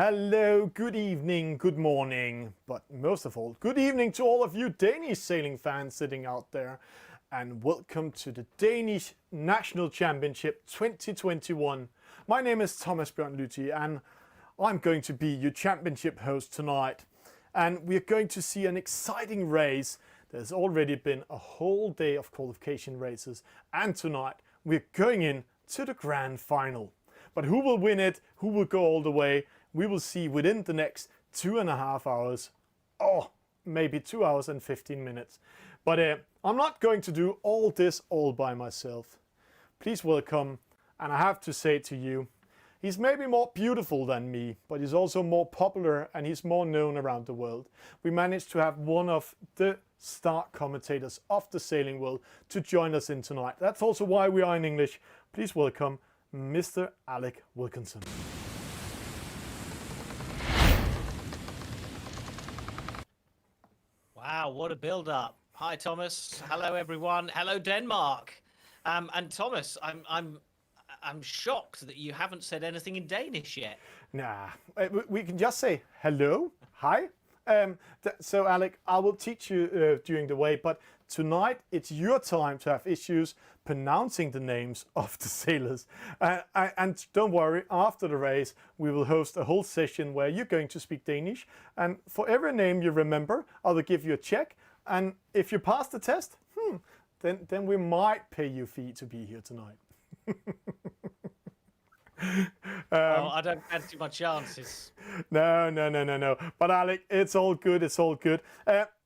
Hello, good evening, good morning, but most of all, good evening to all of you Danish sailing fans sitting out there, and welcome to the Danish National Championship 2021. My name is Thomas Bjørn Lytti, and I'm going to be your championship host tonight. And we're going to see an exciting race. There's already been a whole day of qualification races, and tonight we're going in to the grand final. But who will win it? Who will go all the way? We will see within the next 2.5 hours, or maybe 2 hours and 15 minutes. But I'm not going to do all this all by myself. Please welcome, and I have to say to you, he's maybe more beautiful than me, but he's also more popular and he's more known around the world. We managed to have one of the star commentators of the sailing world to join us in tonight. That's also why we are in English. Please welcome Mr. Alec Wilkinson. Wow, what a build-up! Hi, Thomas. Hello, everyone. Hello, Denmark. And Thomas, I'm shocked that you haven't said anything in Danish yet. Nah, we can just say hello, hi. So Alec, I will teach you during the way, but tonight it's your time to have issues pronouncing the names of the sailors. And don't worry, after the race, we will host a whole session where you're going to speak Danish. And for every name you remember, I will give you a check. And if you pass the test, then we might pay you a fee to be here tonight. Well, I don't fancy my chances. No. But Alec, it's all good. It's all good.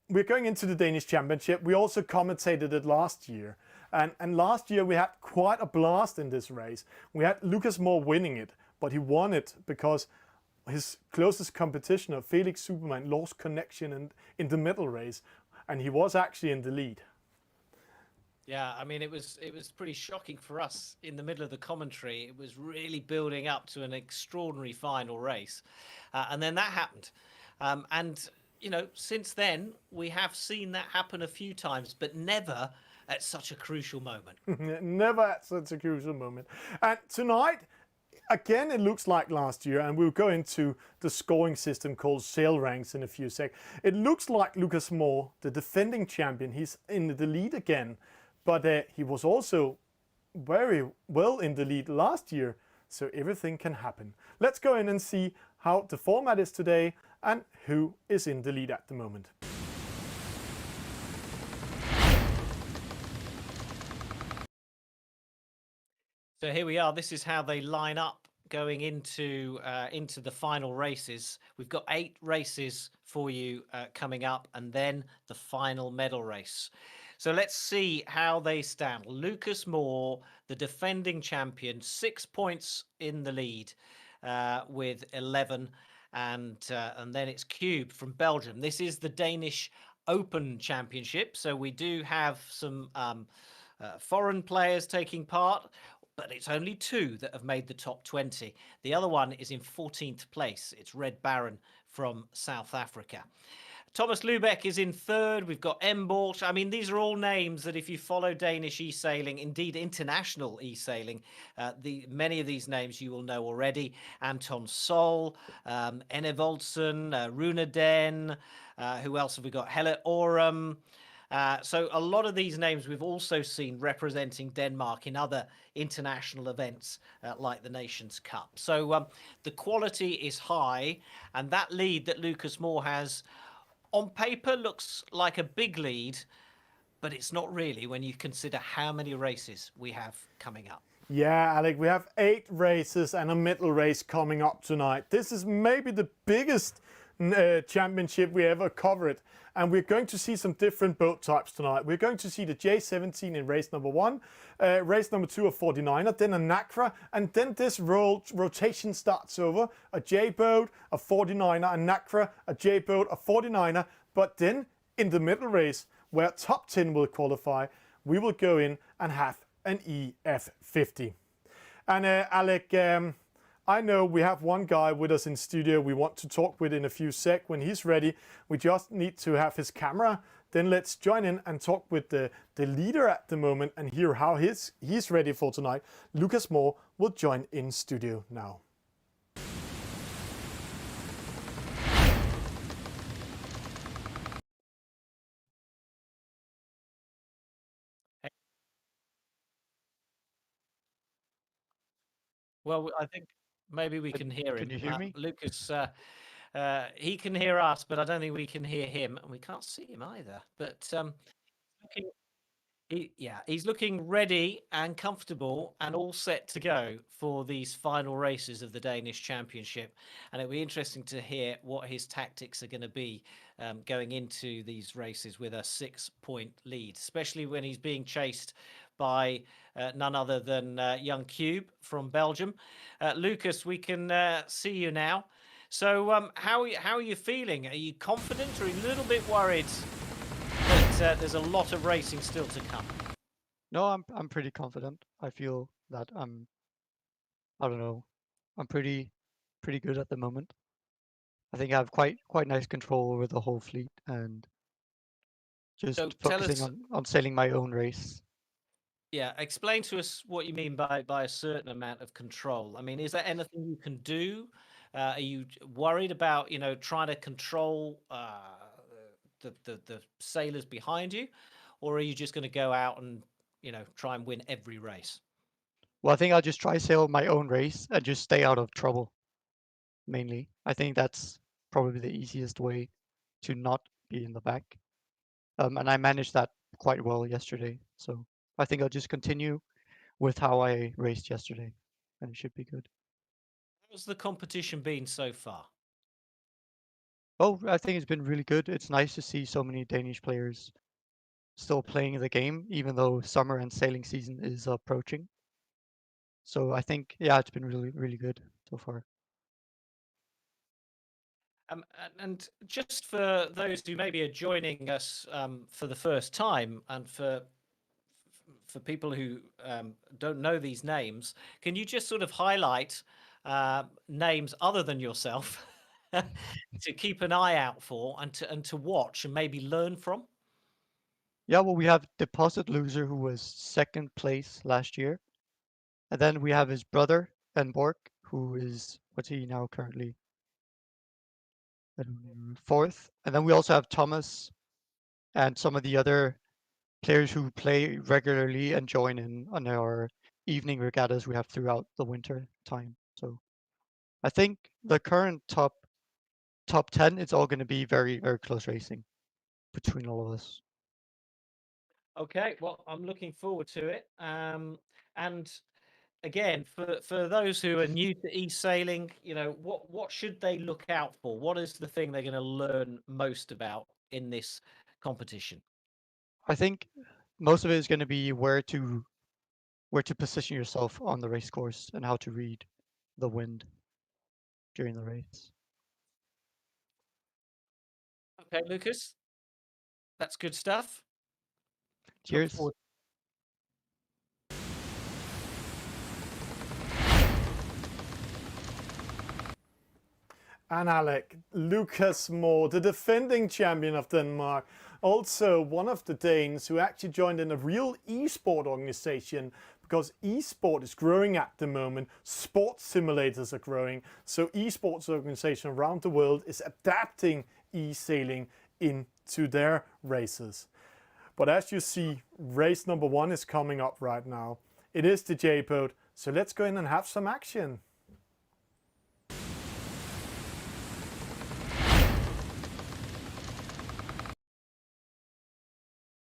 We're going into the Danish Championship. We also commentated it last year. And last year we had quite a blast in this race. We had Lucas Moore winning it, but he won it because his closest competitioner, Felix Superman, lost connection in the middle race, and he was actually in the lead. Yeah, I mean, it was pretty shocking for us in the middle of the commentary. It was really building up to an extraordinary final race. And then that happened. And, you know, since then, we have seen that happen a few times, but never at such a crucial moment. Never at such a crucial moment. And tonight, again, it looks like last year, and we'll go into the scoring system called sail ranks in a few seconds. It looks like Lucas Moore, the defending champion, he's in the lead again. But he was also very well in the lead last year, so everything can happen. Let's go in and see how the format is today and who is in the lead at the moment. So here we are. This is how they line up going into the final races. We've got 8 races for you coming up, and then the final medal race. So let's see how they stand. Lucas Moore, the defending champion, 6 points in the lead with 11. And then it's Cube from Belgium. This is the Danish Open Championship. So we do have some foreign players taking part, but it's only 2 that have made the top 20. The other one is in 14th place. It's Red Baron from South Africa. Thomas Lubeck is in 3rd. We've got Embort. I mean, these are all names that if you follow Danish e-sailing, indeed international e-sailing, many of these names you will know already. Anton Sol, Enevoldsen, Rune Den. Who else have we got? Helle Oram. So a lot of these names we've also seen representing Denmark in other international events like the Nations Cup. So the quality is high, and that lead that Lucas Moore has on paper looks like a big lead, but it's not really when you consider how many races we have coming up. Yeah, Alec, we have 8 races and a middle race coming up tonight. This is maybe the biggest championship we ever covered, and we're going to see some different boat types tonight. We're going to see the J17 in race number 1, race number 2 a 49er, then a Nacra, and then this rotation starts over. A J boat, a 49er, a Nacra, a J boat, a 49er. But then in the middle race, where top 10 will qualify, we will go in and have an EF50. And Alec, I know we have one guy with us in studio we want to talk with in a few sec. When he's ready, we just need to have his camera. Then let's join in and talk with the leader at the moment and hear how he's ready for tonight. Lucas Moore will join in studio now. Well, I think maybe we can hear Can him. you hear me? Lucas, he can hear us, but I don't think we can hear him, and we can't see him either. But looking, he's looking ready and comfortable and all set to go for these final races of the Danish Championship. And it'll be interesting to hear what his tactics are going to be going into these races with a 6-point lead, especially when he's being chased by none other than young Cube from Belgium. Lucas, we can see you now. So how are you feeling? Are you confident or are you a little bit worried that there's a lot of racing still to come? No, I'm pretty confident. I feel that I don't know, I'm pretty good at the moment. I think I have quite nice control over the whole fleet and So just tell focusing us, on sailing my own race. yeah, explain to us what you mean by a certain amount of control. I mean, is there anything you can do? Are you worried about, trying to control the sailors behind you, or are you just going to go out and, try and win every race? Well, I think I'll just try sail my own race and just stay out of trouble, mainly. I think that's probably the easiest way to not be in the back. And I managed that quite well yesterday. So I think I'll just continue with how I raced yesterday, and it should be good. How's the competition been so far? Oh, I think it's been really good. It's nice to see so many Danish players still playing the game, even though summer and sailing season is approaching. So I think, yeah, it's been really good so far. And just for those who maybe are joining us for the first time, and for people who don't know these names, can you just sort of highlight names other than yourself to keep an eye out for and to watch and maybe learn from? Yeah, well, we have Deposit Loser, who was second place last year. And then we have his brother, Ben Bork, who is, what's he now currently? I don't know, fourth. And then we also have Thomas and some of the other players who play regularly and join in on our evening regattas we have throughout the winter time. So I think the current top 10, it's all going to be very close racing between all of us. Okay, well, I'm looking forward to it. And again, for those who are new to e-sailing, what should they look out for? What is the thing they're going to learn most about in this competition? I think most of it is going to be where to position yourself on the race course and how to read the wind during the race. Okay, Lucas, that's good stuff. Look Cheers. forward. And Alec, Lucas Moore, the defending champion of Denmark, also one of the Danes who actually joined in a real esport organization, because esport is growing at the moment. Sports simulators are growing. So esports organization around the world is adapting e-sailing into their races. But as you see, race number 1 is coming up right now. It is the J-boat. So let's go in and have some action.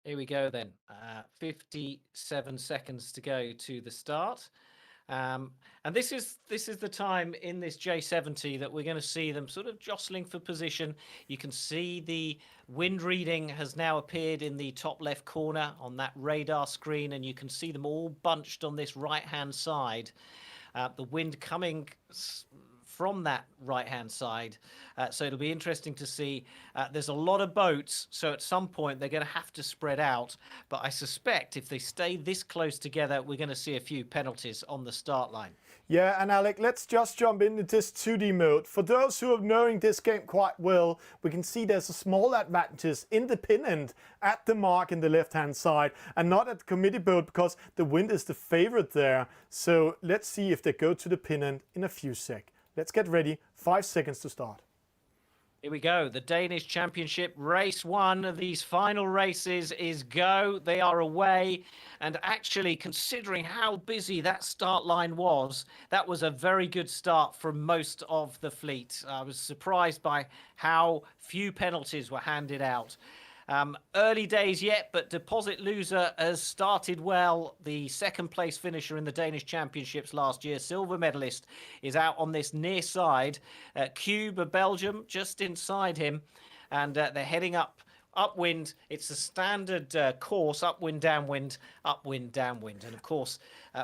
Here we go then. 57 seconds to go to the start. And this is the time in this J70 that we're going to see them sort of jostling for position. You can see the wind reading has now appeared in the top left corner on that radar screen, and you can see them all bunched on this right-hand side. The wind coming from that right-hand side. So it'll be interesting to see. There's a lot of boats, so at some point they're going to have to spread out. But I suspect if they stay this close together, we're going to see a few penalties on the start line. Yeah, and Alec, let's just jump into this 2D mode. For those who are knowing this game quite well, we can see there's a small advantage in the pin end at the mark in the left-hand side and not at the committee boat, because the wind is the favorite there. So let's see if they go to the pin end in a few seconds. Let's get ready. 5 seconds to start. Here we go. The Danish Championship race 1 of these final races is go. They are away. And actually, considering how busy that start line was, that was a very good start from most of the fleet. I was surprised by how few penalties were handed out. Early days yet, but Deposit Loser has started well. The second place finisher in the Danish Championships last year, silver medalist, is out on this near side. Cube of Belgium just inside him, and they're heading upwind. It's a standard course, upwind, downwind, upwind, downwind. And of course,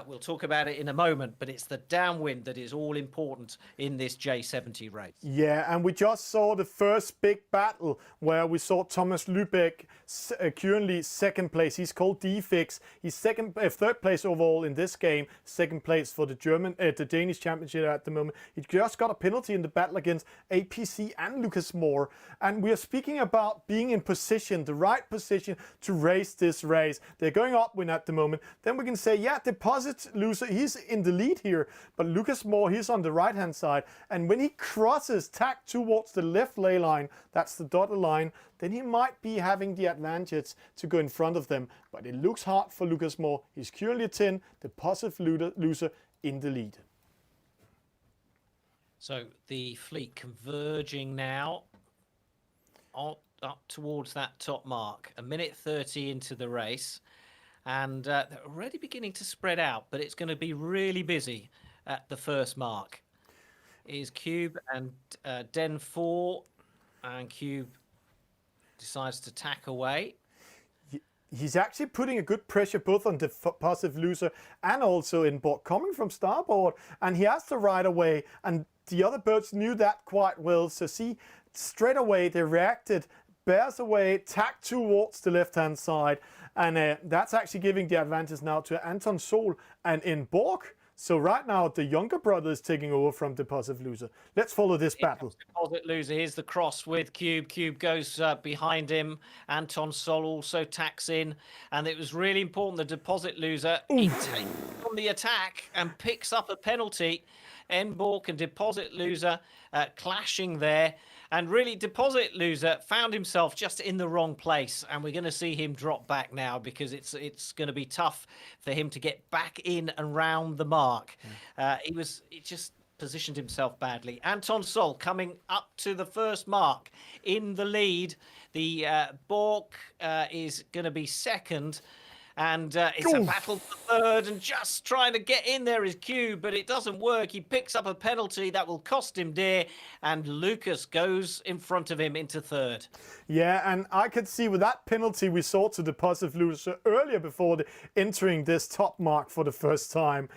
we'll talk about it in a moment, but it's the downwind that is all important in this J70 race. Yeah, and we just saw the first big battle where we saw Thomas Lubeck currently second place. He's called D-Fix. He's third place overall in this game, second place for the Danish Championship at the moment. He just got a penalty in the battle against APC and Lucas Moore. And we are speaking about being in position, the right position to race this race. They're going upwind at the moment. Then we can say, yeah, Deposit Loser, he's in the lead here, but Lucas Moore, he's on the right-hand side. And when he crosses tack towards the left lay line, that's the dotted line, then he might be having the advantage to go in front of them. But it looks hard for Lucas Moore. He's currently 10, Deposit Loser in the lead. So the fleet converging now up towards that top mark. A minute 30 into the race, and they're already beginning to spread out, but it's going to be really busy at the first mark. Is Cube and Den 4, and Cube decides to tack away. He's actually putting a good pressure both on Deposit Loser and also in board, coming from starboard, and he has to ride away, and the other boats knew that quite well. So see, straight away they reacted, bears away, tack towards the left-hand side, and that's actually giving the advantage now to Anton Sol and in Borg. So right now the younger brother is taking over from Deposit Loser. Let's follow this battle. Deposit Loser, here's the cross with Cube. Cube goes behind him. Anton Sol also tacks in. And it was really important, the Deposit Loser, he takes on the attack and picks up a penalty. Enborg and Deposit Loser clashing there. And really, Deposit Loser found himself just in the wrong place. And we're going to see him drop back now because it's going to be tough for him to get back in and round the mark. He just positioned himself badly. Anton Sol coming up to the first mark in the lead. The Borg is going to be second. And it's a battle for third, and just trying to get in there is Cube, but it doesn't work. He picks up a penalty that will cost him dear, and Lucas goes in front of him into third. Yeah, and I could see with that penalty we saw to Deposit Loser earlier before entering this top mark for the first time.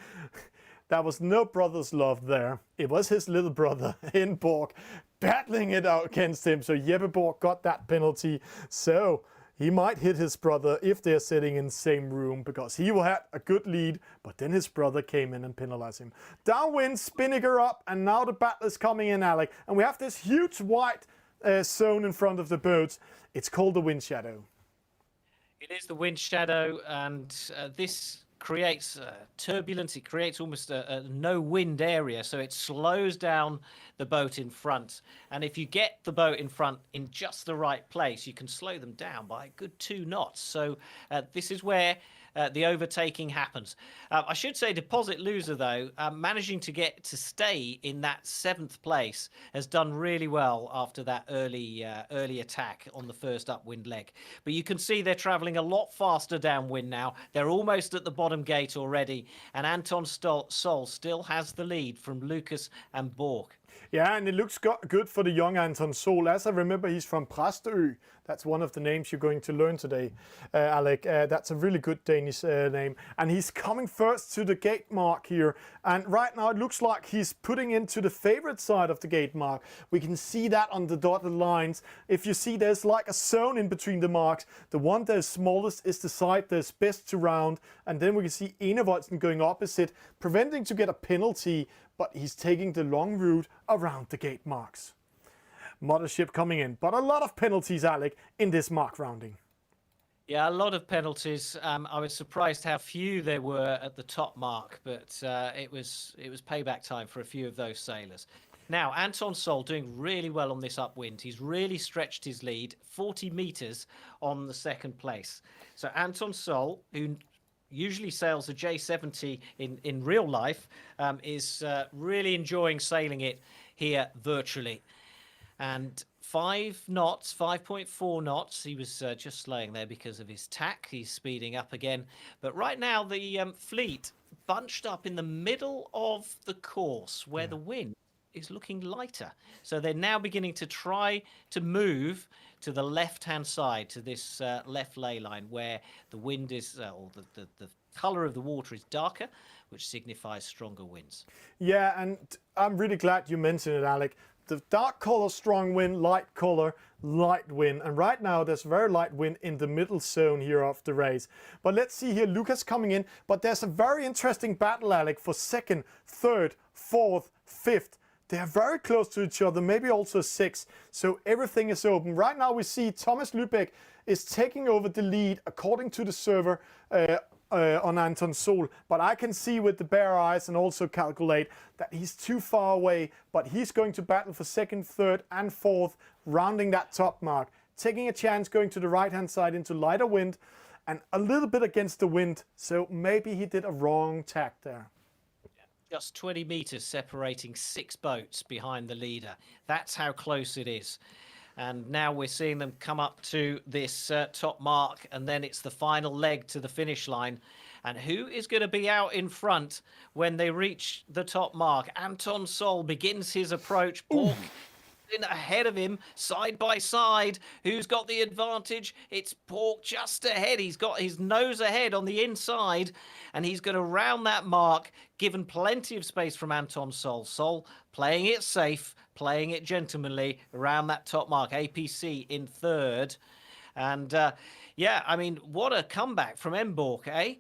There was no brother's love there. It was his little brother in Borg battling it out against him. So Jeppe Borg got that penalty. So he might hit his brother if they're sitting in the same room, because he had a good lead, but then his brother came in and penalized him. Downwind, Spinnaker up, and now the battle is coming in, Alec. And we have this huge white zone in front of the boats. It's called the wind shadow. It is the wind shadow, and this creates turbulence. It creates almost a no wind area, so it slows down the boat in front. And if you get the boat in front in just the right place, you can slow them down by a good 2 knots. So this is where the overtaking happens. I should say Deposit Loser, though, managing to stay in that 7th place, has done really well after that early attack on the first upwind leg. But you can see they're traveling a lot faster downwind now. They're almost at the bottom gate already, and Anton Sol still has the lead from Lucas and Borg. Yeah, and it looks good for the young Anton Sol. As I remember, he's from Præstø. That's one of the names you're going to learn today, Alec. That's a really good Danish name. And he's coming first to the gate mark here. And right now it looks like he's putting into the favorite side of the gate mark. We can see that on the dotted lines. If you see, there's like a zone in between the marks. The one that's smallest is the side that's best to round. And then we can see Enevoldsen going opposite, preventing to get a penalty, but he's taking the long route around the gate marks. Mothership coming in, but a lot of penalties, Alec, in this mark rounding. Yeah, a lot of penalties. I was surprised how few there were at the top mark, but it was payback time for a few of those sailors. Now, Anton Sol doing really well on this upwind. He's really stretched his lead, 40 meters on the second place. So Anton Sol, who usually sails a J70 in real life, is really enjoying sailing it here virtually. And 5 knots, 5.4 knots. He was just slowing there because of his tack. He's speeding up again. But right now, the fleet bunched up in the middle of the course where the wind is looking lighter. So they're now beginning to try to move to the left-hand side, to this left ley line where the wind is, or the colour of the water is darker, which signifies stronger winds. Yeah, and I'm really glad you mentioned it, Alec. The dark color, strong wind, light color, light wind. And right now there's very light wind in the middle zone here of the race. But let's see here, Lucas coming in. But there's a very interesting battle, Alec, for second, third, fourth, fifth. They are very close to each other, maybe also sixth. So everything is open. Right now we see Thomas Lubeck is taking over the lead according to the server on Anton Sol, but I can see with the bare eyes and also calculate that he's too far away, but he's going to battle for second, third and fourth, rounding that top mark, taking a chance going to the right hand side into lighter wind and a little bit against the wind, so maybe he did a wrong tack there. Just 20 meters separating 6 boats behind the leader. That's how close it is. And now we're seeing them come up to this top mark, and then it's the final leg to the finish line. And who is going to be out in front when they reach the top mark? Anton Sol begins his approach. Bork in ahead of him, side by side. Who's got the advantage? It's Bork just ahead. He's got his nose ahead on the inside, and he's going to round that mark, given plenty of space from Anton Sol. Sol playing it safe, playing it gentlemanly around that top mark. APC in third. And yeah, I mean, what a comeback from Emborg, eh?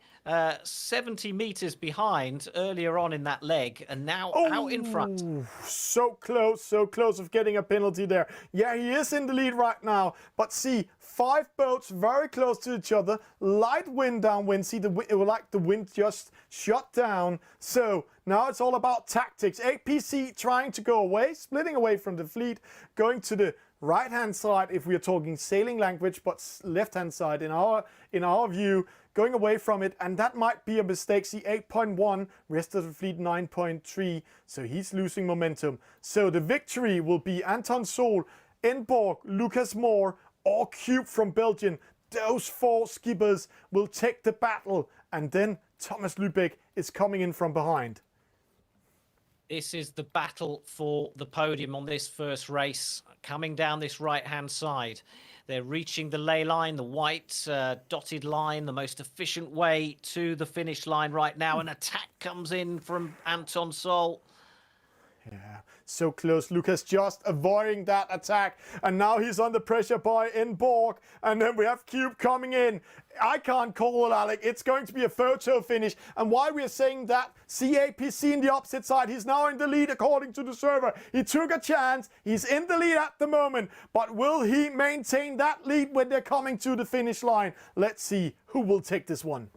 70 meters behind earlier on in that leg, and now out in front. So close of getting a penalty there. Yeah, he is in the lead right now, but see, 5 boats very close to each other, light wind downwind. See, it was like the wind just shut down. So now it's all about tactics. APC trying to go away, splitting away from the fleet, going to the right hand side if we are talking sailing language, but left hand side in our view, going away from it, and that might be a mistake. See, 8.1, rest of the fleet 9.3, so he's losing momentum. So the victory will be Anton Sol, Emborg, Lucas Moore, or Cube from Belgium. Those 4 skippers will take the battle, and then Thomas Lubeck is coming in from behind. This is the battle for the podium on this first race, coming down this right-hand side. They're reaching the ley line, the white dotted line, the most efficient way to the finish line right now. An attack comes in from Anton Sol. Yeah, so close. Lucas just avoiding that attack. And now he's under pressure by Emborg. And then we have Cube coming in. I can't call it, Alec. It's going to be a photo finish. And why we are saying that, CAPC in the opposite side. He's now in the lead according to the server. He took a chance. He's in the lead at the moment. But will he maintain that lead when they're coming to the finish line? Let's see who will take this one.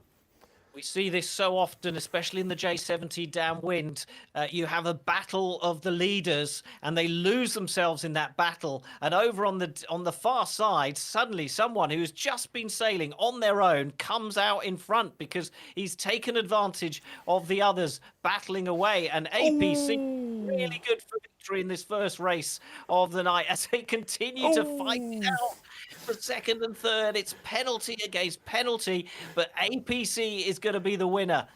We see this so often, especially in the J70 downwind. You have a battle of the leaders, and they lose themselves in that battle. And over on the far side, suddenly someone who's just been sailing on their own comes out in front because he's taken advantage of the others battling away. And APC really good for victory in this first race of the night as they continue to fight it out for second and third. It's penalty against penalty, but APC is going to be the winner.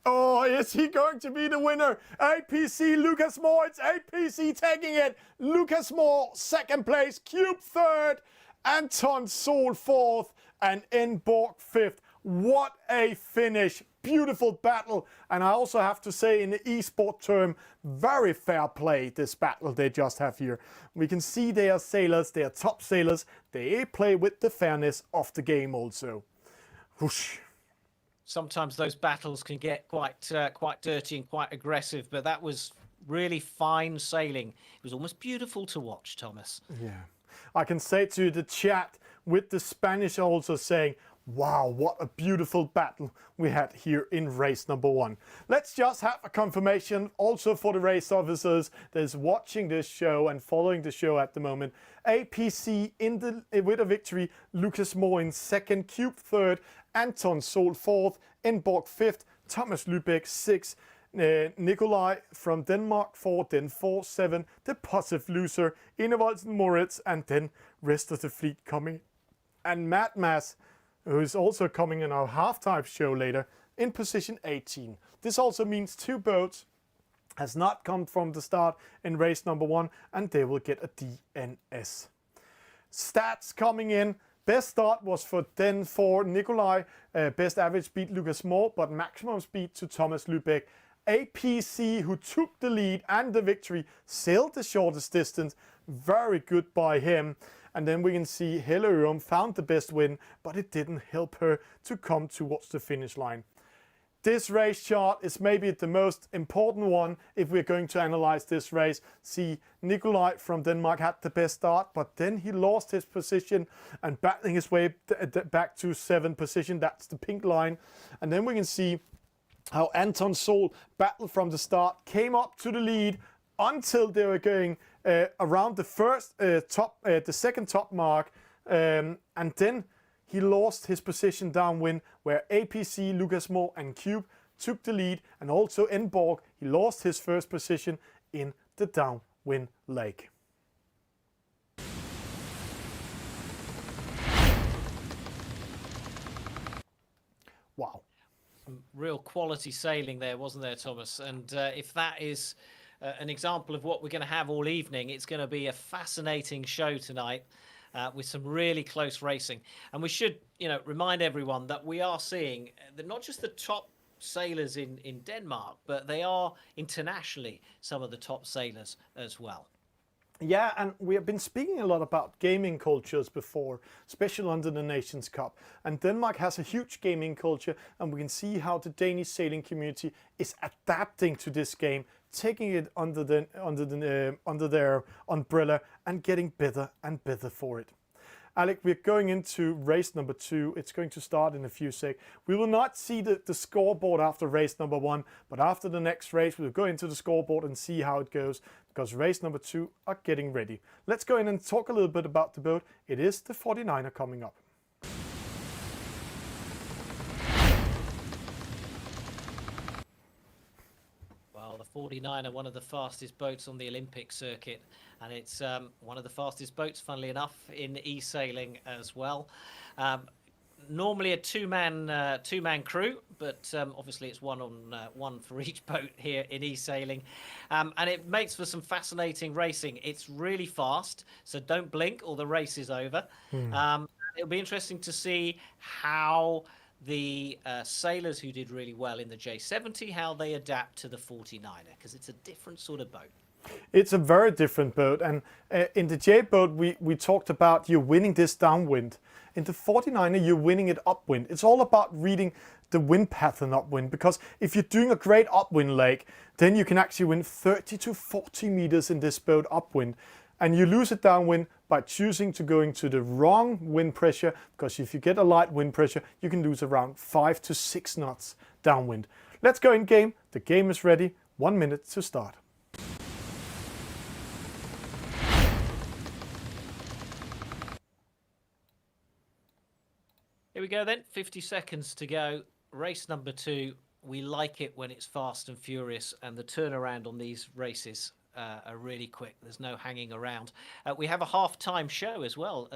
Oh, is he going to be the winner? APC, Lucas Moore, it's APC taking it. Lucas Moore, second place. Cube third. Anton Sol fourth. And Emborg fifth. What a finish. Beautiful battle. And I also have to say, in the esport term, very fair play, this battle they just have here. We can see they are sailors, they are top sailors. They play with the fairness of the game also. Whoosh. Sometimes those battles can get quite dirty and quite aggressive, but that was really fine sailing. It was almost beautiful to watch, Thomas. Yeah. I can say to the chat with the Spanish also saying, Wow, what a beautiful battle we had here in race number 1. Let's just have a confirmation also for the race officers that's watching this show and following the show at the moment. APC with a victory, Lucas Moore in second, Cube third, Anton Sol fourth, Enborg fifth, Thomas Lubeck sixth, Nikolai from Denmark 4, then 4-7, the positive loser, Enevoldsen Moritz, and then rest of the fleet coming. And Mad Mass, who is also coming in our halftime show later, in position 18. This also means 2 boats has not come from the start in race number 1, and they will get a DNS. Stats coming in. Best start was for Nikolai. Best average speed Lucas Moore, but maximum speed to Thomas Lubeck. APC, who took the lead and the victory, sailed the shortest distance. Very good by him. And then we can see Helle Ørum found the best win, but it didn't help her to come towards the finish line. This race chart is maybe the most important one if we're going to analyze this race. See, Nikolai from Denmark had the best start, but then he lost his position and battling his way back to 7th position. That's the pink line. And then we can see how Anton Sol battled from the start, came up to the lead until they were going around the second top mark, and then he lost his position downwind, where APC, Lucas Moore and Cube took the lead, and also Enborg, he lost his first position in the downwind leg. Wow. Some real quality sailing there, wasn't there, Thomas? And if that is an example of what we're going to have all evening, it's going to be a fascinating show tonight with some really close racing. And we should, remind everyone that we are seeing that not just the top sailors in Denmark, but they are internationally some of the top sailors as well. Yeah, and we have been speaking a lot about gaming cultures before, especially under the Nations Cup. And Denmark has a huge gaming culture, and we can see how the Danish sailing community is adapting to this game, taking it under their umbrella and getting better and better for it. Alec, we're going into race number 2. It's going to start in a few seconds. We will not see the scoreboard after race number 1, but after the next race, we'll go into the scoreboard and see how it goes, because race number 2 are getting ready. Let's go in and talk a little bit about the boat. It is the 49er coming up. Well, the 49er, one of the fastest boats on the Olympic circuit, and it's one of the fastest boats, funnily enough, in e-sailing as well. Normally a two-man crew, but obviously it's one for each boat here in e-sailing, and it makes for some fascinating racing. It's really fast, so don't blink or the race is over. It'll be interesting to see how the sailors who did really well in the J70, how they adapt to the 49er, because it's a different sort of boat. It's a very different boat, and in the J boat we talked about you winning this downwind. In the 49er you're winning it upwind. It's all about reading the wind pattern upwind, because if you're doing a great upwind leg, then you can actually win 30 to 40 meters in this boat upwind. And you lose it downwind by choosing to go into the wrong wind pressure, because if you get a light wind pressure, you can lose around 5 to 6 knots downwind. Let's go in game. The game is ready. 1 minute to start. Here we go then, 50 seconds to go. Race number 2. We like it when it's fast and furious, and the turnaround on these races are really quick. There's no hanging around. We have a half-time show as well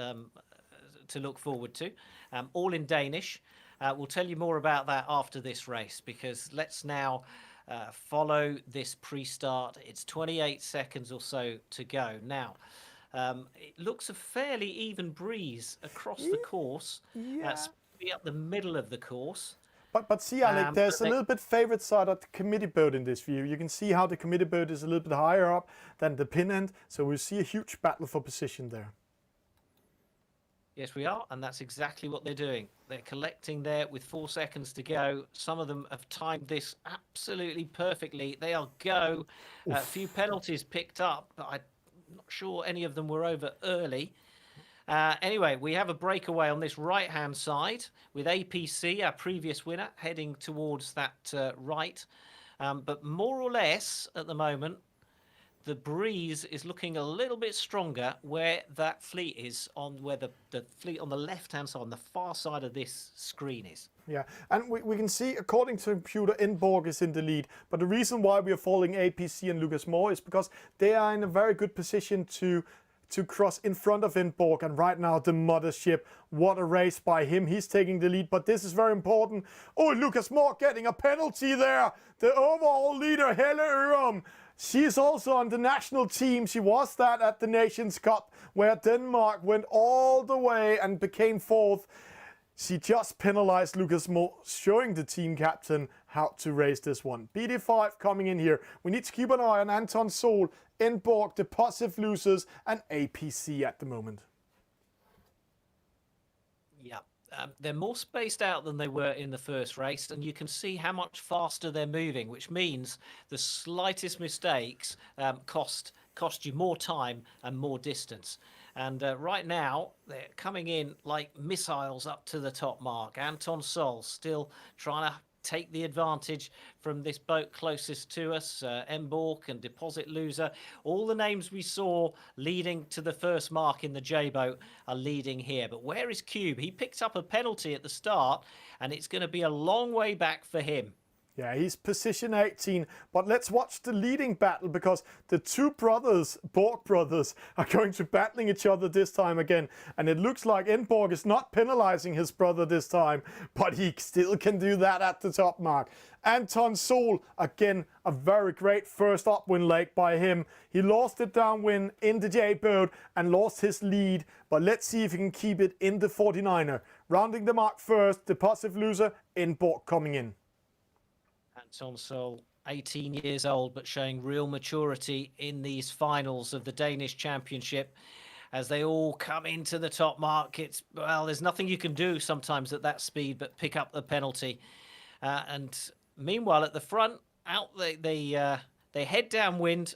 to look forward to, all in Danish. We'll tell you more about that after this race, because let's now follow this pre-start. It's 28 seconds or so to go. Now, it looks a fairly even breeze across the course. That's up the middle of the course. But see, Alec, there's a little bit favored side of the committee boat in this view. You can see how the committee boat is a little bit higher up than the pin end, so we'll see a huge battle for position there. Yes, we are, and that's exactly what they're doing. They're collecting there with 4 seconds to go. Some of them have timed this absolutely perfectly. They are go. A few penalties picked up, but I'm not sure any of them were over early. Anyway, we have a breakaway on this right-hand side with APC, our previous winner, heading towards that right. But more or less, at the moment, the breeze is looking a little bit stronger where that fleet is, on where the fleet on the left-hand side, on the far side of this screen is. Yeah, and we can see, according to the computer, Inborg is in the lead. But the reason why we are following APC and Lucas Moore is because they are in a very good position to cross in front of Inborg. And right now, the mothership, what a race by him. He's taking the lead, but this is very important. Oh, Lucas Moore getting a penalty there. The overall leader, Helle Ørum. She is also on the national team. She was that at the Nations Cup, where Denmark went all the way and became fourth. She just penalized Lucas Moore, showing the team captain how to race this one. BD5 coming in here. We need to keep an eye on Anton Sol, Inborg, the Positive Losers, and APC at the moment. Yeah, they're more spaced out than they were in the first race, and you can see how much faster they're moving, which means the slightest mistakes cost you more time and more distance. And right now, they're coming in like missiles up to the top mark. Anton Sol still trying to take the advantage from this boat closest to us. Emborg and Deposit Loser. All the names we saw leading to the first mark in the J-boat are leading here. But where is Cube? He picked up a penalty at the start, and it's going to be a long way back for him. Yeah, he's position 18, but let's watch the leading battle, because the two brothers, Borg brothers, are going to battling each other this time again. And it looks like Inborg is not penalizing his brother this time, but he still can do that at the top mark. Anton Sol, again, a very great first upwind leg by him. He lost it downwind in the J-boat and lost his lead, but let's see if he can keep it in the 49er. Rounding the mark first, the Positive Loser, Inborg coming in. Anton Sol, 18 years old, but showing real maturity in these finals of the Danish Championship as they all come into the top mark. Well, there's nothing you can do sometimes at that speed but pick up the penalty. And meanwhile, at the front, they head downwind,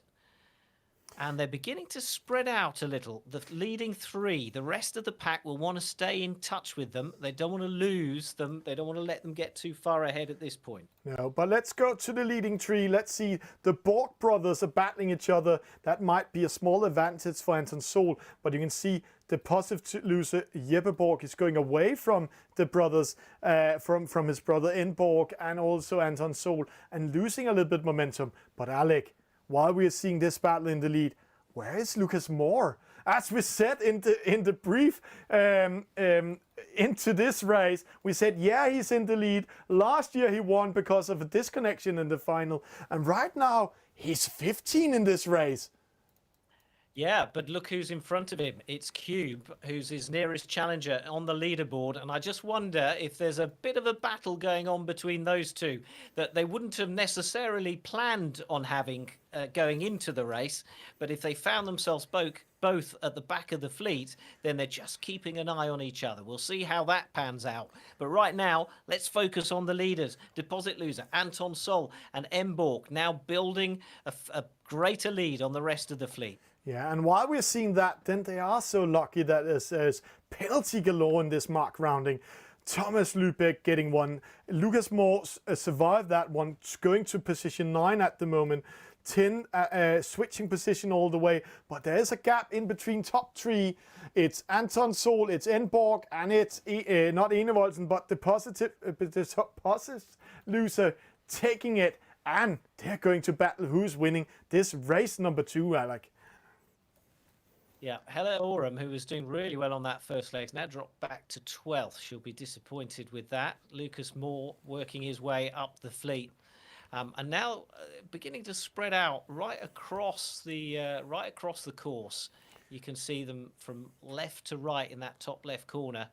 and they're beginning to spread out a little. The leading three, the rest of the pack will want to stay in touch with them. They don't want to lose them. They don't want to let them get too far ahead at this point. No, but let's go to the leading three. Let's see, the Borg brothers are battling each other. That might be a small advantage for Anton Sol, but you can see the Positive Loser, Jeppe Borg, is going away from the brothers, from his brother Inborg and also Anton Sol, and losing a little bit momentum. But Alec, while we are seeing this battle in the lead, where is Lucas Moore? As we said in the brief into this race, we said, yeah, he's in the lead. Last year he won because of a disconnection in the final, and right now he's 15 in this race. Yeah, but look who's in front of him. It's Cube, who's his nearest challenger on the leaderboard. And I just wonder if there's a bit of a battle going on between those two that they wouldn't have necessarily planned on having going into the race. But if they found themselves both at the back of the fleet, then they're just keeping an eye on each other. We'll see how that pans out. But right now, let's focus on the leaders. Deposit Loser, Anton Sol and Emborg now building a greater lead on the rest of the fleet. Yeah, and while we're seeing that, then they are so lucky that there's penalty galore in this mark rounding. Thomas Lubeck getting one. Lucas Moore survived that one, going to position 9 at the moment. 10 switching position all the way, but there is a gap in between top 3. It's Anton Sol, it's Inborg, and it's not Enevoldsen, but the Positive Loser taking it, and they're going to battle who's winning this race number 2, Alec. Yeah, Helle Ørum, who was doing really well on that first leg, now dropped back to 12th. She'll be disappointed with that. Lucas Moore working his way up the fleet. And now beginning to spread out right across the course. You can see them from left to right in that top left corner.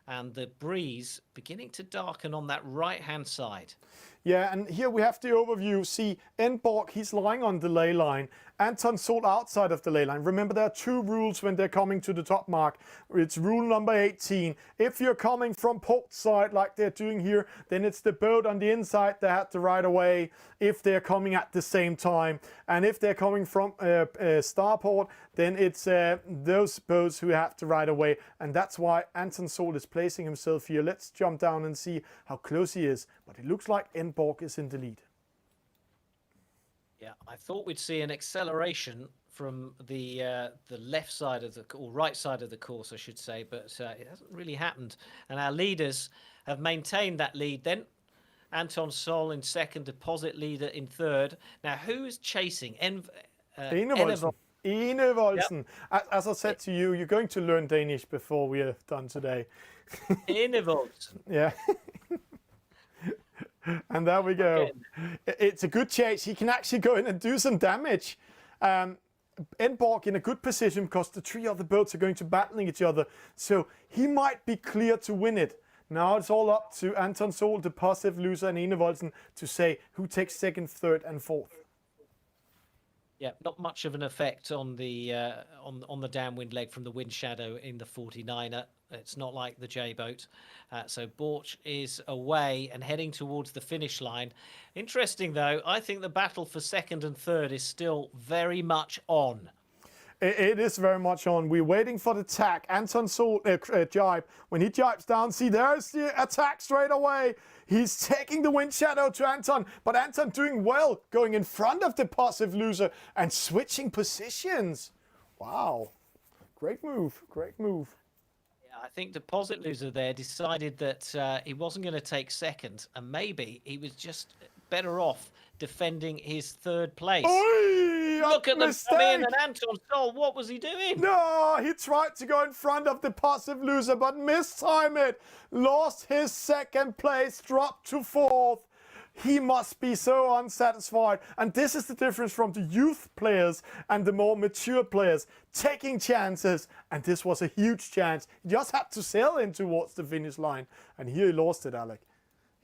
And the breeze beginning to darken on that right-hand side. Yeah, and here we have the overview. See, Inborg, he's lying on the ley line, Anton Sol outside of the ley line. Remember, there are 2 rules when they're coming to the top mark. It's rule number 18. If you're coming from port side like they're doing here, then it's the boat on the inside that had the right of way if they're coming at the same time. And if they're coming from starport, then it's those boats who have the right of way. And that's why Anton Sol is placing himself here. Let's jump down and see how close he is. But it looks like Enborg is in the lead. Yeah, I thought we'd see an acceleration from the left side of or right side of the course, I should say, but it hasn't really happened. And our leaders have maintained that lead then. Anton Sol in second, Deposit Leader in third. Now, who is chasing? Enevoldsen. Enevoldsen. Yep. As I said to you, you're going to learn Danish before we are done today. Enevoldsen. Yeah. And there we go. Okay. It's a good chase. He can actually go in and do some damage. Enborg in a good position because the 3 other boats are going to battling each other. So he might be clear to win it. Now it's all up to Anton Sol, Deposit Loser, and Enevoldsen to say who takes second, third, and fourth. Yeah, not much of an effect on the downwind leg from the wind shadow in the 49er. It's not like the J boat. So Borch is away and heading towards the finish line. Interesting, though, I think the battle for second and third is still very much on. It is very much on. We're waiting for the attack. Anton Sol jibe. When he jibes down, see, there's the attack straight away. He's taking the wind shadow to Anton, but Anton doing well, going in front of the Deposit Loser and switching positions. Wow. Great move. Great move. I think Deposit Loser there decided that he wasn't going to take second, and maybe he was just better off defending his third place. Oy, Look at the mistake. man and Anton Sol. What was he doing? No, he tried to go in front of the Deposit Loser, but mistimed it. Lost his second place, dropped to fourth. He must be so unsatisfied. And this is the difference from the youth players and the more mature players. Taking chances. And this was a huge chance. He just had to sail in towards the finish line. And here he lost it, Alec.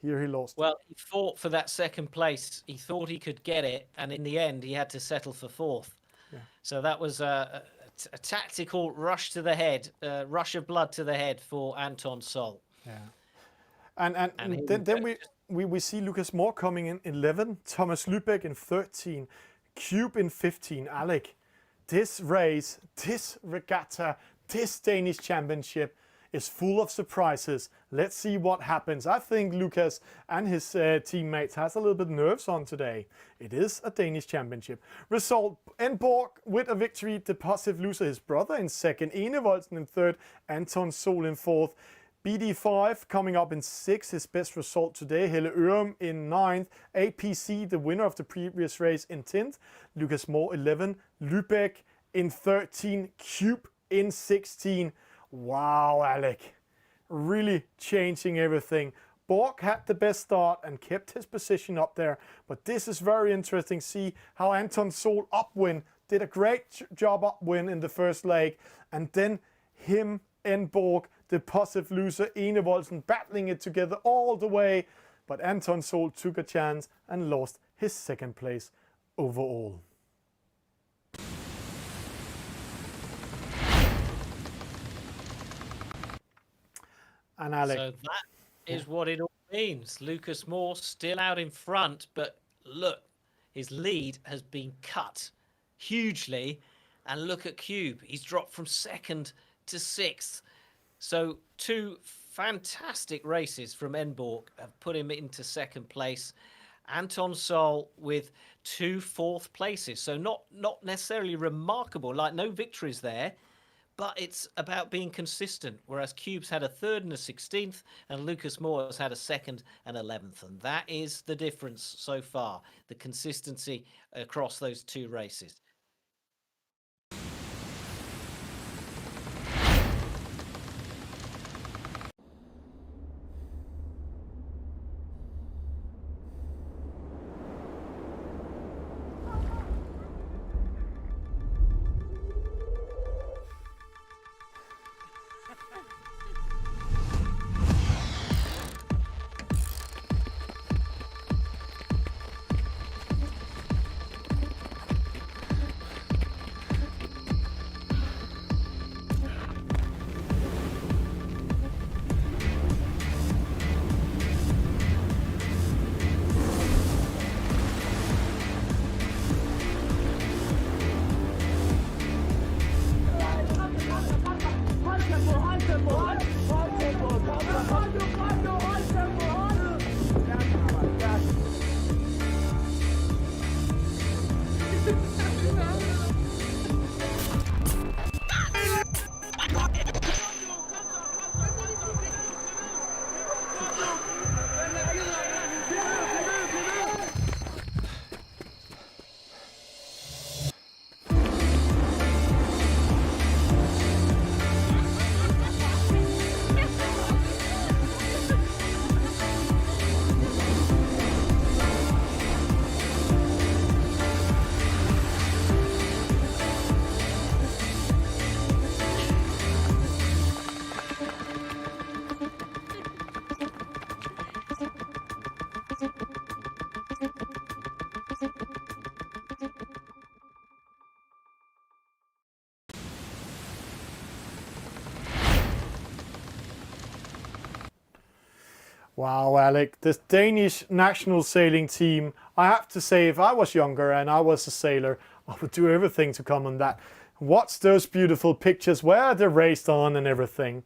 Here he lost. Well, he fought for that second place. He thought he could get it. And in the end, he had to settle for fourth. Yeah. So that was a tactical rush to the head, rush of blood to the head for Anton Sol. Yeah. And then we see Lucas Moore coming in 11, Thomas Lubeck in 13, Cube in 15. Alec, this race, this regatta, this Danish championship is full of surprises. Let's see what happens. I think Lucas and his teammates has a little bit nerves on today. It is a Danish championship. Result, Enborg with a victory, Deposit Loser, his brother in second, Enevoldsen in third, Anton Sol in fourth. BD5 coming up in 6th, his best result today. Helle Ørum in 9th. APC, the winner of the previous race, in 10th. Lucas Moore 11. Lubeck in 13. Cube in 16. Wow, Alec. Really changing everything. Borg had the best start and kept his position up there. But this is very interesting. See how Anton Sol upwind did a great job upwind in the first leg. And then him, Enborg, Deposit Loser, Enevoldsen battling it together all the way. But Anton Sol took a chance and lost his second place overall. And Alec. So that is what it all means. Lucas Moore still out in front, but look, his lead has been cut hugely. And look at Cube. He's dropped from second to sixth. So 2 fantastic races from Enborg have put him into second place. Anton Sol with 2 fourth places. So not necessarily remarkable, like no victories there, but it's about being consistent. Whereas Cube's had a 3rd and a 16th, and Lucas Moore has had a 2nd and 11th. And that is the difference so far, the consistency across those 2 races. Wow, Alec, this Danish national sailing team, I have to say, if I was younger and I was a sailor, I would do everything to come on that. Watch those beautiful pictures where they're raced on and everything.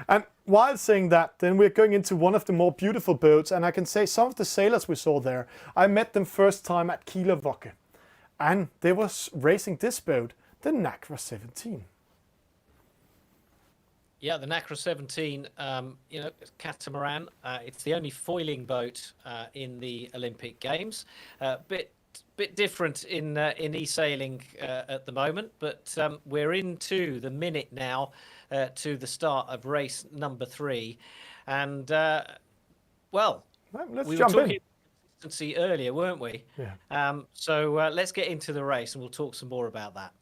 And while saying that, then we're going into one of the more beautiful boats, and I can say some of the sailors we saw there, I met them first time at Kielewocke, and they was racing this boat, the Nacra 17. Yeah, the Nacra 17, catamaran. It's the only foiling boat in the Olympic Games. Bit different in e-sailing at the moment, but we're into the minute now to the start of race number 3, and well, Let's we were jump talking in. consistency earlier, weren't we? Yeah. So let's get into the race, and we'll talk some more about that.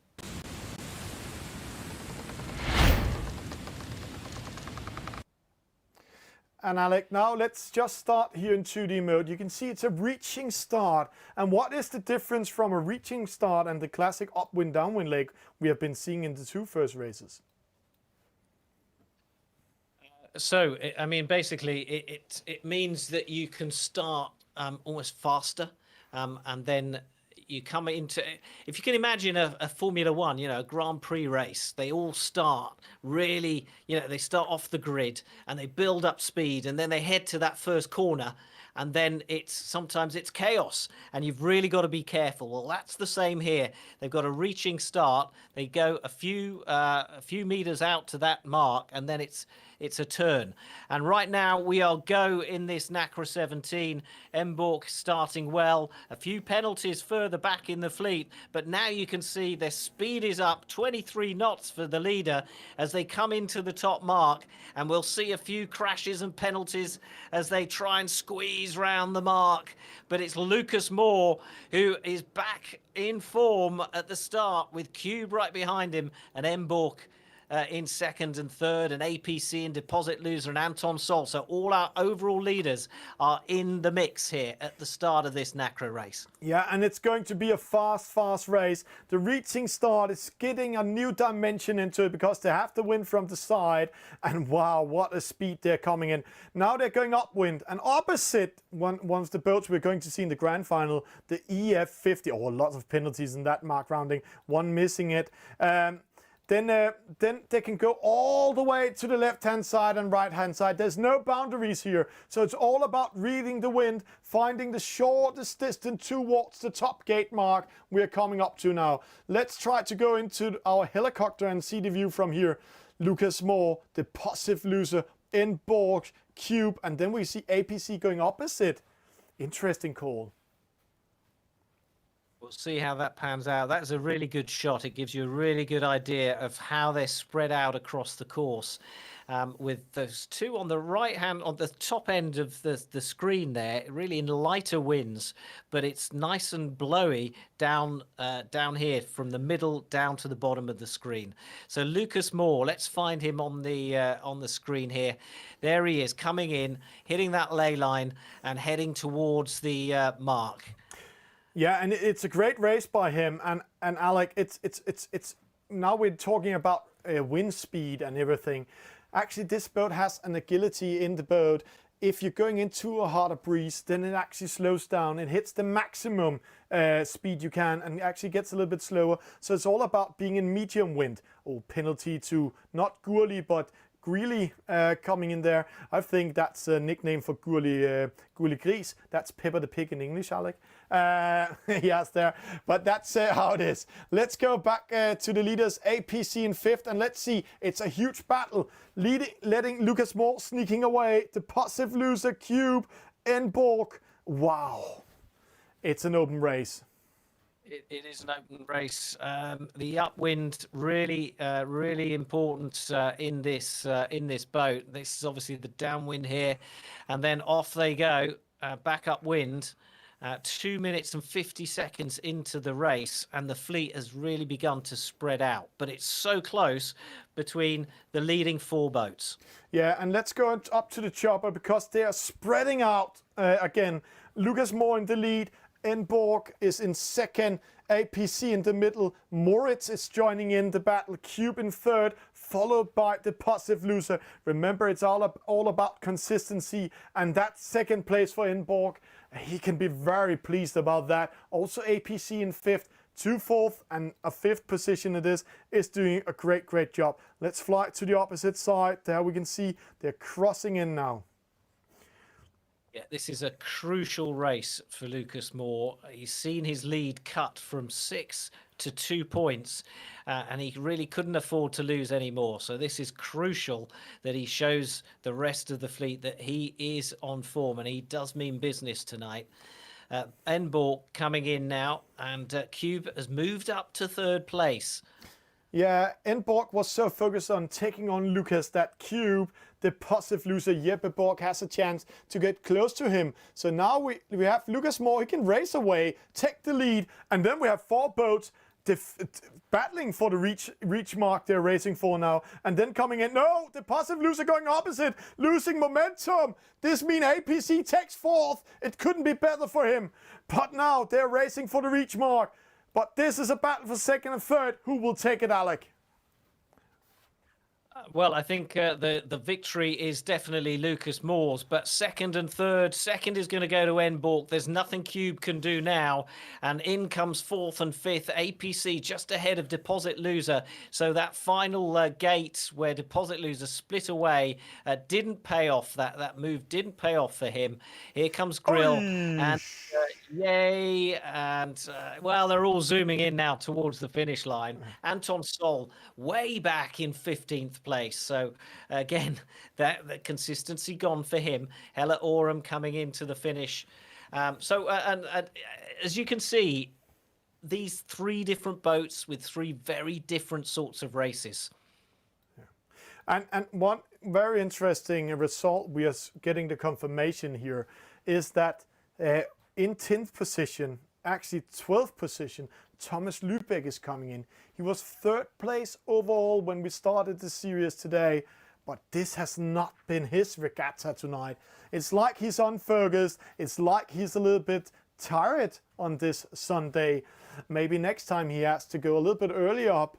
And Alec, now let's just start here in 2D mode. You can see it's a reaching start. And what is the difference from a reaching start and the classic upwind downwind leg we have been seeing in the 2 first races? So, I mean, basically, it means that you can start almost faster, and then you come into, if you can imagine a Formula One, a Grand Prix race, they all start really, they start off the grid and they build up speed, and then they head to that first corner, and then sometimes it's chaos, and you've really got to be careful. Well, that's the same here. They've got a reaching start. They go a few meters out to that mark, and then it's a turn. And right now we are go in this Nacra 17. Emborg starting well. A few penalties further back in the fleet, but now you can see their speed is up 23 knots for the leader as they come into the top mark, and we'll see a few crashes and penalties as they try and squeeze round the mark. But it's Lucas Moore who is back in form at the start with Cube right behind him, and Emborg in second and third, and APC and Deposit Loser and Anton Sol. So all our overall leaders are in the mix here at the start of this Nacra race. Yeah, and it's going to be a fast race. The reaching start is getting a new dimension into it because they have to win from the side. And wow, what a speed they're coming in. Now they're going upwind, and opposite one of the boats we're going to see in the grand final, the EF50. Oh, lots of penalties in that mark rounding, one missing it. Then they can go all the way to the left-hand side and right-hand side. There's no boundaries here. So it's all about reading the wind, finding the shortest distance towards the top gate mark we're coming up to now. Let's try to go into our helicopter and see the view from here. Lucas Moore, Deposit Loser, Emborg, Cube, and then we see APC going opposite. Interesting call. We'll see how that pans out. That's a really good shot. It gives you a really good idea of how they're spread out across the course. With those two on the right hand, on the top end of the screen there, really in lighter winds, but it's nice and blowy down here from the middle down to the bottom of the screen. So Lucas Moore, let's find him on the screen here. There he is, coming in, hitting that ley line and heading towards the mark. Yeah, and it's a great race by him, and Alec, it's now we're talking about wind speed and everything. Actually, this boat has an agility in the boat. If you're going into a harder breeze, then it actually slows down. It hits the maximum speed you can, and actually gets a little bit slower. So it's all about being in medium wind. Oh, penalty to not Gurley, but Greeley coming in there. I think that's a nickname for Gurley Gris. That's Pepper the Pig in English, Alec. Yes, there. But that's how it is. Let's go back to the leaders, APC in 5th, and let's see. It's a huge battle. Letting Lucas Moore sneaking away. Deposit Loser, Cube, Emborg. Wow. It's an open race. It is an open race. The upwind really important in this boat. This is obviously the downwind here, and then off they go, back upwind. 2 minutes and 50 seconds into the race, and the fleet has really begun to spread out, but it's so close between the leading 4 boats. Yeah, and let's go up to the chopper because they are spreading out again. Lucas Moore in the lead. Emborg is in 2nd, APC in the middle, Moritz is joining in the battle, Cube in 3rd, followed by the positive loser. Remember, it's all about consistency, and that second place for Inborg, he can be very pleased about that. Also APC in 5th, 2 4th and a 5th position it is doing a great job. Let's fly to the opposite side. There we can see they're crossing in now. Yeah, this is a crucial race for Lucas Moore. He's seen his lead cut from 6 to 2 points, and he really couldn't afford to lose any more. So this is crucial that he shows the rest of the fleet that he is on form, and he does mean business tonight. Enborg coming in now, and Cube has moved up to 3rd place. Yeah, Enborg was so focused on taking on Lucas that Cube, the positive loser Jeppe Borg, has a chance to get close to him. So now we have Lucas Moore. He can race away, take the lead, and then we have 4 boats battling for the reach mark they're racing for now. And then coming in, no, the positive loser going opposite, losing momentum. This means APC takes 4th. It couldn't be better for him. But now they're racing for the reach mark. But this is a battle for 2nd and 3rd. Who will take it, Alec? Well, I think the victory is definitely Lucas Moore's, but 2nd and 3rd. 2nd is going to go to Enborg. There's nothing Cube can do now. And in comes 4th and 5th. APC just ahead of Deposit Loser. So that final gate where Deposit Loser split away didn't pay off. That move didn't pay off for him. Here comes Grill. And yay. And, well, they're all zooming in now towards the finish line. Anton Sol way back in 15th place. So again, that consistency gone for him. Hella Oram coming into the finish. And as you can see, these 3 different boats with 3 very different sorts of races. Yeah. And one very interesting result we are getting the confirmation here is that in 10th position, actually 12th position, Thomas Lubeck is coming in. He was 3rd place overall when we started the series today, but this has not been his regatta tonight. It's like he's unfocused. It's like he's a little bit tired on this Sunday. Maybe next time he has to go a little bit earlier up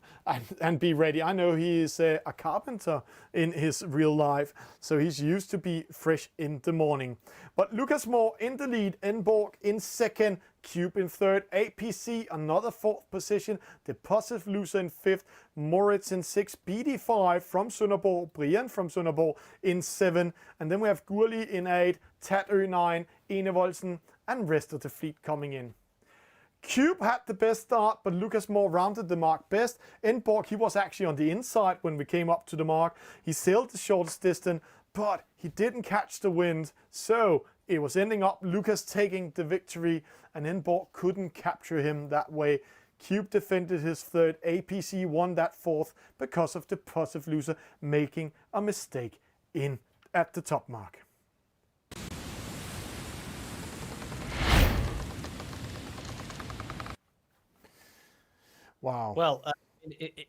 and be ready. I know he is a carpenter in his real life, so he's used to be fresh in the morning. But Lucas Moore in the lead, Enborg in 2nd, Cube in 3rd, APC another 4th position, the positive loser in 5th, Moritz in 6th, BD5 from Sønderborg, Brian from Sønderborg in 7, and then we have Gurli in 8, Tatø 9, Enevoldsen, and rest of the fleet coming in. Cube had the best start, but Lucas Moore rounded the mark best. Enborg, he was actually on the inside when we came up to the mark. He sailed the shortest distance, but he didn't catch the wind. So it was ending up Lucas taking the victory, and Enborg couldn't capture him that way. Cube defended his 3rd. APC won that 4th because of the positive loser making a mistake at the top mark. Wow. Well,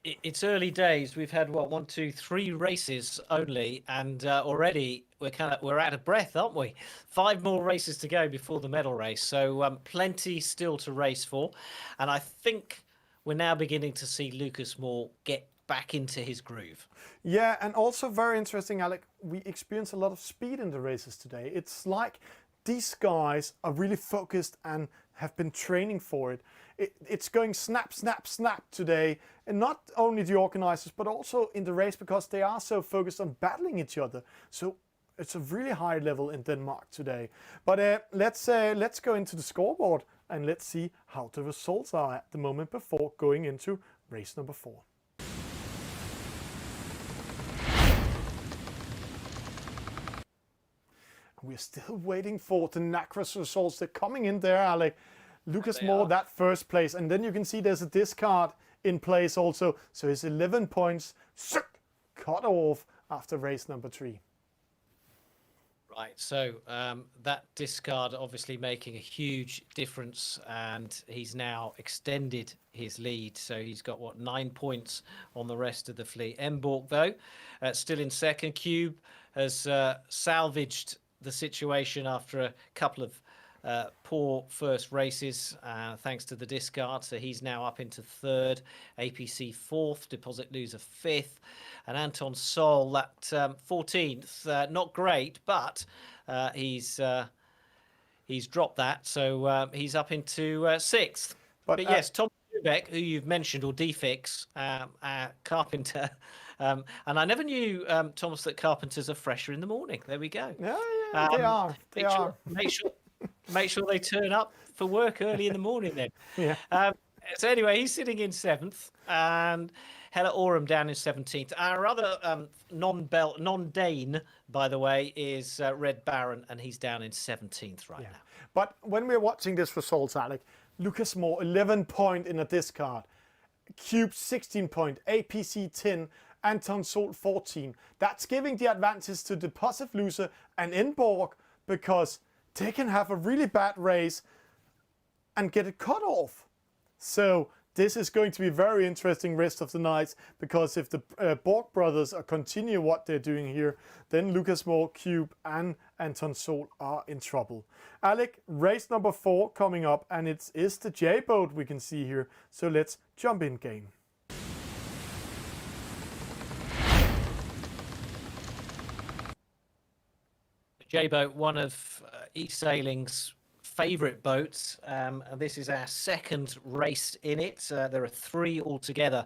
it's early days. We've had 1, 2, 3 races only, and already we're out of breath, aren't we? 5 more races to go before the medal race, so plenty still to race for. And I think we're now beginning to see Lucas Moore get back into his groove. Yeah, and also very interesting, Alec. We experience a lot of speed in the races today. It's like these guys are really focused and have been training for it. It's going snap, snap, snap today, and not only the organizers, but also in the race, because they are so focused on battling each other. So it's a really high level in Denmark today. But let's go into the scoreboard and let's see how the results are at the moment before going into race number 4. We're still waiting for the NACRA's results. They're coming in there, Alec. Lucas Moore, that 1st place. And then you can see there's a discard in place also. So his 11 points cut off after race number 3. Right, so that discard obviously making a huge difference, and he's now extended his lead. So he's got, 9 points on the rest of the fleet. Enborg, though, still in 2nd. Cube has salvaged the situation after a couple of poor first races thanks to the discard. So he's now up into third, APC fourth, Deposit Loser fifth, and Anton Sol, that 14th. Not great, but he's dropped that. So he's up into sixth. But yes, Tom Lubeck, who you've mentioned, or Defix, Carpenter. And I never knew, Thomas, that carpenters are fresher in the morning. There we go. Yeah, they are. They are. Make sure they turn up for work early in the morning then. Yeah. So anyway, he's sitting in seventh, and Hella Oram down in 17th. Our other non-Dane, by the way, is Red Baron, and he's down in 17th right now. But when we're watching this results, Alec, Lucas Moore 11 point in a discard, Cube 16 point, APC 10, Anton Sol 14. That's giving the advantage to Deposit Loser and Inborg, because they can have a really bad race and get it cut off. So this is going to be very interesting rest of the night, because if the Borg brothers continue what they're doing here, then Lucas Moore, Cube and Anton Sol are in trouble. Alec, race number 4 coming up, and it is the J-boat we can see here. So let's jump in game. J-boat, one of eSailing's favourite boats. And this is our second race in it. There are 3 altogether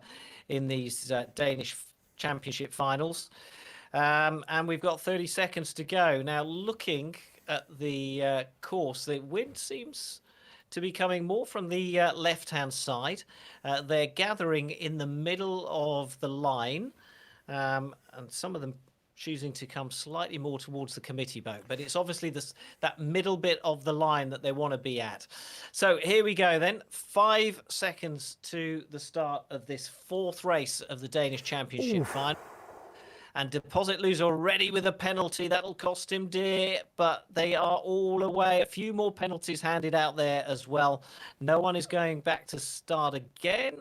in these Danish Championship finals. And we've got 30 seconds to go. Now, looking at the course, the wind seems to be coming more from the left-hand side. They're gathering in the middle of the line, and some of them choosing to come slightly more towards the committee boat, but it's obviously that middle bit of the line that they want to be at. So here we go then, 5 seconds to the start of this 4th race of the Danish Championship final. And Deposit Loser already with a penalty. That'll cost him dear, but they are all away. A few more penalties handed out there as well. No one is going back to start again.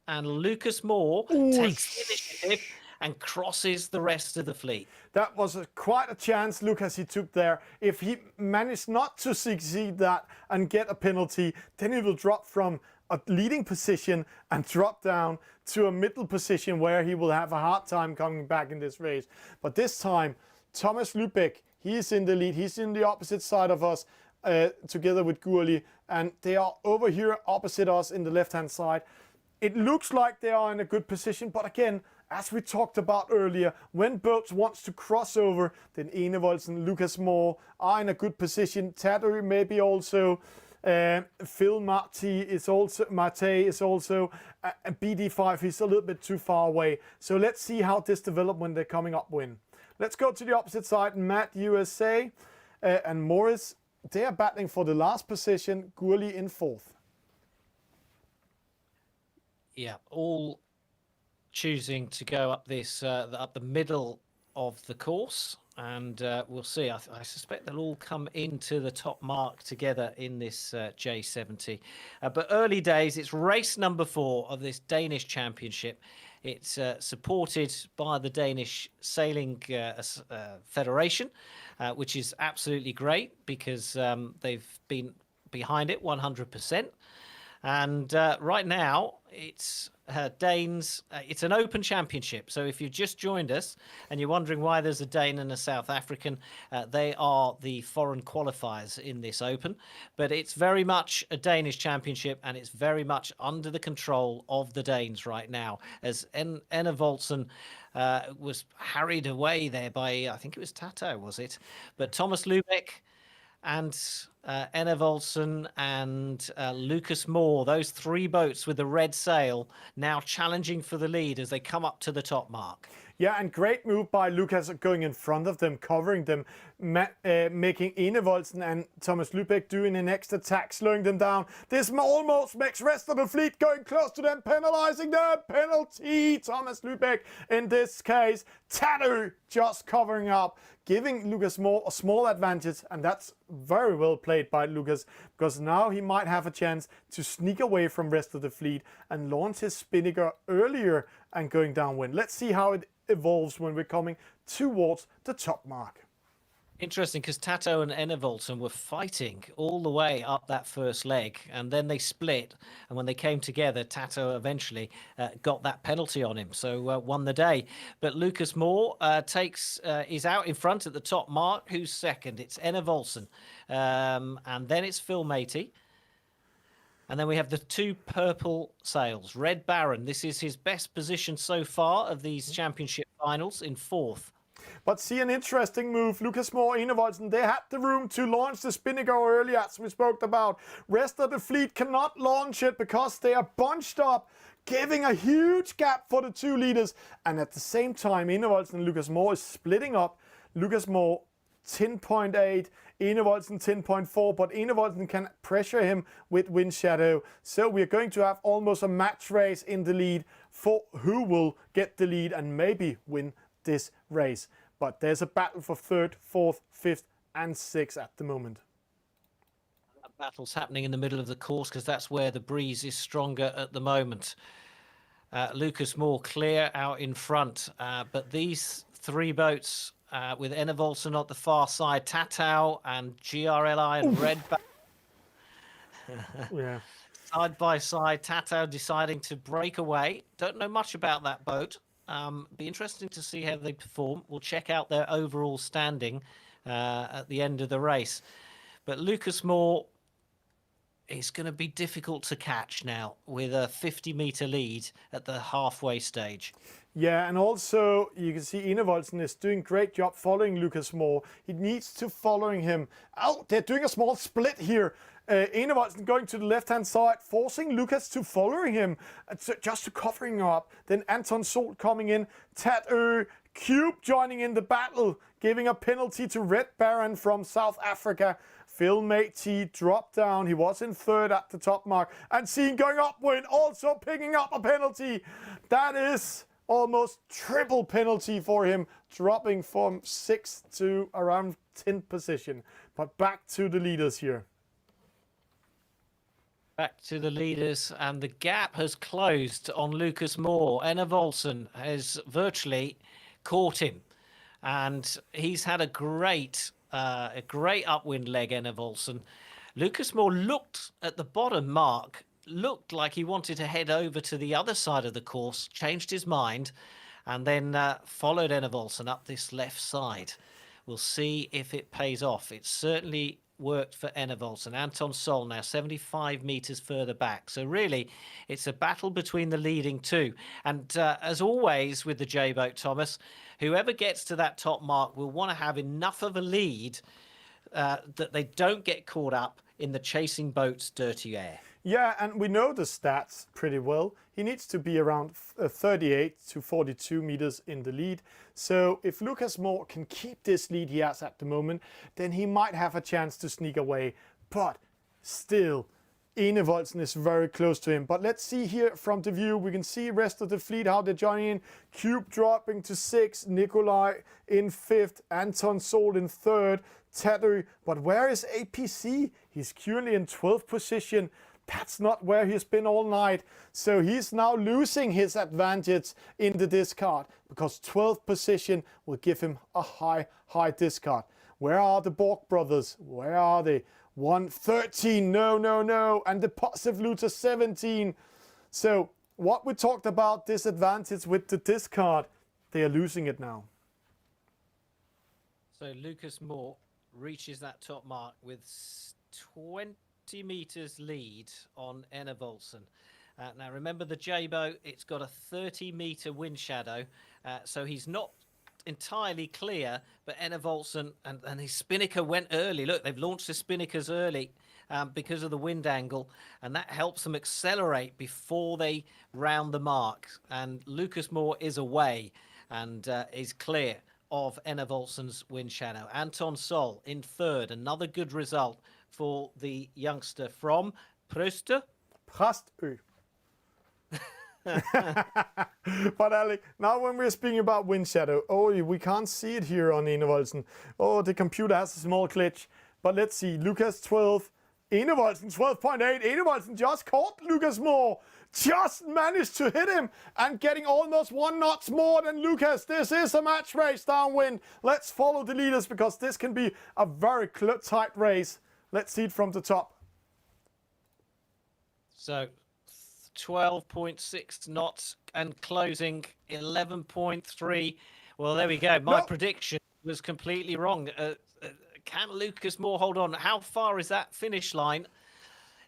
And Lucas Moore takes the initiative and crosses the rest of the fleet. That was quite a chance Lucas he took there. If he managed not to succeed that and get a penalty, then he will drop from a leading position and drop down to a middle position where he will have a hard time coming back in this race. But this time, Thomas Lubeck, he's in the lead. He's in the opposite side of us, together with Gurli, and they are over here opposite us in the left-hand side. It looks like they are in a good position, but again, as we talked about earlier, when boats wants to cross over, then Enevolds and Lucas Moore are in a good position. Tattery maybe also. Phil Mate is also BD5. He's a little bit too far away. So let's see how this develops when they're coming up win. Let's go to the opposite side. Matt USA and Morris, they are battling for the last position. Gurli in 4th. Yeah, all choosing to go up this up the middle of the course, and we'll see. I suspect they'll all come into the top mark together in this J70. But early days, it's race number 4 of this Danish Championship. It's supported by the Danish Sailing Federation, which is absolutely great, because they've been behind it 100%. And right now, it's Danes. It's an open championship. So if you've just joined us and you're wondering why there's a Dane and a South African, they are the foreign qualifiers in this open. But it's very much a Danish championship, and it's very much under the control of the Danes right now, as Enna Volsen was harried away there by, I think it was Tato, was it? But Thomas Lubeck and Enna Volsen and Lucas Moore, those 3 boats with the red sail, now challenging for the lead as they come up to the top mark. Yeah, and great move by Lucas going in front of them, covering them, making Enna Volsen and Thomas Lubeck doing an extra attack, slowing them down. This almost makes rest of the fleet going close to them, penalizing them. Penalty, Thomas Lubeck in this case. Tattoo just covering up, giving Lucas Moore a small advantage, and that's very well played by Lucas, because now he might have a chance to sneak away from rest of the fleet and launch his Spinnaker earlier and going downwind. Let's see how it evolves when we're coming towards the top mark. Interesting, because Tato and Enevolson were fighting all the way up that first leg, and then they split. And when they came together, Tato eventually got that penalty on him, so won the day. But Lucas Moore is out in front at the top mark. Who's second? It's Enevolson, and then it's Phil Matey. And then we have the two purple sails. Red Baron, this is his best position so far of these championship finals, in fourth. But see an interesting move. Lucas Moore, Enevoldsen, they had the room to launch the Spinnaker early, as we spoke about. Rest of the fleet cannot launch it because they are bunched up, giving a huge gap for the two leaders. And at the same time, Enevoldsen and Lucas Moore is splitting up. Lucas Moore 10.8, Enevoldsen 10.4, but Enevoldsen can pressure him with Wind Shadow. So we're going to have almost a match race in the lead for who will get the lead and maybe win this race. But there's a battle for third, fourth, fifth and sixth at the moment. That battle's happening in the middle of the course because that's where the breeze is stronger at the moment. Lucas Moore clear out in front, but these three boats with Enevolson at the far side, Tatau and GRLI and Red Yeah. side by side, Tatau deciding to break away. Don't know much about that boat. Be interesting to see how they perform. We'll check out their overall standing at the end of the race. But Lucas Moore is going to be difficult to catch now with a 50-meter lead at the halfway stage. Yeah, and also you can see Enevoldsen is doing great job following Lucas Moore. He needs to following him. Oh, they're doing a small split here. Enevoldsen going to the left-hand side, forcing Lucas to following him, just to covering up. Then Anton Sol coming in, Tato, Cube joining in the battle, giving a penalty to Red Baron from South Africa. Phil Matey dropped down. He was in third at the top mark. And seen going upwind, also picking up a penalty. That is almost triple penalty for him, dropping from 6th to around 10th position. But back to the leaders here. Back to the leaders, and the gap has closed on Lucas Moore. Enevolson has virtually caught him, and he's had a great upwind leg, Enevolson. Lucas Moore looked at the bottom mark, looked like he wanted to head over to the other side of the course, changed his mind, and then followed Enevolson up this left side. We'll see if it pays off. It certainly worked for Enevolson. Anton Sol now 75 meters further back. So really, it's a battle between the leading two. And as always with the J-boat, Thomas, whoever gets to that top mark will want to have enough of a lead that they don't get caught up in the chasing boat's dirty air. Yeah, and we know the stats pretty well. He needs to be around 38 to 42 meters in the lead. So if Lucas Moore can keep this lead he has at the moment, then he might have a chance to sneak away. But still, Enevoldsen is very close to him. But let's see here from the view. We can see rest of the fleet, how they're joining in. Cube dropping to 6th, Nikolai in 5th, Anton Sol in 3rd, Tato. But where is APC? He's currently in 12th position. That's not where he's been all night. So he's now losing his advantage in the discard because 12th position will give him a high discard. Where are the Borg brothers? Where are they? 113, no. And the positive looter 17. So what we talked about, this advantage with the discard, they are losing it now. So Lucas Moore reaches that top mark with 20 meters lead on Enevolson. Now remember the J-boat, it's got a 30-meter wind shadow, so he's not entirely clear, but Enevolson and his spinnaker went early. Look, they've launched the spinnakers early because of the wind angle, and that helps them accelerate before they round the mark. And Lucas Moore is away and is clear of Enevolson's wind shadow. Anton Sol in 3rd, another good result for the youngster from Prøste. Præstø. But Alec, now when we're speaking about wind shadow, we can't see it here on Enevoldsen. The computer has a small glitch. But let's see, Lucas 12th, Enevoldsen 12.8. Enevoldsen just caught Lucas Moore. Just managed to hit him and getting almost 1 knot more than Lucas. This is a match race downwind. Let's follow the leaders because this can be a very tight race. Let's see it from the top. So 12.6 knots and closing 11.3. Well, there we go. My prediction was completely wrong. Can Lucas Moore hold on? How far is that finish line?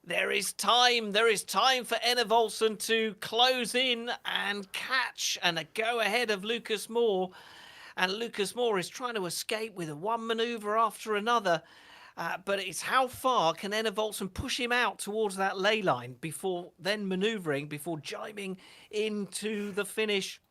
There is time. There is time for Enevoldsen to close in and catch and go ahead of Lucas Moore. And Lucas Moore is trying to escape with one maneuver after another. But it's how far can Enevoldsen push him out towards that ley line before then maneuvering, before jibing into the finish.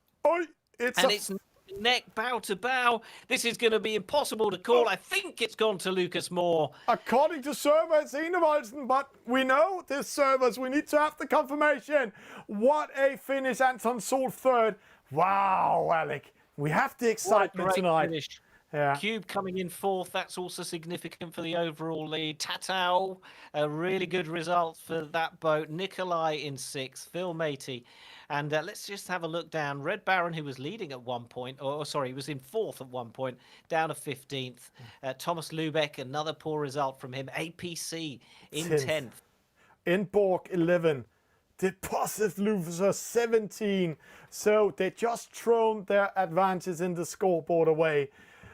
It's neck bow to bow. This is going to be impossible to call. I think it's gone to Lucas Moore. According to server, it's Enevoldsen, but we know this servers. We need to have the confirmation. What a finish, Anton Sol third. Wow, Alec. We have the excitement tonight. Finish. Yeah. Cube coming in fourth. That's also significant for the overall lead. Tatao, a really good result for that boat. Nikolai in sixth. Phil Matey. And let's just have a look down. Red Baron, who was leading at one point, he was in fourth at one point, down to 15th. Thomas Lubeck, another poor result from him. APC in 10th. In Borg 11. Deposit loser 17. So they just thrown their advantage in the scoreboard away.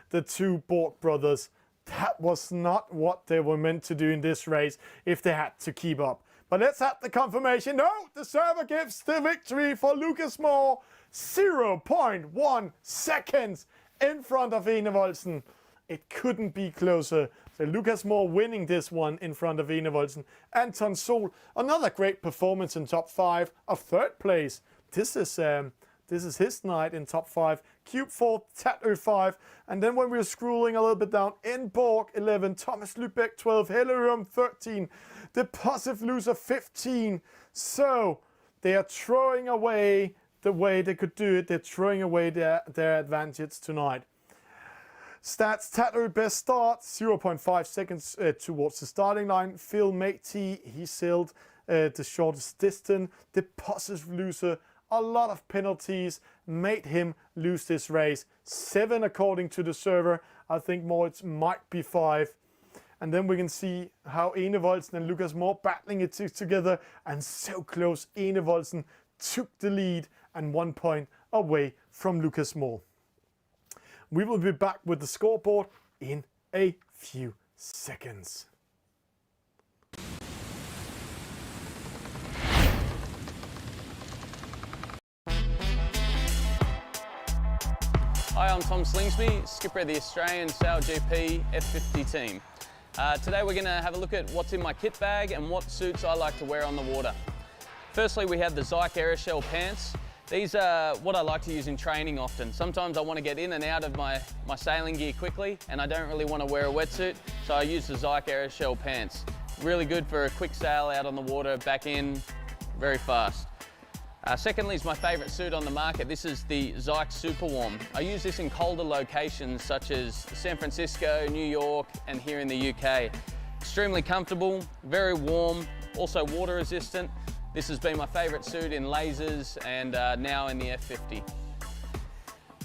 The two Borg brothers. That was not what they were meant to do in this race if they had to keep up. But let's have the confirmation. No, the server gives the victory for Lucas Moore. 0.1 seconds in front of Enevoldsen. It couldn't be closer. So Lucas Moore winning this one in front of Enevoldsen. Anton Sol, another great performance in top 5 of third place. This is his night in top 5. Cube 4, Tattoo 5. And then when we're scrolling a little bit down, in Borg 11, Thomas Lubeck 12, Helium 13, Deposit Loser 15. So they are throwing away the way they could do it. They're throwing away their advantage tonight. Stats, Tattoo best start, 0.5 seconds towards the starting line. Phil Matey, he sailed the shortest distance. Deposit Loser, a lot of penalties made him lose this race. 7 according to the server. I think Moritz might be 5. And then we can see how Enevoldsen and Lucas Moore battling it together. And so close, Enevoldsen took the lead and 1 point away from Lucas Moore. We will be back with the scoreboard in a few seconds. Hi, I'm Tom Slingsby, skipper of the Australian Sail GP F50 team. Today we're going to have a look at what's in my kit bag and what suits I like to wear on the water. Firstly, we have the Zyk Aeroshell pants. These are what I like to use in training often. Sometimes I want to get in and out of my sailing gear quickly and I don't really want to wear a wetsuit, so I use the Zyk Aeroshell pants. Really good for a quick sail out on the water, back in, very fast. Secondly is my favourite suit on the market. This is the Zyk Super Warm. I use this in colder locations such as San Francisco, New York, and here in the UK. Extremely comfortable, very warm, also water resistant. This has been my favourite suit in lasers and now in the F50.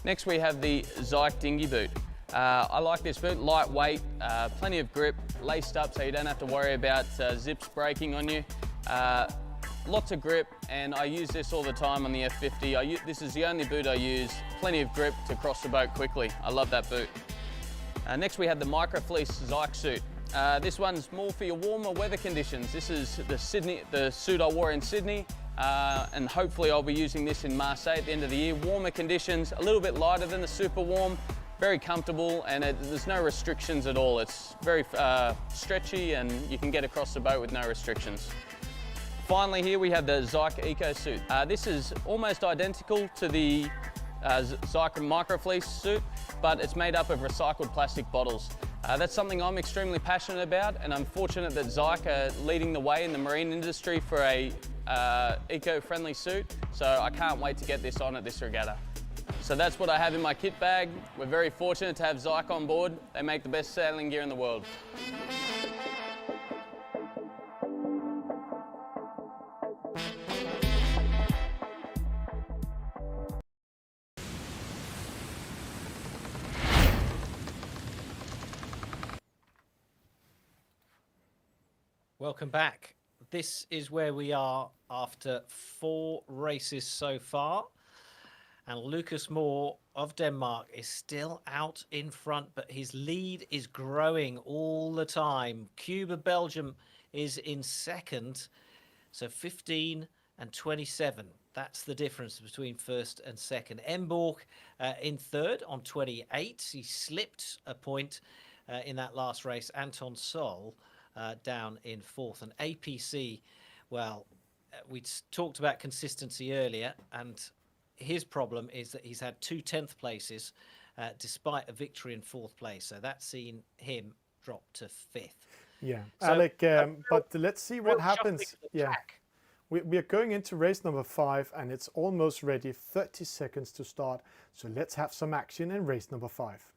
Next we have the Zyk Dinghy boot. I like this boot, lightweight, plenty of grip, laced up so you don't have to worry about zips breaking on you. Lots of grip, and I use this all the time on the F50. This is the only boot I use. Plenty of grip to cross the boat quickly. I love that boot. Next we have the Micro Fleece Zyk suit. This one's more for your warmer weather conditions. This is the suit I wore in Sydney, and hopefully I'll be using this in Marseille at the end of the year. Warmer conditions, a little bit lighter than the Super Warm, very comfortable, and there's no restrictions at all. It's very stretchy and you can get across the boat with no restrictions. Finally here we have the Zyk Eco Suit. This is almost identical to the Zyk Microfleece suit, but it's made up of recycled plastic bottles. That's something I'm extremely passionate about, and I'm fortunate that Zyk are leading the way in the marine industry for a eco-friendly suit, so I can't wait to get this on at this regatta. So that's what I have in my kit bag. We're very fortunate to have Zyk on board. They make the best sailing gear in the world. Welcome back. This is where we are after 4 races so far. And Lucas Moore of Denmark is still out in front, but his lead is growing all the time. Cube of Belgium is in second. So 15 and 27. That's the difference between first and second. Emborg in third on 28. He slipped a point in that last race. Anton Sol down in fourth. And APC, well, we talked about consistency earlier, and his problem is that he's had 2 10th places despite a victory in fourth place. So that's seen him drop to fifth. Yeah, So, Alec, but let's see what real happens. shuffling of the Yeah, track. we are going into race number 5 and it's almost ready. 30 seconds to start. So let's have some action in race number 5.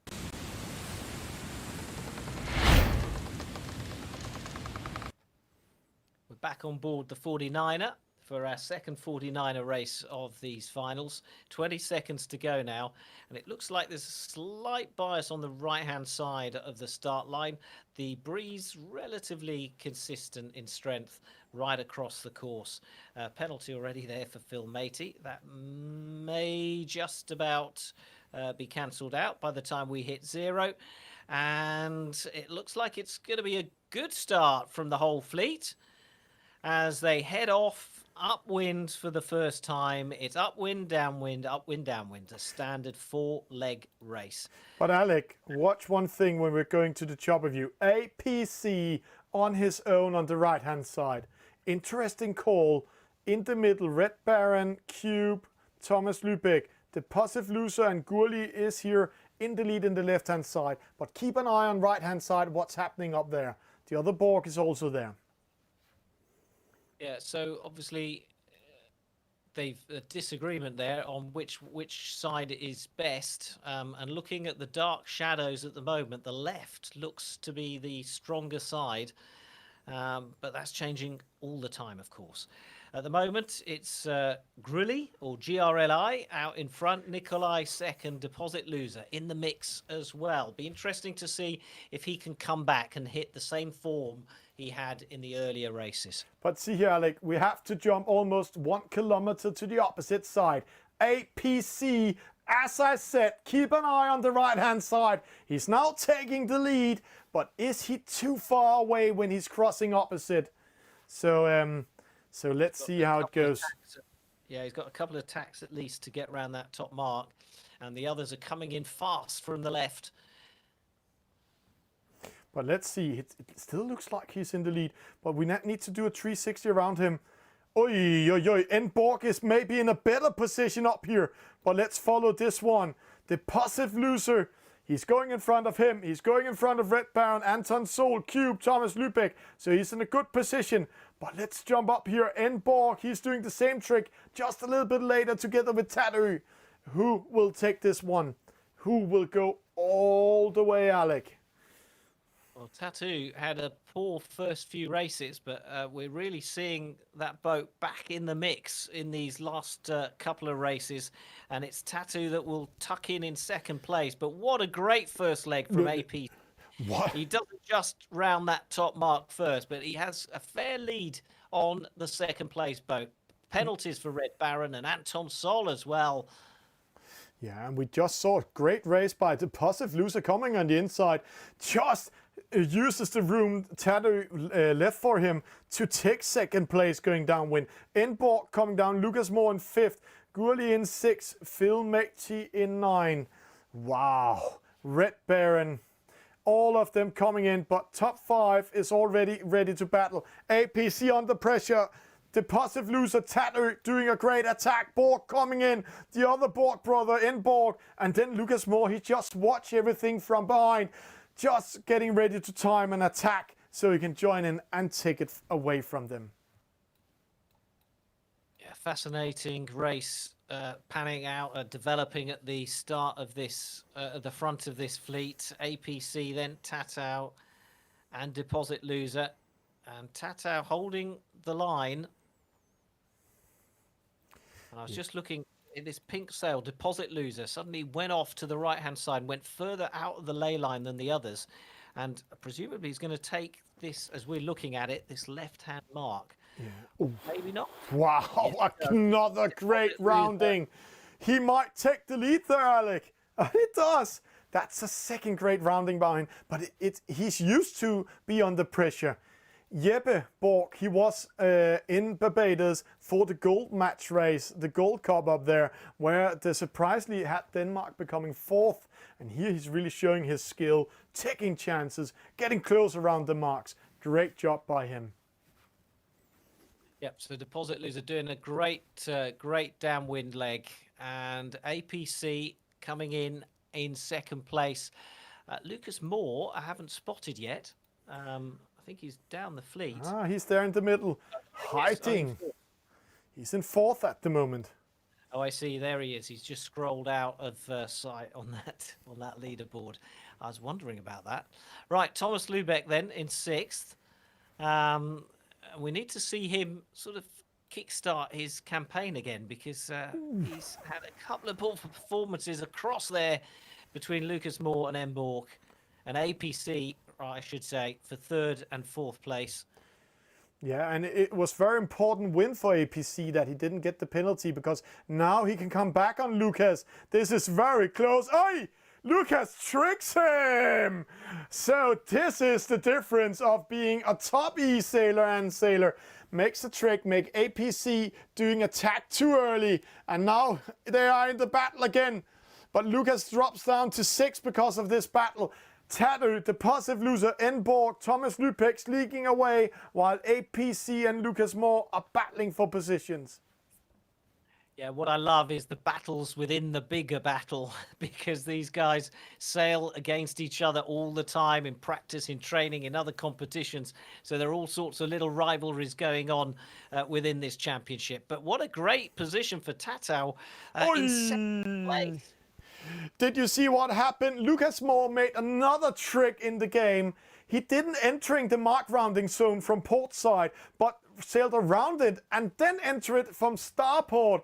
We're back on board the 49er for our second 49er race of these finals. 20 seconds to go now, and it looks like there's a slight bias on the right-hand side of the start line. The breeze relatively consistent in strength right across the course. Penalty already there for Phil Matey. That may just about be cancelled out by the time we hit 0. And it looks like it's going to be a good start from the whole fleet as they head off upwind for the first time. It's upwind, downwind, upwind, downwind. A standard 4-leg race. But Alec, watch one thing when we're going to the chopper view. APC on his own on the right-hand side. Interesting call. In the middle, Red Baron, Cube, Thomas Lubeck. The Positive Loser and Gurley is here in the lead in the left-hand side. But keep an eye on right-hand side what's happening up there. The other Borg is also there. Yeah, so obviously they've a disagreement there on which side is best. And looking at the dark shadows at the moment, the left looks to be the stronger side. But that's changing all the time, of course. At the moment, it's Grulli, or GRLI, out in front. Nikolai second, Deposit Loser in the mix as well. Be interesting to see if he can come back and hit the same form he had in the earlier races. But see here, Alec, we have to jump almost 1 kilometer to the opposite side. APC, as I said, keep an eye on the right-hand side. He's now taking the lead, but is he too far away when he's crossing opposite? So let's see how it goes. Yeah, he's got a couple of tacks at least to get around that top mark, and the others are coming in fast from the left. But let's see, it still looks like he's in the lead, but we need to do a 360 around him. Oi, oi, oi, and Borg is maybe in a better position up here, but let's follow this one. The Positive Loser, he's going in front of him, he's going in front of Red Baron, Anton Sol, Cube, Thomas Lubeck, so he's in a good position. But let's jump up here, Borg, he's doing the same trick, just a little bit later together with Tattoo. Who will take this one? Who will go all the way, Alec? Well, Tattoo had a poor first few races, but we're really seeing that boat back in the mix in these last couple of races. And it's Tattoo that will tuck in second place. But what a great first leg from AP. What? He doesn't just round that top mark first, but he has a fair lead on the second place boat. Penalties for Red Baron and Anton Sol as well. Yeah, and we just saw a great race by the Positive Loser coming on the inside. Just uses the room Tattoo left for him to take second place going downwind. Borg coming down, Lucas Moore in 5th, Gurley in 6th, Phil Matey in 9. Wow, Red Baron. All of them coming in, but top 5 is already ready to battle. APC under pressure. The Positive Loser, Tattoo doing a great attack. Borg coming in. The other Borg brother, Borg. And then Lucas Moore, he just watch everything from behind. Just getting ready to time an attack so he can join in and take it away from them. Yeah, fascinating race panning out, developing at the start of this, at the front of this fleet. APC, then Tatau and Deposit Loser. And Tatau holding the line. And I was just looking at this pink sail, Deposit Loser, suddenly went off to the right-hand side, went further out of the ley line than the others. and presumably he's going to take this, as we're looking at it, this left-hand mark. Yeah. Maybe not. Wow, Yes, it does. another great rounding. He might take the lead there, Alec. He does. That's a second great rounding by him, but he's used to be under pressure. Jeppe Borg, he was in Barbados for the gold match race, the Gold Cup up there, where they surprisingly had Denmark becoming fourth. And here he's really showing his skill, taking chances, getting close around the marks. Great job by him. Yep, so Deposit Loser doing a great downwind leg, and APC coming in second place. Lucas Moore, I haven't spotted yet. I think he's down the fleet. He's there in the middle, hiding. He's in fourth at the moment. Oh, I see. There he is. He's just scrolled out of sight on that leaderboard. I was wondering about that. Right, Thomas Lubeck then in sixth. We need to see him sort of kickstart his campaign again, because he's had a couple of poor performances across there between Lucas Moore and Borg, and APC, I should say, for third and fourth place. Yeah, and it was very important win for APC that he didn't get the penalty, because now he can come back on Lucas. This is very close. Oi! Lucas tricks him! So this is the difference of being a top E sailor and sailor. Makes a trick, make APC doing attack too early, and now they are in the battle again. But Lucas drops down to 6 because of this battle. Tattoo, Deposit Loser, Borg, Thomas Lubeck leaking away, while APC and Lucas Moore are battling for positions. Yeah, what I love is the battles within the bigger battle, because these guys sail against each other all the time in practice, in training, in other competitions. So there are all sorts of little rivalries going on within this championship. But what a great position for Tattoo in second place. Did you see what happened? Lucas Moore made another trick in the game. He didn't entering the mark rounding zone from port side, but sailed around it and then enter it from starport.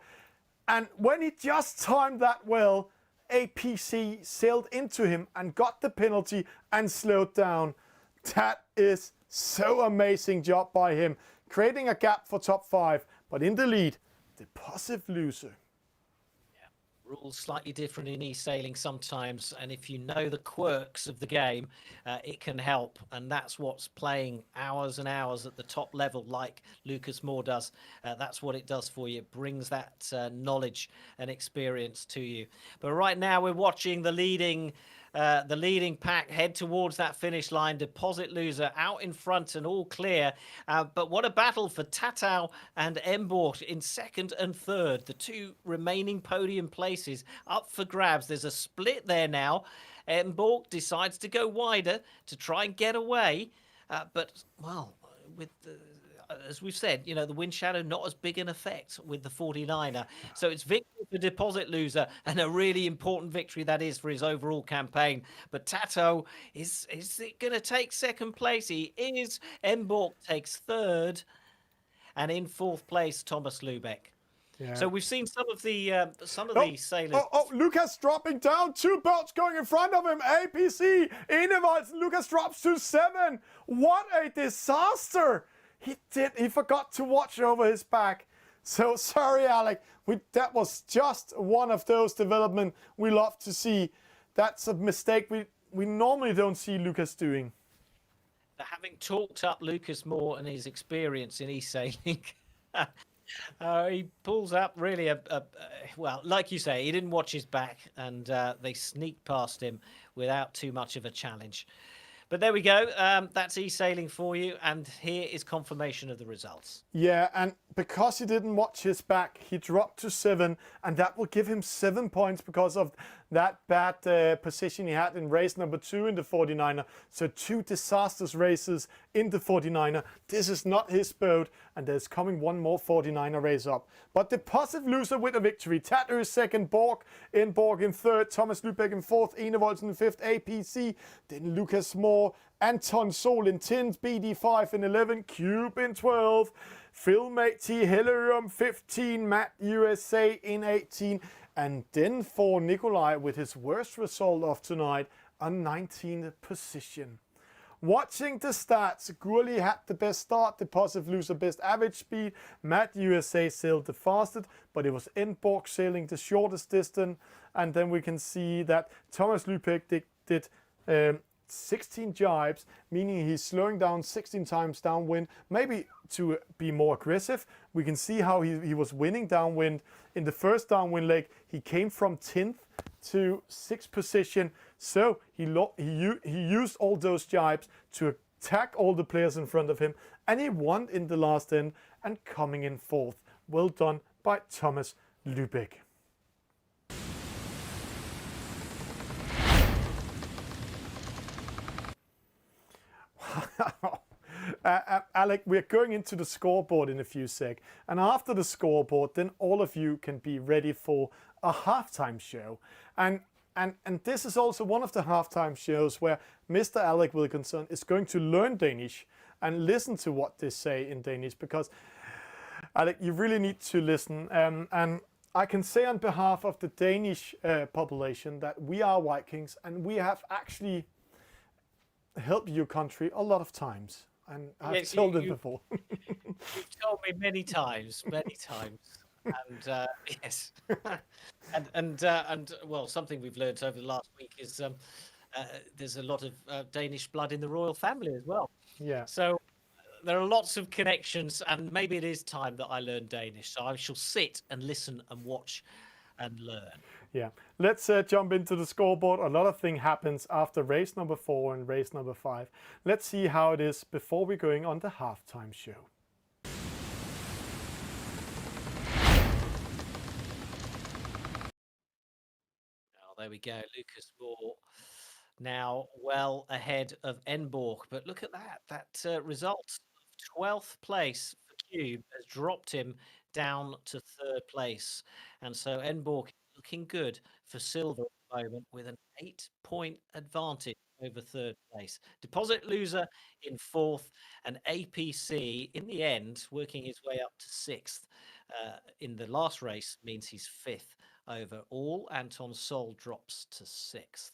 And when he just timed that well, APC sailed into him and got the penalty and slowed down. That is so amazing job by him, creating a gap for top 5, but in the lead, Deposit Loser. Rules slightly different in e-sailing sometimes, and if you know the quirks of the game, it can help, and that's what's playing hours and hours at the top level like Lucas Moore does. That's what it does for you. It brings that knowledge and experience to you. But right now we're watching the leading pack head towards that finish line. Deposit Loser out in front and all clear. But what a battle for Tattoo and Borg in second and third. The two remaining podium places up for grabs. There's a split there now. Borg decides to go wider to try and get away. But, well, with the... as we've said, you know, the wind shadow not as big an effect with the 49er. So it's victory for Deposit Loser, and a really important victory that is for his overall campaign. But Tattoo, is it going to take second place? He is. Borg takes third, and in fourth place, Thomas Lubeck. Yeah. So we've seen some of the sailors. Lucas dropping down. 2 boats going in front of him. APC, Enevold, Lucas drops to 7. What a disaster! He forgot to watch over his back. So sorry, Alec. That was just one of those developments we love to see. That's a mistake we normally don't see Lucas doing. Having talked up Lucas Moore and his experience in e-sailing, he pulls up really well, like you say, he didn't watch his back, and they sneaked past him without too much of a challenge. But there we go. That's e-sailing for you. And here is confirmation of the results. Yeah, and because he didn't watch his back, he dropped to 7. And that will give him 7 points because of that bad position he had in race number 2 in the 49er. So 2 disastrous races in the 49er. This is not his boat. And there's coming one more 49er race up. But Deposit Loser with a victory. Tattoo is second, Borg in third, Thomas Lubeck in fourth, Enevold in fifth, APC, then Lucas Moore, Anton Sol in 10th, BD5 in 11, Cube in 12, Phil Matey, Helium 15, Matt USA in 18, and then for Nikolai with his worst result of tonight, a 19th position. Watching the stats, Gurley had the best start, Deposit Loser best average speed, Matt USA sailed the fastest, but it was Enborg sailing the shortest distance. And then we can see that Thomas Lubeck did 16 jibes, meaning he's slowing down 16 times downwind, maybe to be more aggressive. We can see how he was winning downwind. In the first downwind leg, he came from 10th to 6th position. So he used all those jibes to attack all the players in front of him, and he won in the last end and coming in 4th. Well done by Thomas Lubeck. Alec, we're going into the scoreboard in a few sec, and after the scoreboard, then all of you can be ready for a halftime show. And this is also one of the halftime shows where Mr. Alec Wilkinson is going to learn Danish and listen to what they say in Danish, because Alec, you really need to listen. And I can say on behalf of the Danish population that we are Vikings, and we have actually helped your country a lot of times. And I've told it before. You've told me many times. And yes, and well, something we've learned over the last week is there's a lot of Danish blood in the royal family as well. Yeah. So there are lots of connections, and maybe it is time that I learn Danish. So I shall sit and listen and watch and learn. Yeah, let's jump into the scoreboard. A lot of things happens after race number 4 and race number 5. Let's see how it is before we're going on the halftime show. Oh, there we go. Lucas Moore now well ahead of Enborg. But look at that. That result, 12th place for Cube, has dropped him down to 3rd place. And so Enborg looking good for silver at the moment with an 8-point advantage over 3rd place. Deposit Loser in 4th, and APC in the end working his way up to 6th in the last race means he's 5th overall. Anton Sol drops to 6th.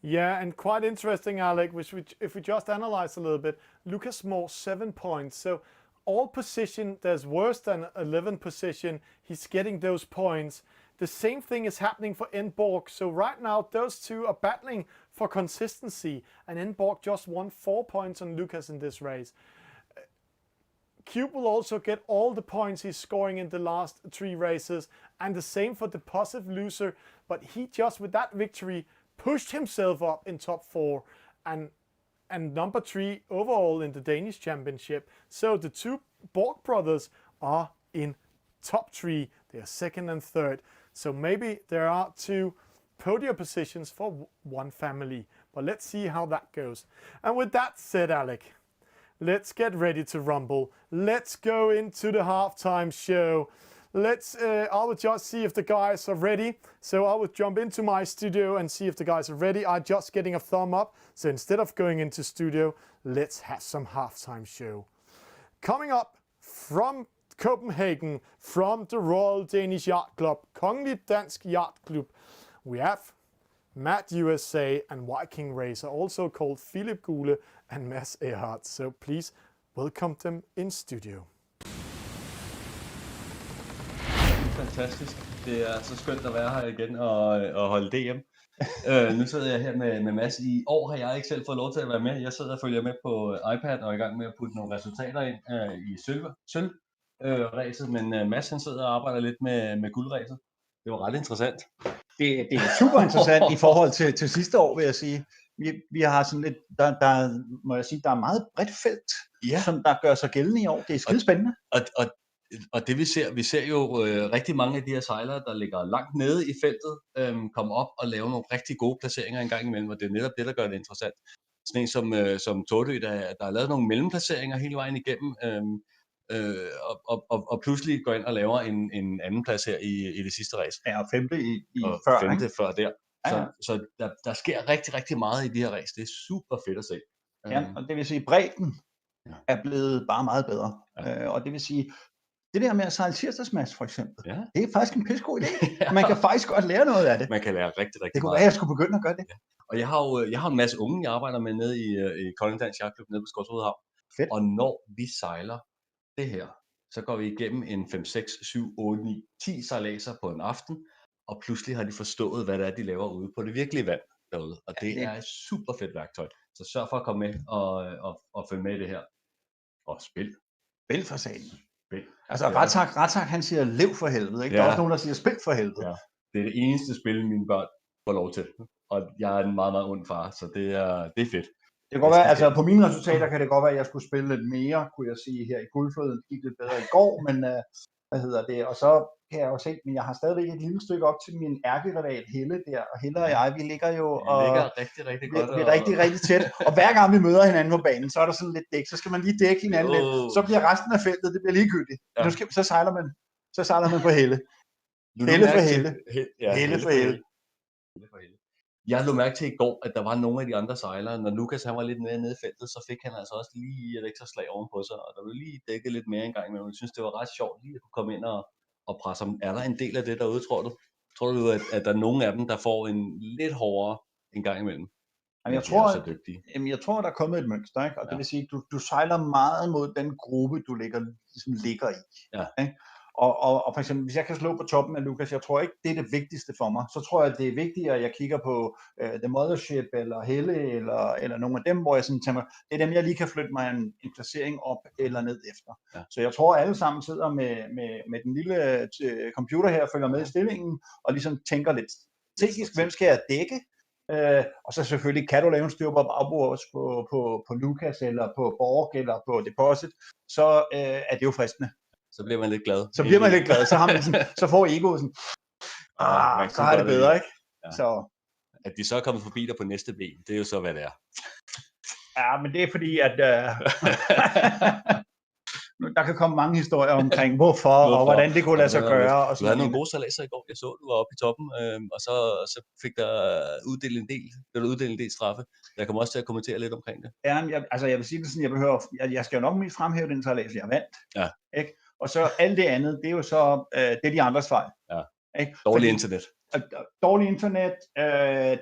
Yeah, and quite interesting, Alec, which if we just analyze a little bit, Lucas Moore 7 points. So all position, there's worse than 11 position, he's getting those points. The same thing is happening for Enborg. So right now, those two are battling for consistency, and Enborg just won 4 points on Lucas in this race. Cube will also get all the points he's scoring in the last 3 races, and the same for Deposit Loser, but he just, with that victory, pushed himself up in top 4 and number 3 overall in the Danish championship. So the two Borg brothers are in top 3. They are 2nd and 3rd. So maybe there are 2 podium positions for one family. But let's see how that goes. And with that said, Alec, let's get ready to rumble. Let's go into the halftime show. I will just see if the guys are ready. So I will jump into my studio and see if the guys are ready. I'm just getting a thumb up. So instead of going into studio, let's have some halftime show. Coming up from Copenhagen, from the Royal Danish Yacht Club, Kongelig Dansk Yacht Club, we have Matt USA and Viking Racer, also called Philip Gule and Mads Erhardt. So please welcome them in studio. Fantastisk. Det er så skønt at være her igen og holde DM. Nu sidder jeg her med Mads. I år har jeg ikke selv fået lov til at være med. Jeg sidder og følger med på iPad og er i gang med at putte nogle resultater ind i sølvræset, men Mads han sidder og arbejder lidt med guldræset. Det var ret interessant. Det er super interessant i forhold til sidste år, vil jeg sige. Vi har sådan lidt, der må jeg sige, der er meget bredt felt, som der gør sig gældende i år. Det er skide spændende. Og det vi ser jo rigtig mange af de her sejlere, der ligger langt nede i feltet, komme op og lave nogle rigtig gode placeringer en gang imellem, og det er netop det, der gør det interessant. Sådan en som Tordø, der har lavet nogle mellemplaceringer hele vejen igennem, og pludselig går ind og laver en anden plads her i det sidste race. Ja, og femte før. Femte før der. Så der sker rigtig, rigtig meget i de her race. Det er super fedt at se. Ja, og det vil sige, bredden er blevet bare meget bedre. Og det vil sige, det der med at sejle tirsdagsmatch for eksempel, det er faktisk en pissegod idé. Man kan faktisk godt lære noget af det. Man kan lære rigtig, rigtig Det kunne meget. være, at jeg skulle begynde at gøre det. Og jeg har en masse unge, jeg arbejder med nede i Kolding Dansk Yachtklub nede på Skovshoved Havn. Fedt. Og når vi sejler det her, så går vi igennem en 5, 6, 7, 8, 9, 10 sejladser på en aften, og pludselig har de forstået, hvad det er, de laver ude på det virkelige vand derude. Og det er et super fedt værktøj. Så sørg for at komme med og følge med i det her. Og spil. Spil for sagen. Spil. Altså, Ratak, han siger lev for helvede, ikke? Der er også nogen, der siger spil for helvede. Ja. Det er det eneste spil, mine børn får lov til. Og jeg er en meget, meget ond far, så det er fedt. Det kan godt være, altså på mine resultater kan det godt være, at jeg skulle spille lidt mere, kunne jeg sige, her i Guldfloden. Det gik lidt bedre i går, men hvad hedder det? Og så kan jeg jo se, men jeg har stadigvæk et lille stykke op til min ærkerival Helle der, og Helle og jeg, vi ligger jo og ligger rigtig, rigtig godt. Vi er rigtig, rigtig tæt, og hver gang vi møder hinanden på banen, så er der sådan lidt dæk, så skal man lige dække hinanden lidt, så bliver resten af feltet, det bliver ligegyldigt. Ja. Så sejler man på Helle. Helle for Helle. Helle for Helle. Jeg lå mærke til i går, at der var nogle af de andre sejlere. Når Lukas han var lidt mere nede i feltet, så fik han altså også lige et ekstra slag ovenpå sig, og der blev lige dækket lidt mere en gang imellem. Jeg synes, det var ret sjovt lige at kunne komme ind og presse ham. Er der en del af det derude, tror du? Tror du, at der er nogle af dem, der får en lidt hårdere en gang imellem? Jamen, jeg tror, der er kommet et mønster, ikke? Og det vil sige, at du sejler meget mod den gruppe, du ligger i. Ja. Ikke? Og for eksempel, hvis jeg kan slå på toppen af Lukas, jeg tror ikke, det er det vigtigste for mig. Så tror jeg, at det er vigtigere, at jeg kigger på The Mothership, eller Helle, eller nogle af dem, hvor jeg sådan tænker, det er dem, jeg lige kan flytte mig en placering op eller ned efter. Ja. Så jeg tror, alle sammen sidder med den lille computer her, følger med i stillingen, og ligesom tænker lidt strategisk, hvem skal jeg dække? Og så selvfølgelig, kan du lave en styr på bagbords på Lukas, eller på Borg, eller på Deposit, så er det jo fristende. Så bliver man lidt glad. Så får egoet sådan, så har det bedre, ikke? Ja. Så. At de så er kommet forbi dig på næste ben, det er jo så, hvad det er. Ja, men det er fordi, at der kan komme mange historier omkring, hvorfor og hvordan det kunne lade sig gøre. Og du havde nogle gode sejladser i går. Jeg så, du var oppe i toppen, og så fik der uddelt en del straffe. Jeg kommer også til at kommentere lidt omkring det. Ja, jeg vil sige det sådan, jeg skal jo nok mest fremhæve den sejlads, jeg vandt. Ja. Ikke? Og så alt det andet, det er jo så det er de andres fejl. Ja. Ikke? Dårlig internet. Dårlig internet,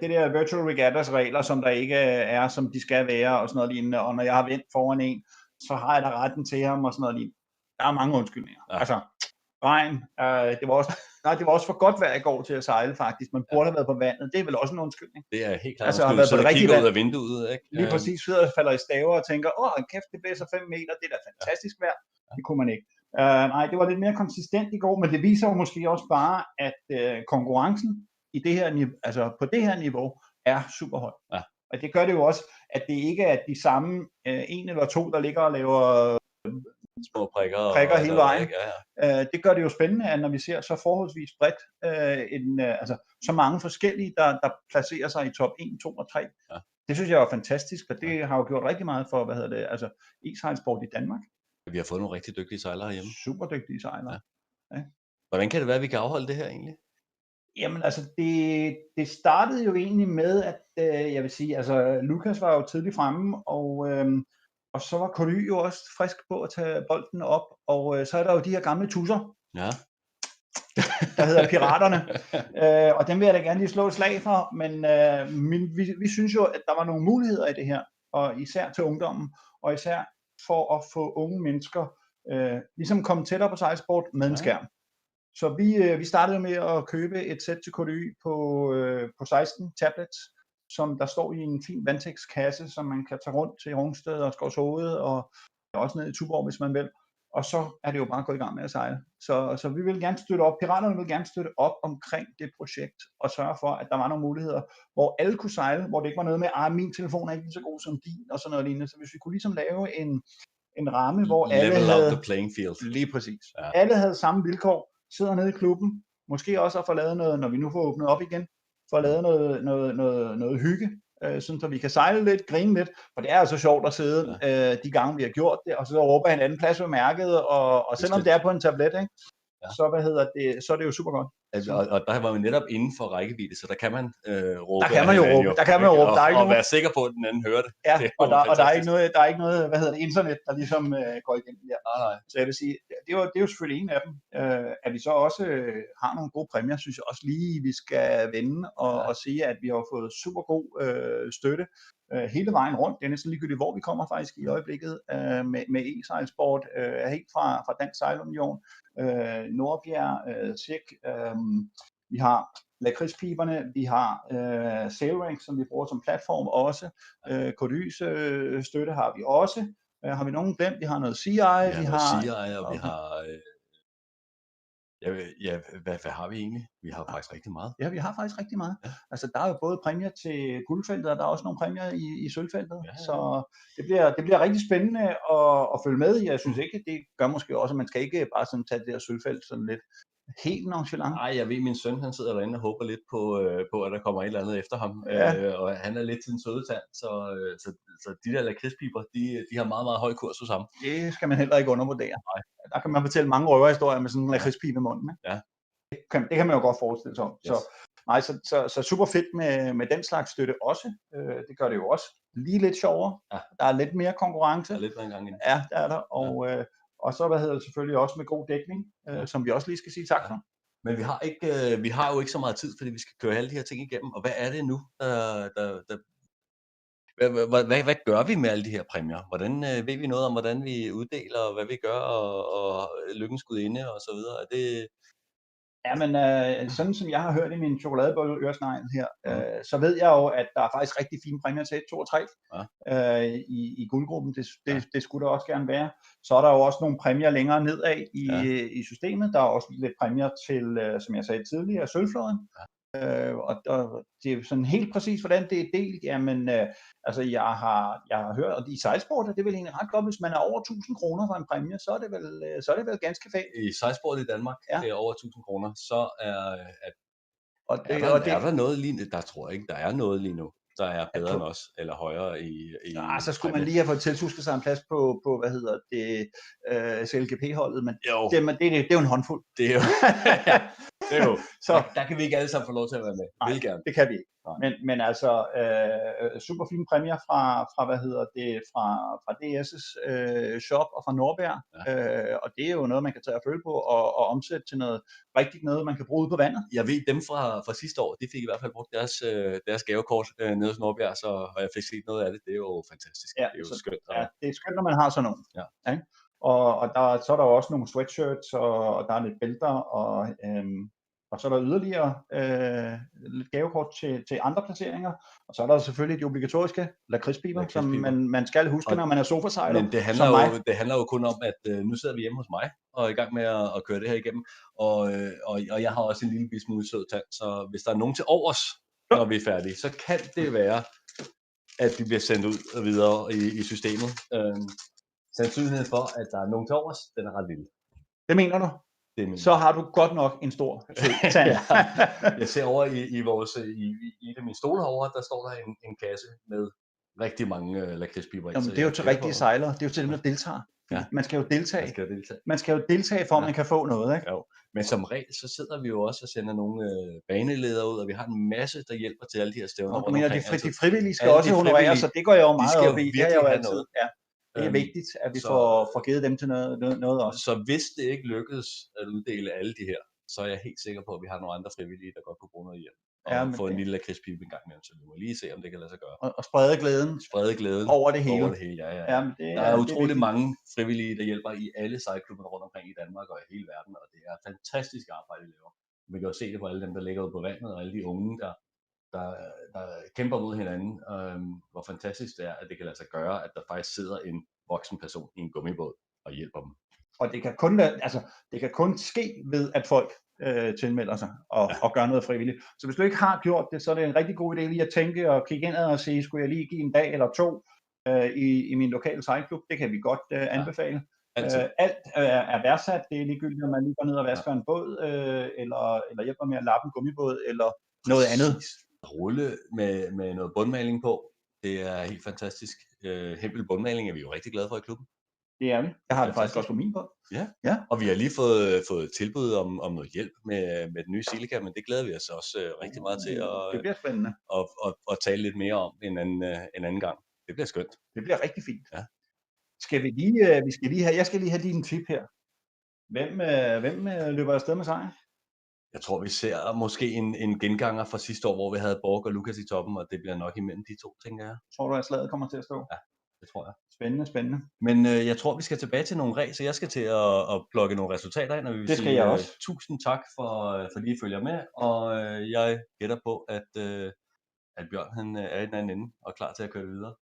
det der virtual regattas regler, som der ikke er, som de skal være, og sådan noget lignende. Og når jeg har vendt foran en, så har jeg da retten til ham, og sådan noget lignende. Der er mange undskyldninger. Ja. Altså, regn, det var også for godt vejr i går til at sejle, faktisk. Man burde have været på vandet. Det er vel også en undskyldning. Det er helt klart. Altså, har været på det rigtige vand. Ud af vinduet, ikke? Lige præcis, sidder og falder i staver og tænker, kæft, det blæser 5 meter, det er da fantastisk vejr. Det kunne man ikke. Nej, det var lidt mere konsistent i går, men det viser jo måske også bare, at konkurrencen i det her på det her niveau er super høj. Ja. Og det gør det jo også, at det ikke er de samme en eller to, der ligger og laver små prikker hele vejen. Det gør det jo spændende, at når vi ser så forholdsvis bredt, så mange forskellige, der placerer sig i top 1, 2 og 3. Ja. Det synes jeg er fantastisk, og det har jo gjort rigtig meget for, e-sejlsport i Danmark. Vi har fået nogle rigtig dygtige sejlere hjemme. Super dygtige sejlere. Ja. Hvordan kan det være, at vi kan afholde det her egentlig? Jamen altså, det startede jo egentlig med, at jeg vil sige, altså Lukas var jo tidligt fremme, og så var Koly jo også frisk på at tage bolden op, og så er der jo de her gamle tusser, der hedder Piraterne, og dem vil jeg da gerne lige slå et slag for, men vi synes jo, at der var nogle muligheder i det her, og især til ungdommen, og især for at få unge mennesker ligesom komme tættere på sejlsport med en skærm. Så vi startede med at købe et sæt til Koly på 16 tablets, som der står i en fin vandtægtskasse, som man kan tage rundt til Rungsted og Skovshoved, og også ned i Tuborg, hvis man vil. Og så er det jo bare gået i gang med at sejle. Så vi vil gerne støtte op, Piraterne vil gerne støtte op omkring det projekt, og sørge for, at der var nogle muligheder, hvor alle kunne sejle, hvor det ikke var noget med, min telefon er ikke lige så god som din, og sådan noget lignende. Så hvis vi kunne ligesom lave en ramme, hvor alle havde the playing field. Lige præcis. Ja. Alle havde samme vilkår, sidder nede i klubben, måske også at få lavet noget, når vi nu får åbnet op igen, for at lave noget hygge, sådan så vi kan sejle lidt, grine lidt, for det er jo så sjovt at sidde de gange vi har gjort det, og så råber en anden plads ved mærket, og selvom det er på en tablet, ikke, så er det jo super godt. Og der var vi netop inden for rækkevidde, så der kan man råbe. Der kan man jo råbe. Der kan man jo råbe. Der er ikke og nogen... være sikker på, at den anden hører det. Ja, Det og der er ikke noget, internet, der ligesom går igennem der. Nej. Så jeg vil sige, det er jo selvfølgelig en af dem. At vi så også har nogle gode præmier, synes jeg også lige, vi skal vende og sige, at vi har fået super god støtte hele vejen rundt. Det er næsten ligegyldigt, hvor vi kommer faktisk i øjeblikket med e-sejlsport, helt fra Dansk Sejlunion, Nordbjerg, Zyk, vi har lakridspiberne, vi har SailRank, som vi bruger som platform også, Kodys støtte har vi også. Har vi nogen glemt? Vi har noget CI, vi har CI, og vi har... hvad har vi egentlig? Vi har faktisk rigtig meget. Ja, vi har faktisk rigtig meget. Ja. Altså, der er jo både præmier til guldfeltet, og der er også nogle præmier i sølvfeltet. Ja. Så det bliver rigtig spændende at følge med i. Jeg synes ikke, det gør måske også, at man skal ikke bare sådan tage det der sølvfelt sådan lidt helt nonchalant. Nej, jeg ved, min søn han sidder derinde og håber lidt på at der kommer et eller andet efter ham. Ja. Og han er lidt til en søde tand, så de der lakridspiber, de har meget, meget høj kurs hos ham. Det skal man heller ikke undervurdere. Nej. Der kan man fortælle mange røverhistorier med sådan en lakridspibe i munden. Ja. Det kan man jo godt forestille sig om. Yes. Så super fedt med den slags støtte også. Det gør det jo også lige lidt sjovere. Ja. Der er lidt mere konkurrence. Der er lidt mere gang ind. Ja, der er der. Og så selvfølgelig også med god dækning, som vi også lige skal sige tak for. Men vi har jo ikke så meget tid, fordi vi skal køre alle de her ting igennem. Og hvad er det nu, hvad gør vi med alle de her præmier? Hvordan ved vi noget om, hvordan vi uddeler, og hvad vi gør, og lykkens gudinde og så videre? Er det... Ja, men sådan som jeg har hørt i min chokoladebolle øresnegl her, så ved jeg jo, at der er faktisk rigtig fine præmier til 1, 2 og 3 i guldgruppen. Det skulle der også gerne være. Så er der jo også nogle præmier længere nedad i systemet. Der er også lidt præmier til, som jeg sagde tidligere, sølvflåden. Og det er sådan helt præcis, hvordan det er delt. Jamen, altså jeg har hørt, og i sejlsport, det er vel egentlig ret godt, hvis man er over 1000 kroner for en præmie, så er det vel ganske fælt. I sejlsport i Danmark, det er over 1000 kroner, så er der noget lige, der tror jeg ikke, der er noget lige nu, der er bedre end os, eller højere i så skulle man lige have fået tiltusket sig en plads på hvad hedder det, CLGP-holdet, men det er jo en håndfuld. Det er jo, det er jo. Så der kan vi ikke alle sammen få lov til at være med. Nej, gerne. Det kan vi ikke. Men altså super fine præmier fra hvad hedder det, fra DS's shop og fra Nordbjerg. Og det er jo noget, man kan tage og følge på og omsætte til noget rigtigt noget, man kan bruge ude på vandet. Jeg ved, dem fra sidste år, de fik i hvert fald brugt deres gavekort nede hos Nordbjerg, og jeg fik set noget af det. Det er jo fantastisk. Ja, det er jo skønt. Ja, det er skønt, når man har sådan nogle. Ja. Ja? Og så er der jo også nogle sweatshirts, og der er lidt bælter, og så er der yderligere lidt gavekort til andre placeringer. Og så er der selvfølgelig de obligatoriske lakridspiber, som man skal huske, når man er sofasejler. Men det handler jo kun om, at nu sidder vi hjemme hos mig og er i gang med at køre det her igennem. Og jeg har også en lille smule sød tand, så hvis der er nogen til overs, når vi er færdige, så kan det være, at de bliver sendt ud og videre i systemet. Sandsynligheden for, at der er nogen til overs, den er ret lille. Det mener du? Så har du godt nok en stor tand. Jeg ser over i et af mine stole herovre, der står der en kasse med rigtig mange lakridspiber. Jamen, det er jo til rigtige sejlere. Det er jo til dem, der deltager. Ja. Man skal jo deltage. Man skal jo deltage, for at man kan få noget, ikke? Jo. Men som regel, så sidder vi jo også og sender nogle baneledere ud, og vi har en masse, der hjælper til alle de her stævner. Og du mener, de frivillige skal også honorere, så det går jeg jo meget op i. Det er jo altid. Ja. Det er vigtigt, at vi får givet dem til noget også. Så hvis det ikke lykkedes at uddele alle de her, så er jeg helt sikker på, at vi har nogle andre frivillige, der godt kunne bruge noget hjælp. Og få en lille lakridspibe en gang imellem, så vi må lige se, om det kan lade sig gøre. Og sprede glæden over det hele. Ja, der er utrolig mange frivillige, der hjælper i alle sejlklubber rundt omkring i Danmark og i hele verden, og det er fantastisk arbejde, de laver. Vi kan jo se det på alle dem, der ligger ude på vandet, og alle de unge, der kæmper mod hinanden, hvor fantastisk det er, at det kan lade sig gøre, at der faktisk sidder en voksen person i en gummibåd og hjælper dem. Og det kan kun ske ved, at folk tilmelder sig og gør noget frivilligt. Så hvis du ikke har gjort det, så er det en rigtig god idé lige at tænke og kigge indad og sige, skulle jeg lige give en dag eller to i min lokale sejlklub? Det kan vi godt anbefale. Alt er værdsat. Det er ligegyldigt, om man lige går ned og vasker en båd, eller hjælper med at lappe en gummibåd, eller noget andet. Rulle med noget bundmaling på. Det er helt fantastisk. Hempel bundmaling er vi jo rigtig glade for i klubben. Det er ærgerligt. Jeg har det faktisk også på min båd. Ja, og vi har lige fået tilbud om noget hjælp med den nye Silica, men det glæder vi os også rigtig meget til Det bliver spændende. at tale lidt mere om en anden gang. Det bliver skønt. Det bliver rigtig fint. Ja. Jeg skal lige have din tip her. Hvem løber afsted med sejren? Jeg tror, vi ser måske en genganger fra sidste år, hvor vi havde Borg og Lukas i toppen, og det bliver nok imellem de to, tænker jeg. Tror du, at slaget kommer til at stå? Ja, det tror jeg. Spændende. Men jeg tror, vi skal tilbage til nogle racer. Jeg skal til at plukke nogle resultater ind, og vi vil Det skal sige jeg også. Tusind tak for lige at følge med, og jeg gætter på, at Bjørn han er i den anden ende og klar til at køre videre.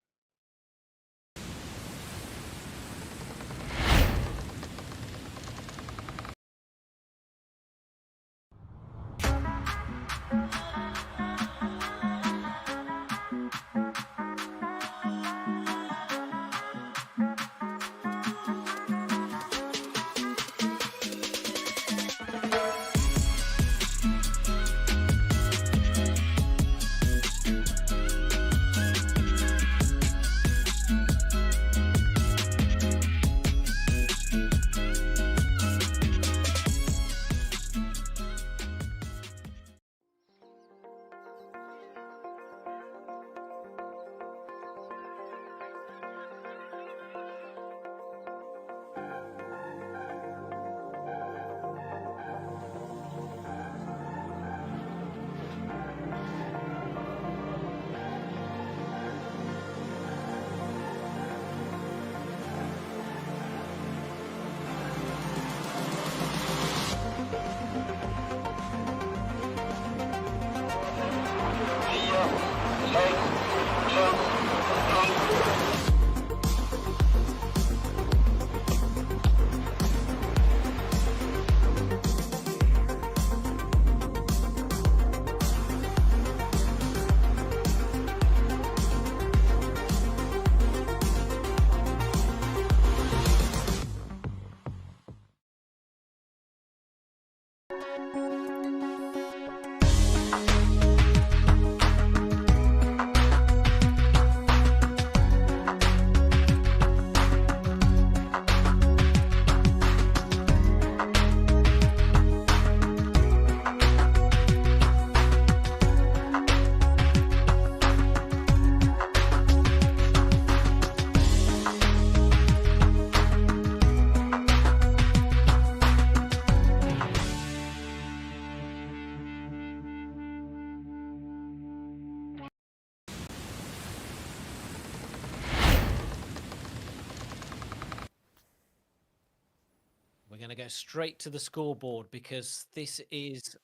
We're going to go straight to the scoreboard because this is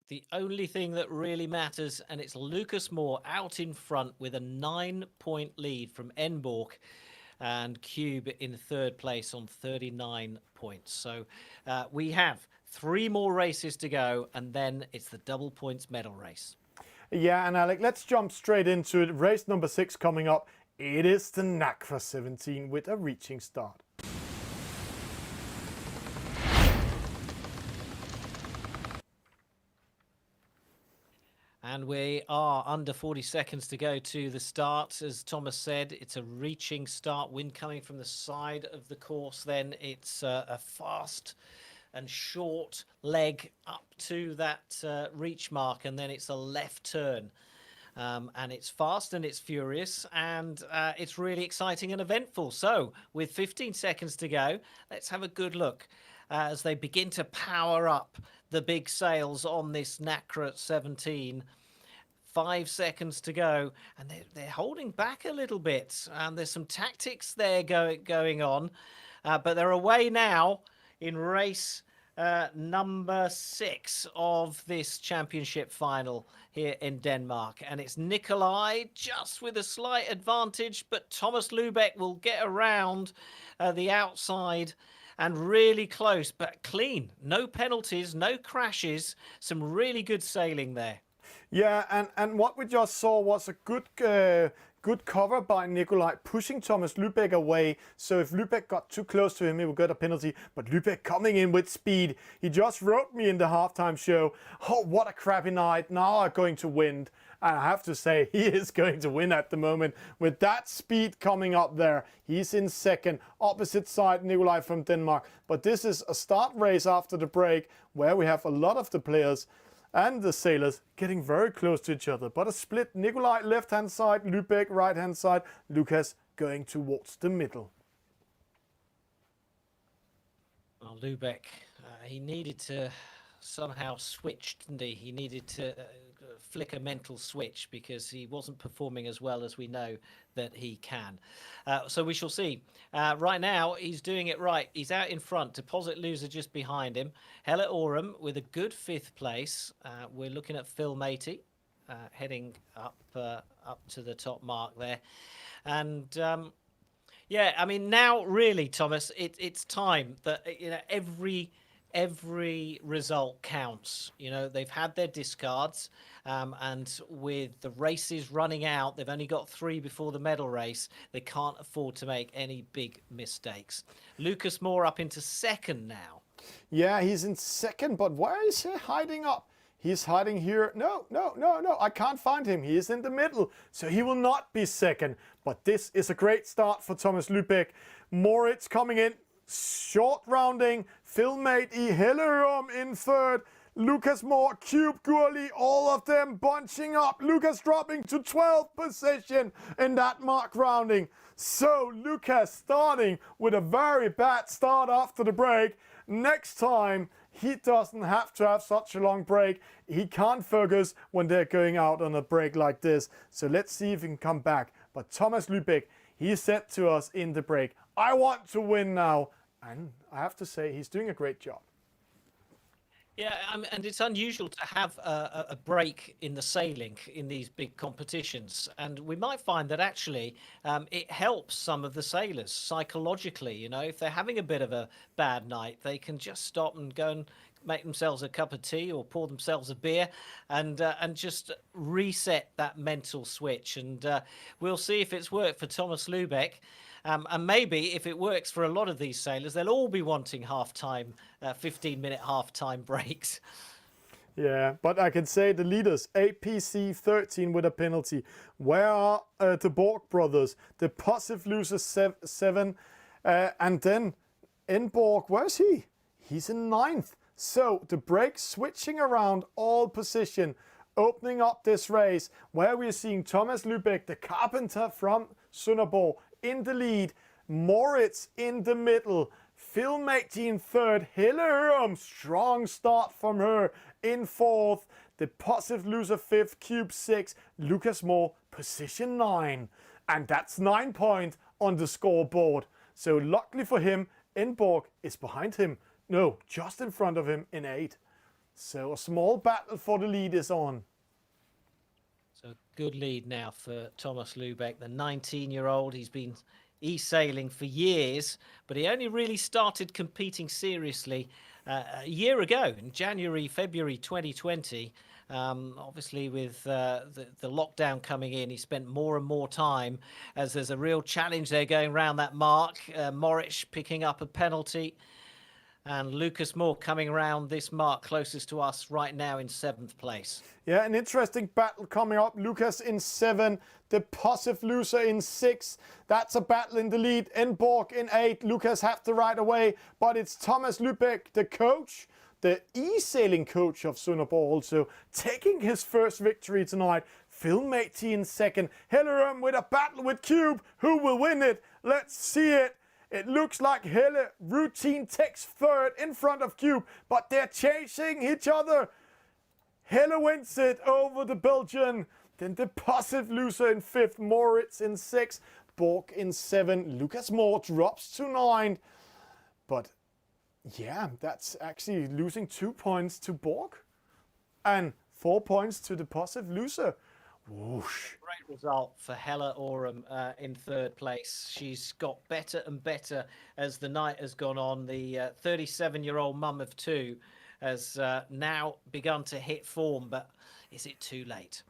the only thing that really matters, and it's Lucas Moore out in front with a 9-point lead from Enborg, and Cube in third place on 39 points. So we have 3 more races to go, and then it's the double points medal race. Yeah, and Alec, let's jump straight into it. Race number 6 coming up. It is the NACRA 17 with a reaching start. And we are under 40 seconds to go to the start. As Thomas said, it's a reaching start. Wind coming from the side of the course. Then it's a fast and short leg up to that reach mark. And then it's a left turn. And it's fast and it's furious. And it's really exciting and eventful. So with 15 seconds to go, let's have a good look as they begin to power up the big sails on this NACRA 17. 5 seconds to go, and they're holding back a little bit, and there's some tactics there going on, but they're away now in race number 6 of this championship final here in Denmark, and it's Nikolai just with a slight advantage, but Thomas Lubeck will get around the outside and really close, but clean. No penalties, no crashes, some really good sailing there. Yeah, and what we just saw was a good cover by Nikolai pushing Thomas Lubeck away. So if Lubeck got too close to him, he would get a penalty. But Lubeck coming in with speed. He just wrote me in the halftime show, oh, what a crappy night. Now I'm going to wind. And I have to say, he is going to win at the moment with that speed coming up there. He's in second, opposite side Nikolaj from Denmark. But this is a start race after the break where we have a lot of the players and the sailors getting very close to each other. But a split, Nikolaj left-hand side, Lubeck right-hand side, Lucas going towards the middle. Well, Lubeck, he needed to somehow switch, didn't he? He needed to flick a mental switch because he wasn't performing as well as we know that he can. So we shall see. Right now, he's doing it right. He's out in front. Deposit Loser just behind him. Hella Oram with a good 5th place. We're looking at Phil Matey heading up to the top mark there. And yeah, I mean, now really, Thomas, it's time that, you know, every result counts. You know, they've had their discards, and with the races running out, they've only got 3 before the medal race. They can't afford to make any big mistakes. Lucas Moore up into second now. Yeah, he's in second, but where is he hiding up? He's hiding here. No, I can't find him. He is in the middle, so he will not be second. But this is a great start for Thomas Lubeck. Moritz coming in, short rounding. Phil Matey, Hellerum in third. Lucas Moore, Cube Gurley, all of them bunching up. Lucas dropping to 12th position in that mark rounding. So Lucas starting with a very bad start after the break. Next time, he doesn't have to have such a long break. He can't focus when they're going out on a break like this. So let's see if he can come back. But Thomas Lubeck, he said to us in the break, I want to win now. And I have to say, he's doing a great job. Yeah, and it's unusual to have a break in the sailing in these big competitions. And we might find that actually it helps some of the sailors psychologically. You know, if they're having a bit of a bad night, they can just stop and go and make themselves a cup of tea or pour themselves a beer and just reset that mental switch. And we'll see if it's worked for Thomas Lubeck. And maybe if it works for a lot of these sailors, they'll all be wanting half-time, 15-minute half-time breaks. Yeah, but I can say the leaders, APC 13 with a penalty. Where are the Borg brothers? The Positive Loser 7. And then Enborg, where's he? He's in 9th. So the break switching around all position, opening up this race where we're seeing Thomas Lubeck, the carpenter from Sønderborg, in the lead, Moritz in the middle, Phil Matey in third, Hellerum, strong start from her in 4th, the Positive Loser 5th, Cube 6, Lucas Moore, position 9. And that's 9 points on the scoreboard. So luckily for him, Enborg is behind him. No, just in front of him in 8. So a small battle for the lead is on. So good lead now for Thomas Lubeck, the 19-year-old. He's been e-sailing for years, but he only really started competing seriously a year ago, in February 2020. Obviously, with the lockdown coming in, he spent more and more time as there's a real challenge there going around that mark. Moritz picking up a penalty. And Lucas Moore coming around this mark closest to us right now in 7th place. Yeah, an interesting battle coming up. Lucas in 7, the Positive Loser in 6. That's a battle in the lead. Enborg in 8. Lucas have the right away, but it's Thomas Lubeck, the coach, the e-sailing coach of Sønderborg also, taking his first victory tonight. Phil Matey in 2nd. Hellerum with a battle with Cube. Who will win it? Let's see it. It looks like Helle routine takes 3rd in front of Cube, but they're chasing each other. Helle wins it over the Belgian. Then the Positive Loser in 5th, Moritz in 6th, Borg in 7. Lucas Moore drops to 9. But yeah, that's actually losing 2 points to Borg and 4 points to the Positive Loser. Whoosh. Great result for Helle Oram in 3rd place. She's got better and better as the night has gone on. The 37-year-old mum of 2 has now begun to hit form, but is it too late?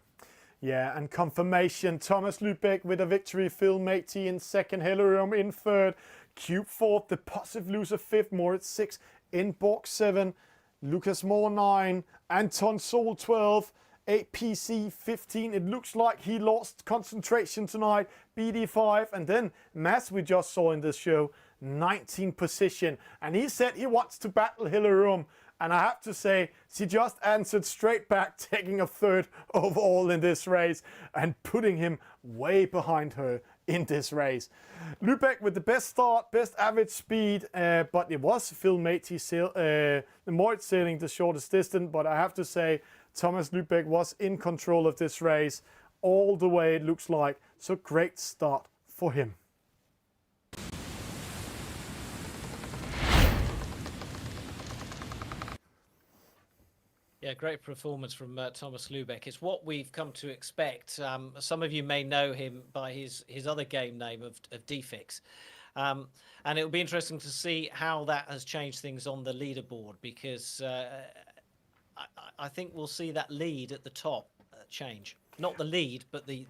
Yeah, and confirmation. Thomas Lubeck with a victory. Phil Matey in 2nd, Hellerum in 3rd, Cube 4th, the Positive Loser 5th, Moritz 6th, Enborg 7, Lucas Moore 9, Anton Sol 12, APC 15, it looks like he lost concentration tonight. BD5, and then Mads, we just saw in this show, 19th position. And he said he wants to battle Hilarum. And I have to say, she just answered straight back, taking a third overall in this race and putting him way behind her in this race. Lubeck with the best start, best average speed, but it was Phil Matey Moritz sailing the shortest distance. But I have to say, Thomas Lubeck was in control of this race all the way, it looks like. So great start for him. Yeah, great performance from Thomas Lubeck. It's what we've come to expect. Some of you may know him by his other game name of Defix. And it'll be interesting to see how that has changed things on the leaderboard, because I think we'll see that lead at the top change. Not the lead, but the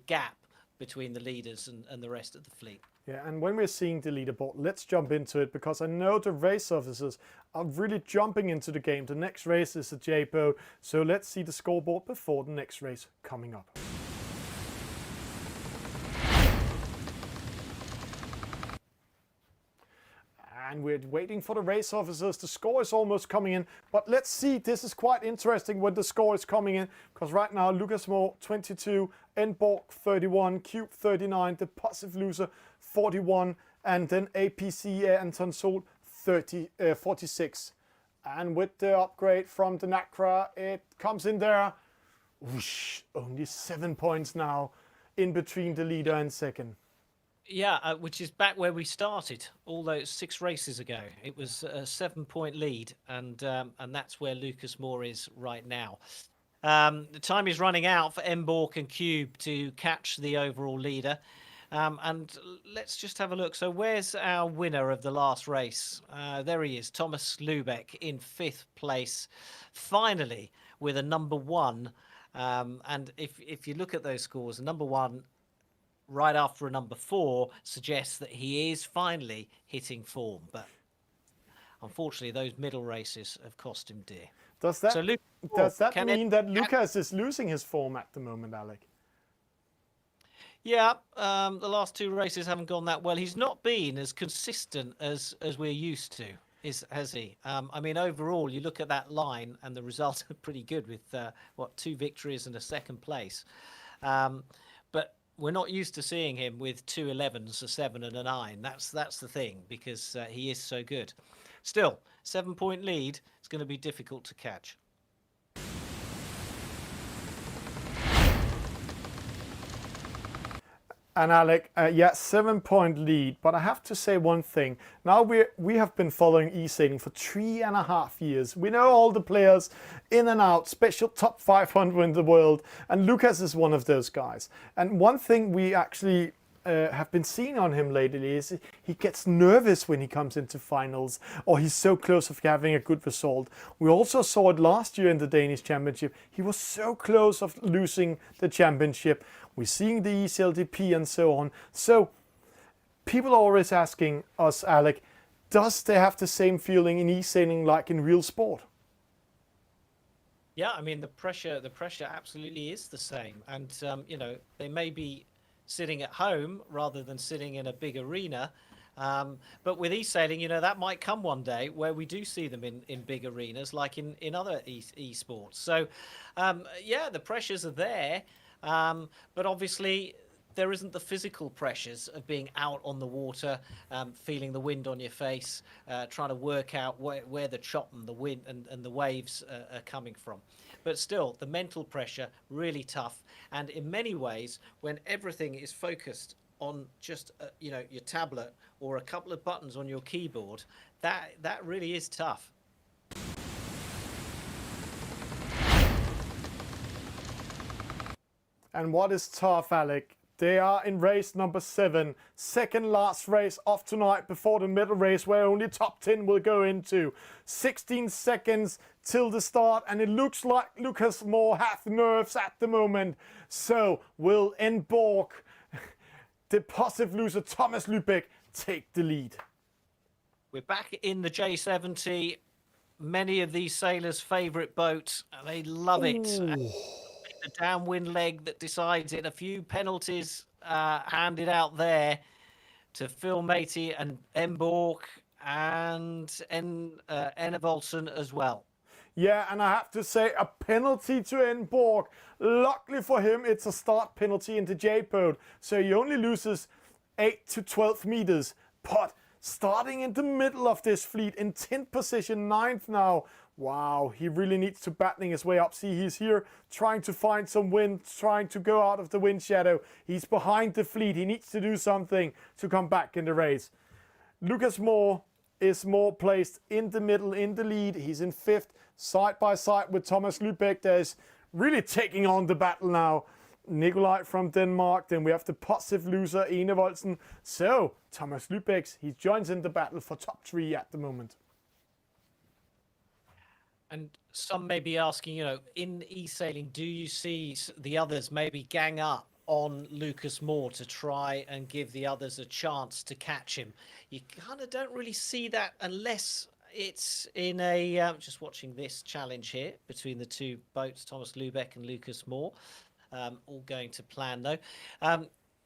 gap between the leaders and the rest of the fleet. Yeah, and when we're seeing the leaderboard, let's jump into it, because I know the race officers are really jumping into the game. The next race is a J-boat, so let's see the scoreboard before the next race coming up. And we're waiting for the race officers. The score is almost coming in, but let's see. This is quite interesting when the score is coming in, because right now Lucas Moore 22, Enborg 31, Cube 39, the Positive Loser 41, and then APC Anton Sol 46. And with the upgrade from the Nacra, it comes in there. Whoosh, only 7 points now in between the leader and second. Yeah, which is back where we started all those 6 races ago. It was a 7-point lead, and that's where Lucas Moore is right now. The time is running out for Enborg and Cube to catch the overall leader. And let's just have a look. So where's our winner of the last race? There he is, Thomas Lubeck in 5th place, finally with a number 1. And if you look at those scores, a number 1 right after a number 4 suggests that he is finally hitting form. But unfortunately, those middle races have cost him dear. Does that mean that Lucas Lucas is losing his form at the moment, Alec? Yeah, the last 2 races haven't gone that well. He's not been as consistent as we're used to, has he? I mean, overall, you look at that line and the results are pretty good with, 2 victories and a 2nd place. But we're not used to seeing him with 2 11s, a 7 and a 9. That's the thing, because he is so good. Still, 7-point lead is going to be difficult to catch. And Alec, 7-point lead, but I have to say one thing. Now we have been following e-sailing for 3.5 years. We know all the players in and out, special top 500 in the world, and Lucas is one of those guys. And one thing we actually have been seeing on him lately is he gets nervous when he comes into finals, or he's so close of having a good result. We also saw it last year in the Danish championship. He was so close of losing the championship. We're seeing the ECLDP and so on. So people are always asking us, Alec, does they have the same feeling in e-sailing like in real sport? Yeah, I mean, the pressure absolutely is the same. And, they may be sitting at home rather than sitting in a big arena. But with e-sailing, that might come one day where we do see them in big arenas like in other e-sports. So, the pressures are there. But obviously, there isn't the physical pressures of being out on the water, feeling the wind on your face, trying to work out where the chop and the wind and the waves are coming from. But still, the mental pressure, really tough. And in many ways, when everything is focused on just, your tablet or a couple of buttons on your keyboard, that really is tough. And what is tough, Alec? They are in race number 7, second last race of tonight before the middle race, where only top 10 will go into. 16 seconds till the start, and it looks like Lucas Moore has nerves at the moment. So will Enborg, the Positive Loser Thomas Lubeck, take the lead? We're back in the J70. Many of these sailors' favourite boat. They love it. Ooh. the downwind leg that decides it. A few penalties handed out there to Phil Matey and Emborg and Enevoldsen as well. Yeah, and I have to say, a penalty to Enborg. Luckily for him, it's a start penalty in the J-boat, so he only loses 8 to 12 meters. But starting in the middle of this fleet, in 10th position, 9th now. Wow, he really needs to battling his way up. See, he's here trying to find some wind, trying to go out of the wind shadow. He's behind the fleet. He needs to do something to come back in the race. Lucas Moore is more placed in the middle, in the lead. He's in 5th, side by side with Thomas Lubeck. There's really taking on the battle now. Nikolaj from Denmark. Then we have the positive loser, Enevoldsen. So, Thomas Lubeck, he joins in the battle for top 3 at the moment. And some may be asking, in e-sailing, do you see the others maybe gang up on Lucas Moore to try and give the others a chance to catch him? You kind of don't really see that unless it's in a, just watching this challenge here between the two boats, Thomas Lubeck and Lucas Moore, all going to plan though.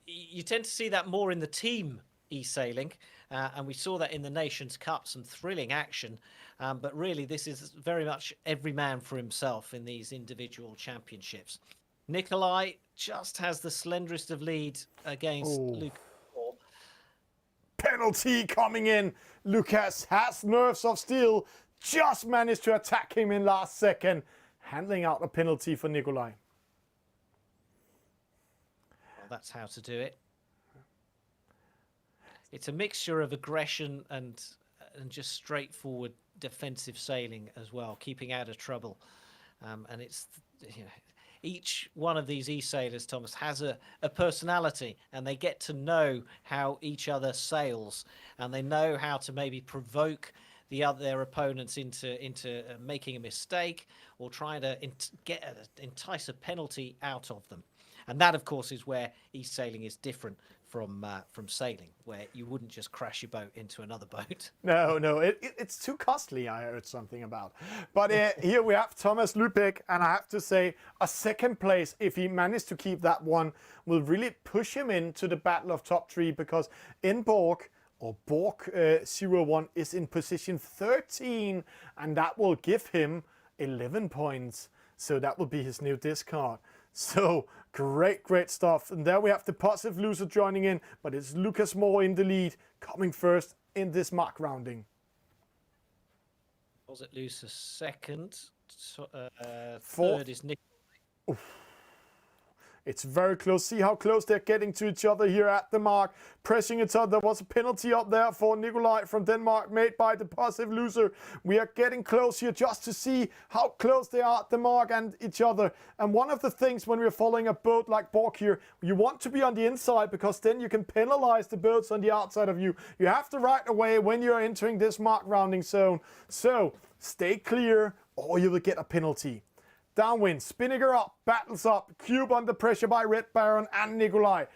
You tend to see that more in the team e-sailing, and we saw that in the Nations Cup, some thrilling action. But really, this is very much every man for himself in these individual championships. Nikolaj just has the slenderest of lead against Lucas Moore. Penalty coming in. Lucas has nerves of steel. Just managed to attack him in last second. Handling out a penalty for Nikolaj. Well, that's how to do it. It's a mixture of aggression and just straightforward defensive sailing as well, keeping out of trouble. And it's, each one of these e-sailors, Thomas, has a personality, and they get to know how each other sails, and they know how to maybe provoke their opponents into making a mistake or trying to entice a penalty out of them. And that, of course, is where e-sailing is different from sailing, where you wouldn't just crash your boat into another boat. No, it's too costly, I heard something about. But here we have Thomas Lubeck, and I have to say, a second place, if he managed to keep that one, will really push him into the battle of top 3, because Enborg, or Borg 01, is in position 13, and that will give him 11 points. So that will be his new discard. So great stuff. And there we have the positive loser joining in, but it's Lucas Moore in the lead, coming first in this mark rounding. Was it loser second? Fourth. Third is Nick. It's very close. See how close they're getting to each other here at the mark. Pressing each other. There was a penalty up there for Nikolaj from Denmark made by the positive loser. We are getting close here just to see how close they are at the mark and each other. And one of the things when we're following a boat like Borg here, you want to be on the inside, because then you can penalize the boats on the outside of you. You have to right away when you're entering this mark rounding zone. So stay clear or you will get a penalty. Downwind, Spinnaker up, battles up, Cube under pressure by Red Baron and Nikolaj.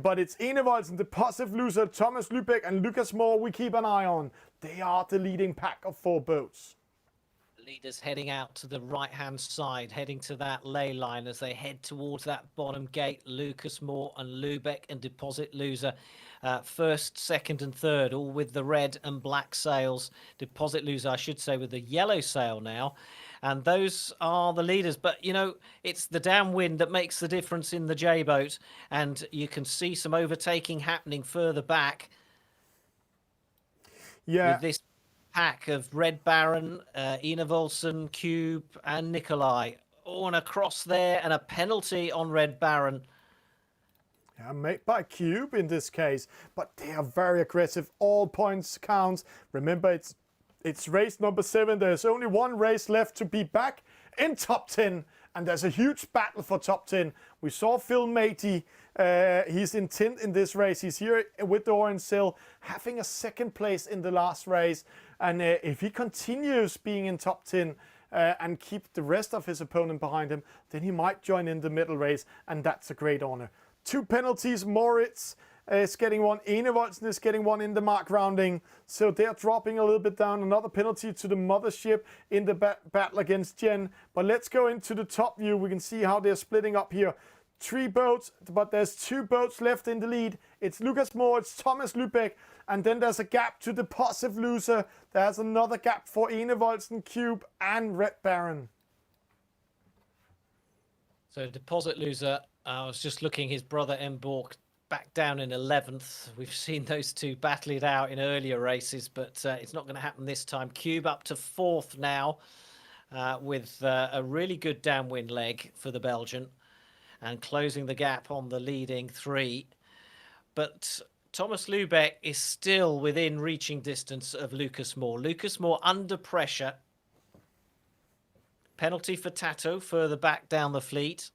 But it's Enevoldsen, the positive loser, Thomas Lubeck and Lucas Moore we keep an eye on. They are the leading pack of 4 boats. Leaders heading out to the right-hand side, heading to that ley line as they head towards that bottom gate. Lucas Moore and Lubeck and Deposit Loser. First, second and third, all with the red and black sails. Deposit Loser, I should say, with the yellow sail now. And those are the leaders. But, it's the downwind that makes the difference in the J-boat. And you can see some overtaking happening further back. Yeah. With this pack of Red Baron, Enevoldsen, Cube and Nikolaj. Oh, and across there, and a penalty on Red Baron. Yeah, made by Cube in this case. But they are very aggressive. All points counts. Remember, it's race number 7. There's only one race left to be back in top 10. And there's a huge battle for top 10. We saw Phil Matey. He's in 10th in this race. He's here with the orange sail, having a second place in the last race. And if he continues being in top 10 and keep the rest of his opponent behind him, then he might join in the middle race. And that's a great honor. 2 penalties, Moritz is getting one. Enevoldsen is getting one in the mark rounding. So they're dropping a little bit down. Another penalty to the mothership in the battle against Jen. But let's go into the top view. We can see how they're splitting up here. 3 boats, but there's 2 boats left in the lead. It's Lucas Moore, it's Thomas Lubeck, and then there's a gap to the Deposit Loser. There's another gap for Enevoldsen, Cube, and Red Baron. So Deposit Loser, I was just looking, his brother Mborg back down in 11th. We've seen those two battle it out in earlier races, but it's not going to happen this time. Cube up to 4th now with a really good downwind leg for the Belgian, and closing the gap on the leading 3. But Thomas Lubeck is still within reaching distance of Lucas Moore. Lucas Moore under pressure. Penalty for Tato further back down the fleet.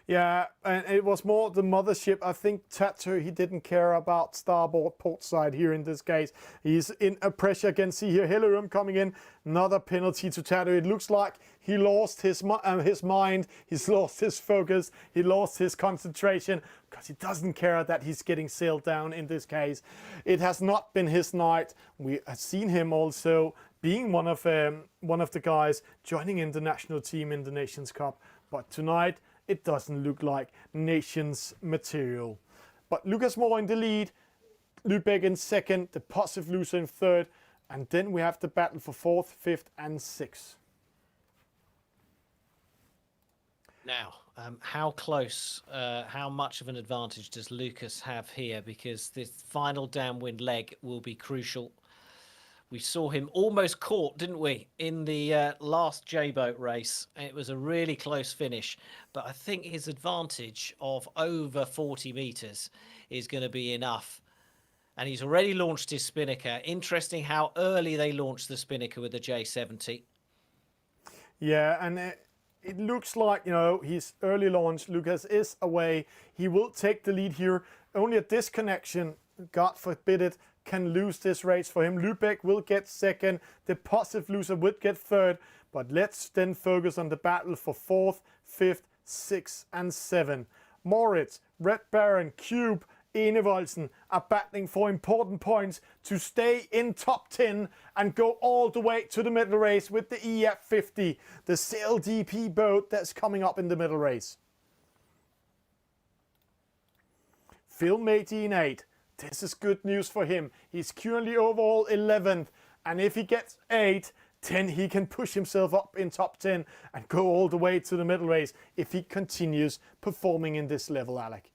Yeah, and it was more the mothership. I think Tato, he didn't care about starboard port side here in this case. He's in a pressure. I can see here Hellerum coming in. Another penalty to Tato. It looks like he lost his mind. He's lost his focus. He lost his concentration because he doesn't care that he's getting sailed down in this case. It has not been his night. We have seen him also being one of the guys joining in the national team in the Nations Cup. But tonight, it doesn't look like Nations material. But Lucas Moore in the lead, Lubeck in 2nd, Deposit Loser in 3rd, and then we have the battle for 4th, 5th, and 6th. Now, how close, how much of an advantage does Lucas have here? Because this final downwind leg will be crucial. We saw him almost caught, didn't we, in the last J-boat race. It was a really close finish, but I think his advantage of over 40 meters is going to be enough. And he's already launched his spinnaker. Interesting how early they launched the spinnaker with the J70. Yeah, and it looks like, you know, his early launch, Lucas is away. He will take the lead here. Only a disconnection, God forbid it, can lose this race for him. Lubeck will get 2nd. Deposit Loser would get 3rd. But let's then focus on the battle for 4th, 5th, 6th, and 7th. Moritz, Red Baron, Cube, Enevoldsen are battling for important points to stay in top 10 and go all the way to the middle race with the EF50, the Sail DP boat that's coming up in the middle race. Phil Matey in 8. This is good news for him. He's currently overall 11th, and if he gets 8, then he can push himself up in top 10 and go all the way to the middle race if he continues performing in this level, Alec.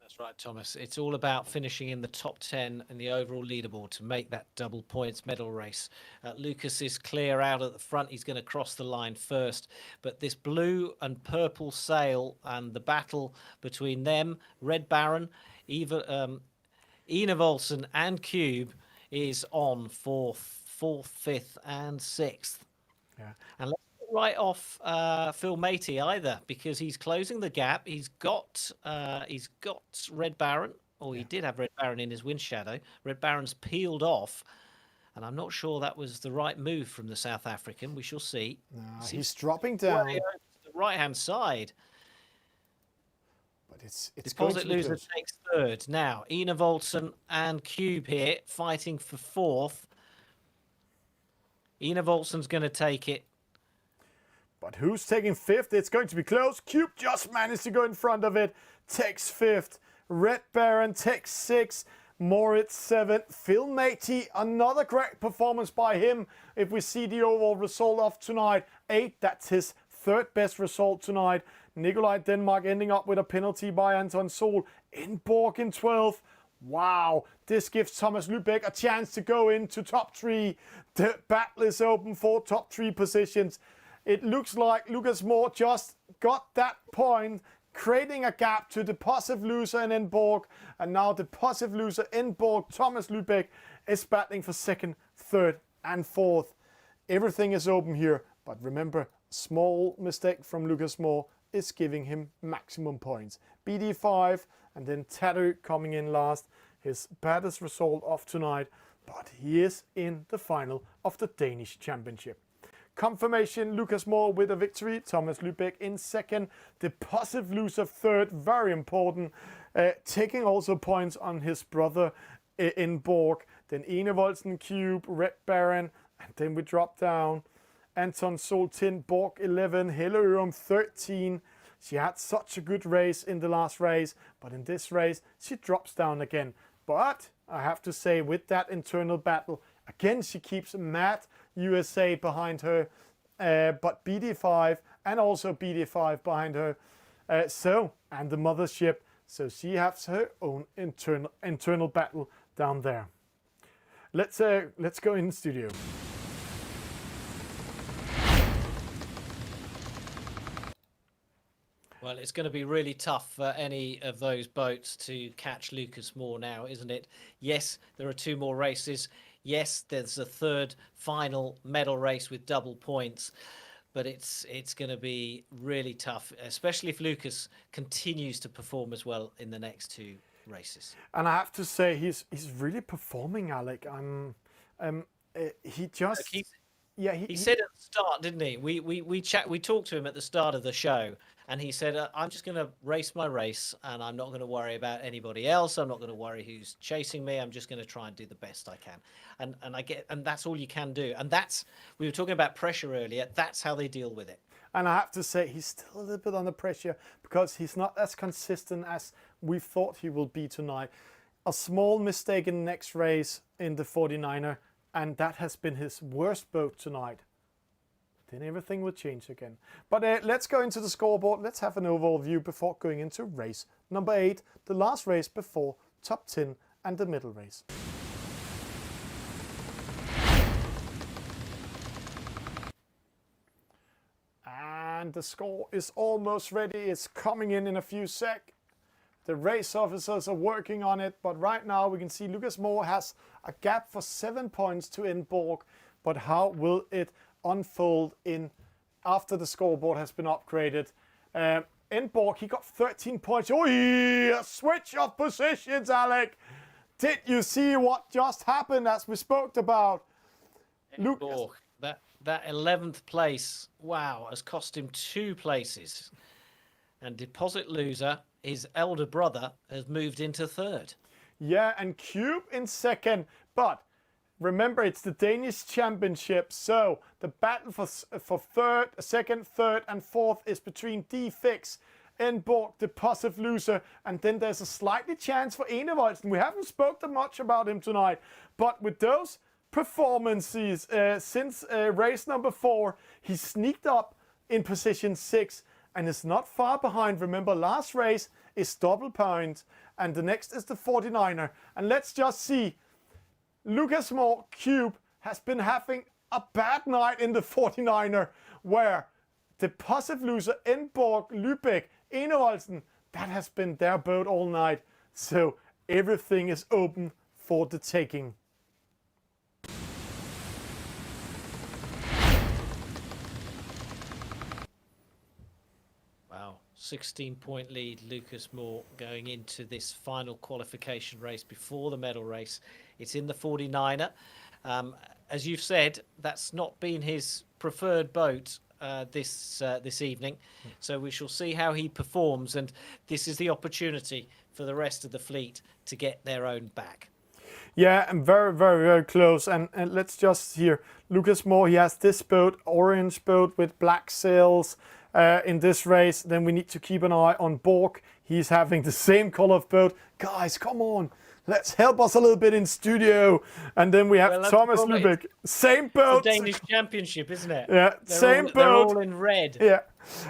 That's right, Thomas. It's all about finishing in the top 10 in the overall leaderboard to make that double points medal race. Lucas is clear out at the front. He's going to cross the line first. But this blue and purple sail and the battle between them, Red Baron, Enevoldsen and Cube is on for 4th, 5th, and 6th. Yeah. And let's not write off Phil Matey either, because he's closing the gap. He's got Red Baron, or he did have Red Baron in his wind shadow. Red Baron's peeled off, and I'm not sure that was the right move from the South African. We shall see. No, he's dropping down. Way over to the right-hand side. But it's Deposit Loser takes 3rd. Now, Enevoldsen and Cube here fighting for 4th. Enevoldsen's going to take it. But who's taking 5th? It's going to be close. Cube just managed to go in front of it. Takes 5th. Red Baron takes 6th. Moritz 7th. Phil Matey, another great performance by him. If we see the overall result of tonight, 8. That's his 3rd best result tonight. Nikolai Denmark ending up with a penalty by Anton Sol. Inborg in 12th. Wow, this gives Thomas Lubeck a chance to go into top 3. The battle is open for top 3 positions. It looks like Lucas Moore just got that point, creating a gap to Deposit Loser and Inborg. And now Deposit Loser, Inborg, Thomas Lubeck is battling for 2nd, 3rd, and 4th. Everything is open here, but remember, small mistake from Lucas Moore is giving him maximum points. BD5 and then Tattoo coming in last. His baddest result of tonight, but he is in the final of the Danish Championship. confirmation, Lucas Moore with a victory. Thomas Lubeck in second. Deposit Loser third, very important. Taking also points on his brother in Borg. Then Enevoldsen Cube, Red Baron. And then we drop down. Anton Sol 10, Borg 11, Helle Ørum 13. She had such a good race in the last race, but in this race she drops down again. But I have to say, with that internal battle, again she keeps Mad USA behind her, but BD5 and also BD5 behind her. And the mothership, so she has her own internal battle down there. Let's go in the studio. Well, it's going to be really tough for any of those boats to catch Lucas Moore now, isn't it? Yes, there are 2 more races. Yes, there's a third final medal race with double points, but it's going to be really tough, especially if Lucas continues to perform as well in the next 2 races. And I have to say, he's really performing, Alec. He just... Yeah, he said at the start, didn't he? We talked to him at the start of the show, and he said, "I'm just going to race my race, and I'm not going to worry about anybody else. I'm not going to worry who's chasing me. I'm just going to try and do the best I can." And that's all you can do. And we were talking about pressure earlier. That's how they deal with it. And I have to say, he's still a little bit under pressure because he's not as consistent as we thought he will be tonight. A small mistake in the next race in the 49er. And that has been his worst boat tonight. Then everything will change again. But let's go into the scoreboard. Let's have an overall view before going into race number 8, the last race before top 10 and the middle race. And the score is almost ready. It's coming in a few seconds. The race officers are working on it, but right now we can see Lucas Moore has a gap for 7 points to end Borg. But how will it unfold after the scoreboard has been upgraded? In Borg, he got 13 points. Oh, a switch of positions, Alec. Did you see what just happened as we spoke about? Borg, that 11th place, wow, has cost him 2 places. And Deposit Loser, his elder brother, has moved into 3rd. Yeah, and Cube in 2nd. But remember, it's the Danish championship. So the battle for 2nd, 3rd, and 4th is between D-Fix, Enborg, Deposit Loser. And then there's a slightly chance for Enevoldsen. We haven't spoken much about him tonight. But with those performances since race number 4, he sneaked up in position 6. And is not far behind. Remember, last race is double point, and the next is the 49er. And let's just see. Lucas Moore Cube has been having a bad night in the 49er, where Deposit Loser, Enborg, Lubeck, Enevoldsen, that has been their boat all night. So everything is open for the taking. Wow, 16-point lead, Lucas Moore, going into this final qualification race before the medal race. It's in the 49er. As you've said, that's not been his preferred boat this evening. So we shall see how he performs, and this is the opportunity for the rest of the fleet to get their own back. Yeah, and very, very, very close. And let's just hear Lucas Moore. He has this boat, orange boat with black sails. In this race, then we need to keep an eye on Borg. He's having the same color of boat. Guys, come on. Let's help us a little bit in studio. And then we have Thomas Lubeck. Same boat. It's the Danish championship, isn't it? Yeah, same boat. They're all in red. Yeah.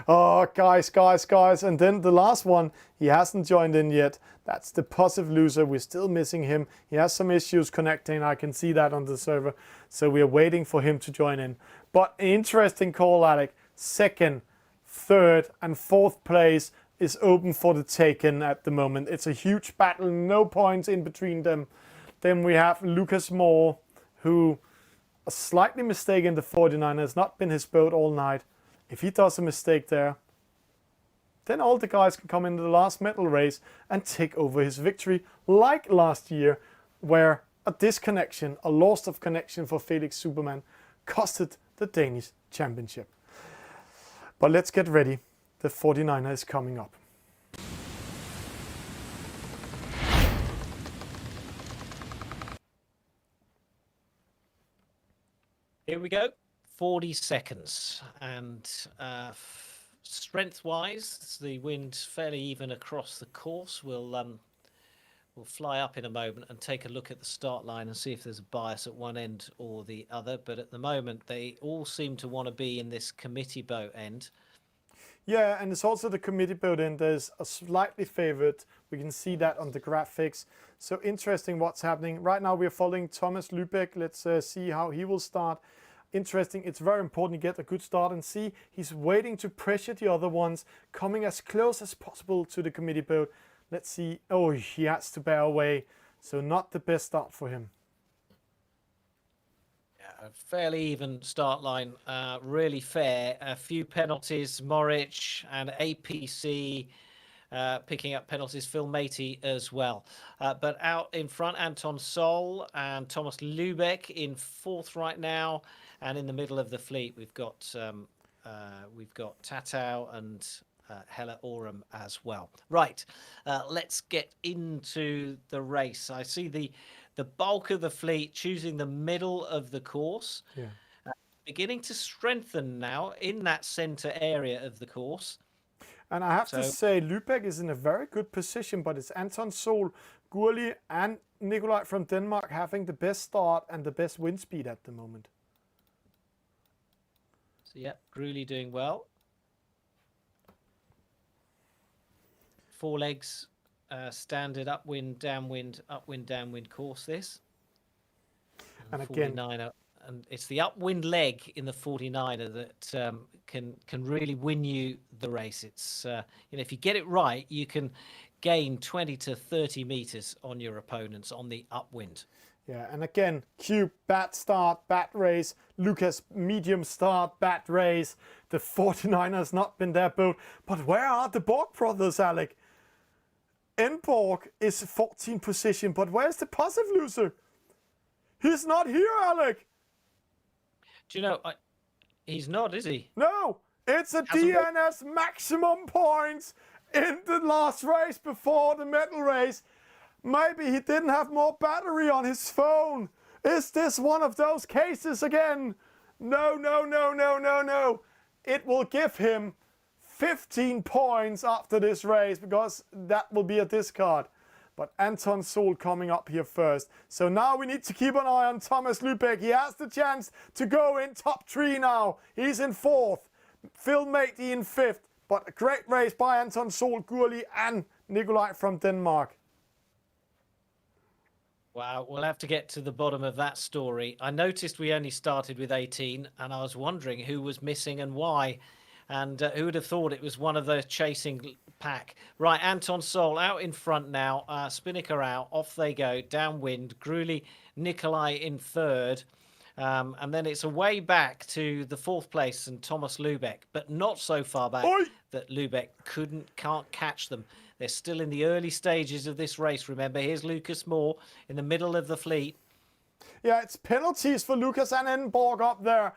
Oh, guys. And then the last one, he hasn't joined in yet. That's the Deposit Loser. We're still missing him. He has some issues connecting. I can see that on the server. So we are waiting for him to join in. But interesting call, Alec. 2nd, 3rd, and 4th place is open for the taking at the moment. It's a huge battle, no points in between them. Then we have Lucas Moore, who a slightly mistake in the 49 has not been his boat all night. If he does a mistake there, then all the guys can come into the last medal race and take over his victory, like last year, where a disconnection, a loss of connection for Felix Superman, costed the Danish Championship. But let's get ready. The 49er is coming up. Here we go. 40 seconds. And strength-wise, the wind's fairly even across the course. We'll fly up in a moment and take a look at the start line and see if there's a bias at one end or the other. But at the moment, they all seem to want to be in this committee boat end. Yeah, and it's also the committee boat end. There's a slightly favored. We can see that on the graphics. So interesting what's happening. Right now we're following Thomas Lubeck. Let's see how he will start. Interesting. It's very important to get a good start and see he's waiting to pressure the other ones, coming as close as possible to the committee boat. Let's see. Oh, he has to bear away. So not the best start for him. A fairly even start line, really fair. A few penalties, Morich and APC picking up penalties, Phil Matey as well. But out in front, Anton Sol and Thomas Lubeck in fourth right now. And in the middle of the fleet, we've got Tatau and Hella Oram as well. Right, let's get into the race. I see the bulk of the fleet choosing the middle of the course. Yeah. Beginning to strengthen now in that center area of the course. And I have to say, Lubeck is in a very good position, but it's Anton Sol, Gurli and Nikolaj from Denmark having the best start and the best wind speed at the moment. So yeah, Gurli doing well. Four legs, standard upwind, downwind, upwind, downwind course this. And again, 49er, and it's the upwind leg in the 49er that can really win you the race. It's if you get it right, you can gain 20 to 30 meters on your opponents on the upwind. Yeah, and again, Cube, bad start, bad race. Lucas, medium start, bad race. The 49ers not been their boat. But where are the Borg brothers, Alec? Enborg is 14th position, but where's the positive loser? He's not here, Alec. Do you know, he's not, is he? No, it's a DNS maximum points in the last race before the medal race. Maybe he didn't have more battery on his phone. Is this one of those cases again? No, no, no, no, no, no. It will give him 15 points after this race because that will be a discard. But Anton Sol coming up here first. So now we need to keep an eye on Thomas Lubeck. He has the chance to go in top 3 now. He's in 4th. Phil Matey in 5th. But a great race by Anton Sol, Gurli and Nikolaj from Denmark. Wow, we'll have to get to the bottom of that story. I noticed we only started with 18, and I was wondering who was missing and why. And who would have thought it was one of the chasing pack? Right, Anton Sol out in front now. Spinnaker out. Off they go. Downwind. Gurli, Nikolaj in 3rd. And then it's a way back to the 4th place and Thomas Lubeck, but not so far back that Lubeck can't catch them. They're still in the early stages of this race. Remember, here's Lucas Moore in the middle of the fleet. Yeah, it's penalties for Lucas and Enborg up there.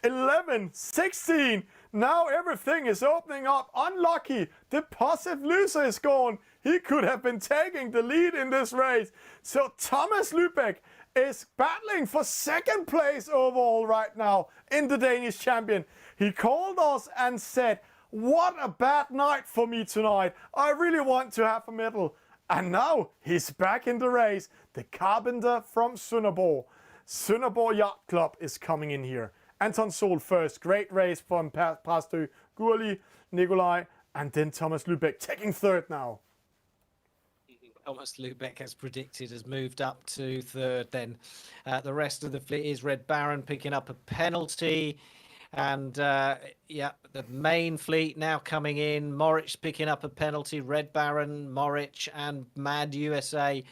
11, 16. Now everything is opening up. Unlucky. The positive loser is gone. He could have been taking the lead in this race. So Thomas Lubeck is battling for 2nd place overall right now in the Danish champion. He called us and said, what a bad night for me tonight. I really want to have a medal. And now he's back in the race. The carpenter from Sønderborg. Sønderborg Yacht Club is coming in here. Anton Sol first. Great race from past to Gurli, Nikolaj, and then Thomas Lubeck taking 3rd now. Thomas Lubeck, as predicted, has moved up to 3rd then. The rest of the fleet is Red Baron picking up a penalty. And yeah, the main fleet now coming in. Morich picking up a penalty. Red Baron, Morich and Mad USA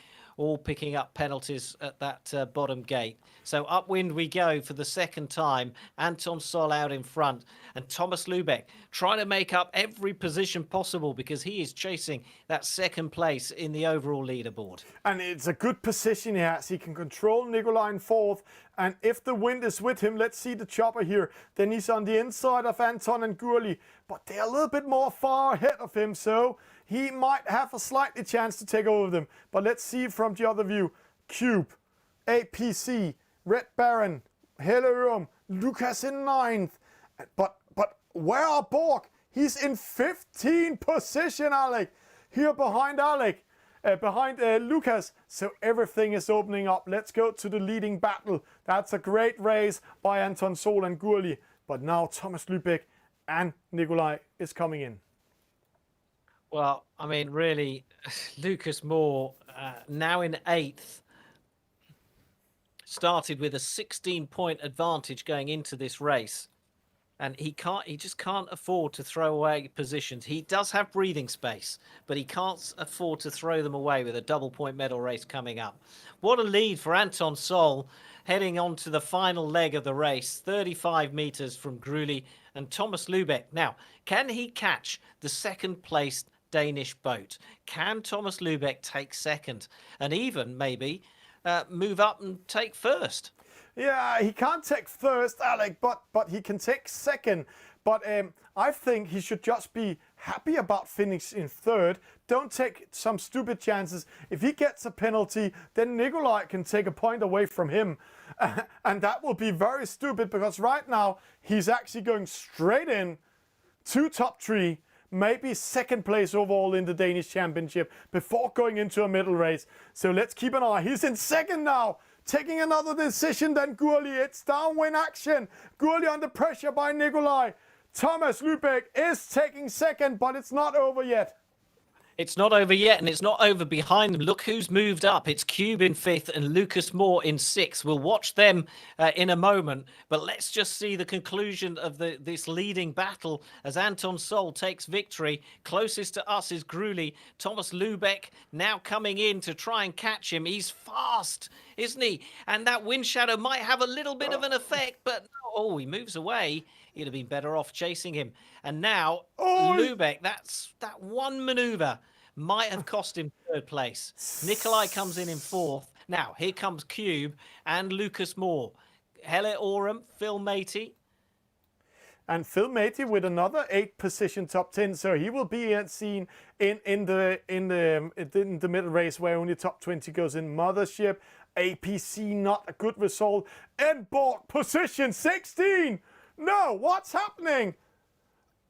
all picking up penalties at that bottom gate. So upwind we go for the second time. Anton Sol out in front, and Thomas Lubeck trying to make up every position possible because he is chasing that second place in the overall leaderboard. And it's a good position he has. He can control Nikolai in fourth. And if the wind is with him, let's see the chopper here. Then he's on the inside of Anton and Gurley. But they're a little bit more far ahead of him. So he might have a slightly chance to take over them. But let's see from the other view. Cube, APC, Red Baron, Hellerum, Lucas in 9th. But where are Borg? He's in 15th position, Alec. Here behind Alec. Behind Lucas, so everything is opening up. Let's go to the leading battle. That's a great race by Anton Sol and Gurley. But now Thomas Lubeck and Nikolai is coming in. Well, I mean, really, Lucas Moore, now in 8th, started with a 16-point advantage going into this race. And he just can't afford to throw away positions. He does have breathing space, but he can't afford to throw them away with a double-point medal race coming up. What a lead for Anton Sol heading on to the final leg of the race, 35 meters from Gruli and Thomas Lubeck. Now, can he catch the second-placed Danish boat? Can Thomas Lubeck take second and even maybe move up and take first? Yeah, he can't take first, Alec, but he can take second. But I think he should just be happy about finishing third. Don't take some stupid chances. If he gets a penalty, then Nikolai can take a point away from him. And that will be very stupid because right now he's actually going straight in to top 3. Maybe second place overall in the Danish championship before going into a middle race. So let's keep an eye. He's in second now. Taking another decision than Gurley. It's downwind action. Gurley under pressure by Nikolai. Thomas Lubeck is taking second, but it's not over yet. It's not over yet, and it's not over behind them. Look who's moved up. It's Cube in 5th and Lucas Moore in 6th. We'll watch them in a moment, but let's just see the conclusion of this leading battle as Anton Sol takes victory. Closest to us is Gruli. Thomas Lubeck now coming in to try and catch him. He's fast, isn't he? And that wind shadow might have a little bit of an effect, but oh, he moves away. He'd have been better off chasing him. And now, Lubeck, that one manoeuvre might have cost him third place. Nikolai comes in 4th. Now, here comes Cube and Lucas Moore. Helle Oram, Phil Matey. And Phil Matey with another 8th position top 10. So he will be seen in the middle race where only top 20 goes in. Mothership, APC, not a good result. And Borg, position 16. No, what's happening?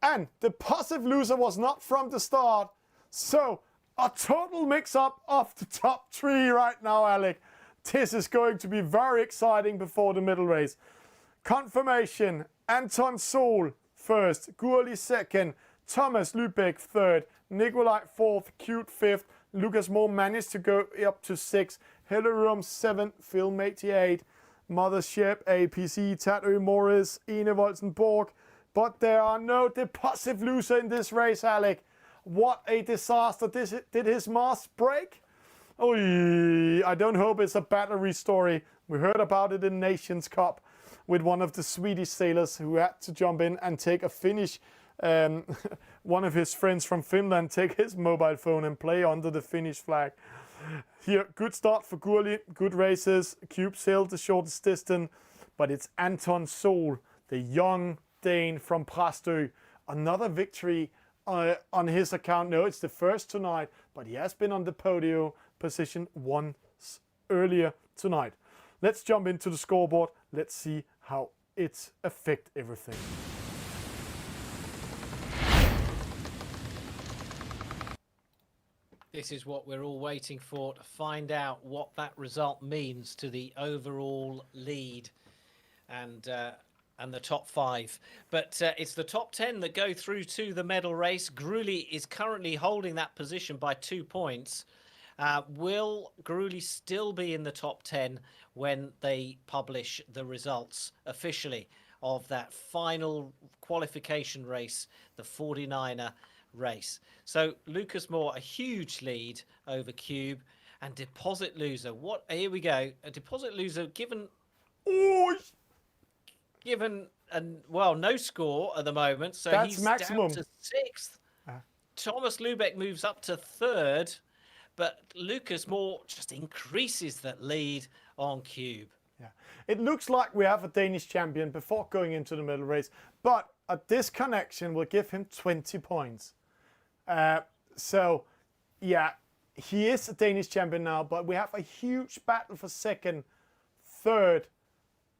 And the positive loser was not from the start. So a total mix-up of the top 3 right now, Alec. This is going to be very exciting before the middle race. Confirmation, Anton Sol first, Gurley second, Thomas Lubeck third, Nikolai 4th, Cute 5th, Lucas Moore managed to go up to 6th, Hellerum 7th, Phil Matey 8th, Mothership, APC, Tattoo Morris, Enevoldsen, Borg. But there are no deposit loser in this race, Alec. What a disaster. Did his mask break? Oh, I don't hope it's a battery story. We heard about it in Nations Cup with one of the Swedish sailors who had to jump in and take a Finnish, one of his friends from Finland, take his mobile phone and play under the Finnish flag. Here, good start for Gurley, good races. Cube sailed the shortest distance, but it's Anton Sol, the young Dane from Præstø. Another victory on his account. No, it's the first tonight, but he has been on the podium position once earlier tonight. Let's jump into the scoreboard. Let's see how it affects everything. This is what we're all waiting for, to find out what that result means to the overall lead and the top 5. But it's the top 10 that go through to the medal race. Gruli is currently holding that position by 2 points. Will Gruli still be in the top 10 when they publish the results officially of that final qualification race, the 49er race? So Lucas Moore, a huge lead over Cube. And deposit loser. What? Here we go. A deposit loser given Oh, and well, no score at the moment, so That's he's maximum. down to 6th. Ah. Thomas Lubeck moves up to 3rd, but Lucas Moore just increases that lead on Cube. yeah. It looks like we have a Danish champion before going into the medal race, but a disconnection will give him 20 points. So, yeah, he is a Danish champion now, but we have a huge battle for 2nd, 3rd,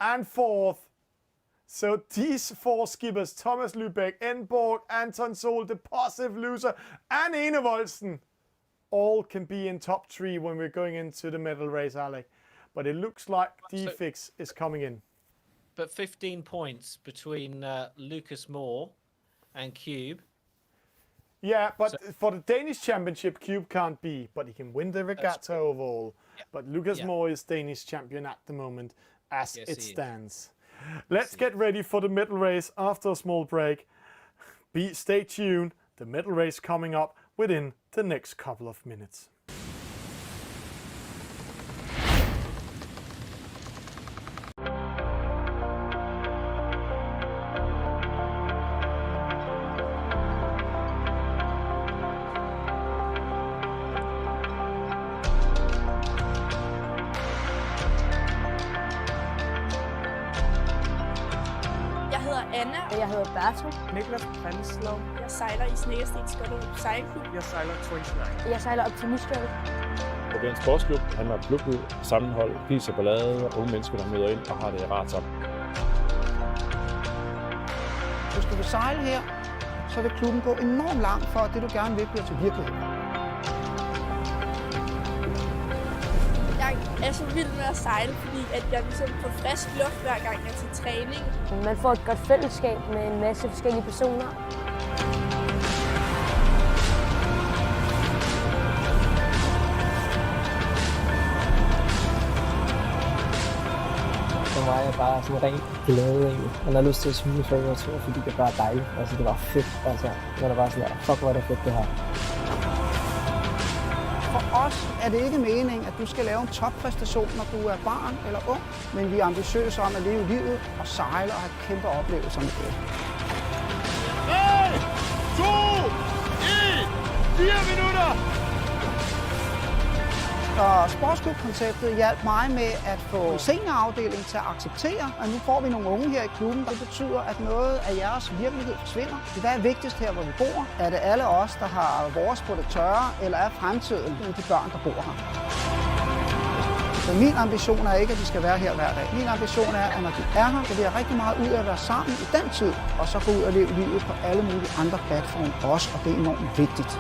and 4th. So these 4 skippers, Thomas Lubeck, Enborg, Anton Sol, the positive loser, and Enevoldsen, all can be in top 3 when we're going into the medal race, Alec. But it looks like D-Fix is coming in. But 15 points between Lucas Moore and Cube. Yeah, but for the Danish championship, Cube can't be, but he can win the regatta overall. Yeah. But Lucas Moore is Danish champion at the moment, as it stands. Let's get ready for the medal race after a small break. Stay tuned. The medal race coming up within the next couple of minutes. Anna. Jeg hedder Bertram. Niklas Prinslov. Jeg sejler i Snekkersten Sejlklub. Jeg sejler 29. Jeg sejler Optimistskabet. Det er en sportsklub. Han har klubhed, sammenhold, pis og ballade og unge mennesker, der møder ind og har det rart sammen. Hvis du vil sejle her, så vil klubben gå enormt langt for, at det du gerne vil bliver til virkelighed. Jeg er så vild med at sejle, fordi at jeg ligesom får frisk luft hver gang jeg er til træning. Man får et godt fællesskab med en masse forskellige personer. For mig er bare sådan rent glæde egentlig. Man har lyst til at smile før jeg tror, fordi det er bare dejligt. Altså det var fedt, altså. Man er bare sådan der, fuck hvor er det fedt det her. For os er det ikke meningen, at du skal lave en toppræstation, når du er barn eller ung, men vi er ambitiøse om at leve livet og sejle og have kæmpe oplevelser med det. 3, 2, 1, 4 minutter! Og sportsklubkonceptet hjalp mig med at få seniorafdelingen til at acceptere, at nu får vi nogle unge her i klubben. Det betyder, at noget af jeres virkelighed forsvinder. Hvad er vigtigst her, hvor vi bor? Er det alle os, der har vores på det tørre, eller er fremtiden de børn, der bor her? Så min ambition er ikke, at de skal være her hver dag. Min ambition er, at når de er her, så vil jeg rigtig meget ud af at være sammen i den tid, og så gå ud og leve livet på alle mulige andre platforme også, og det er enormt vigtigt.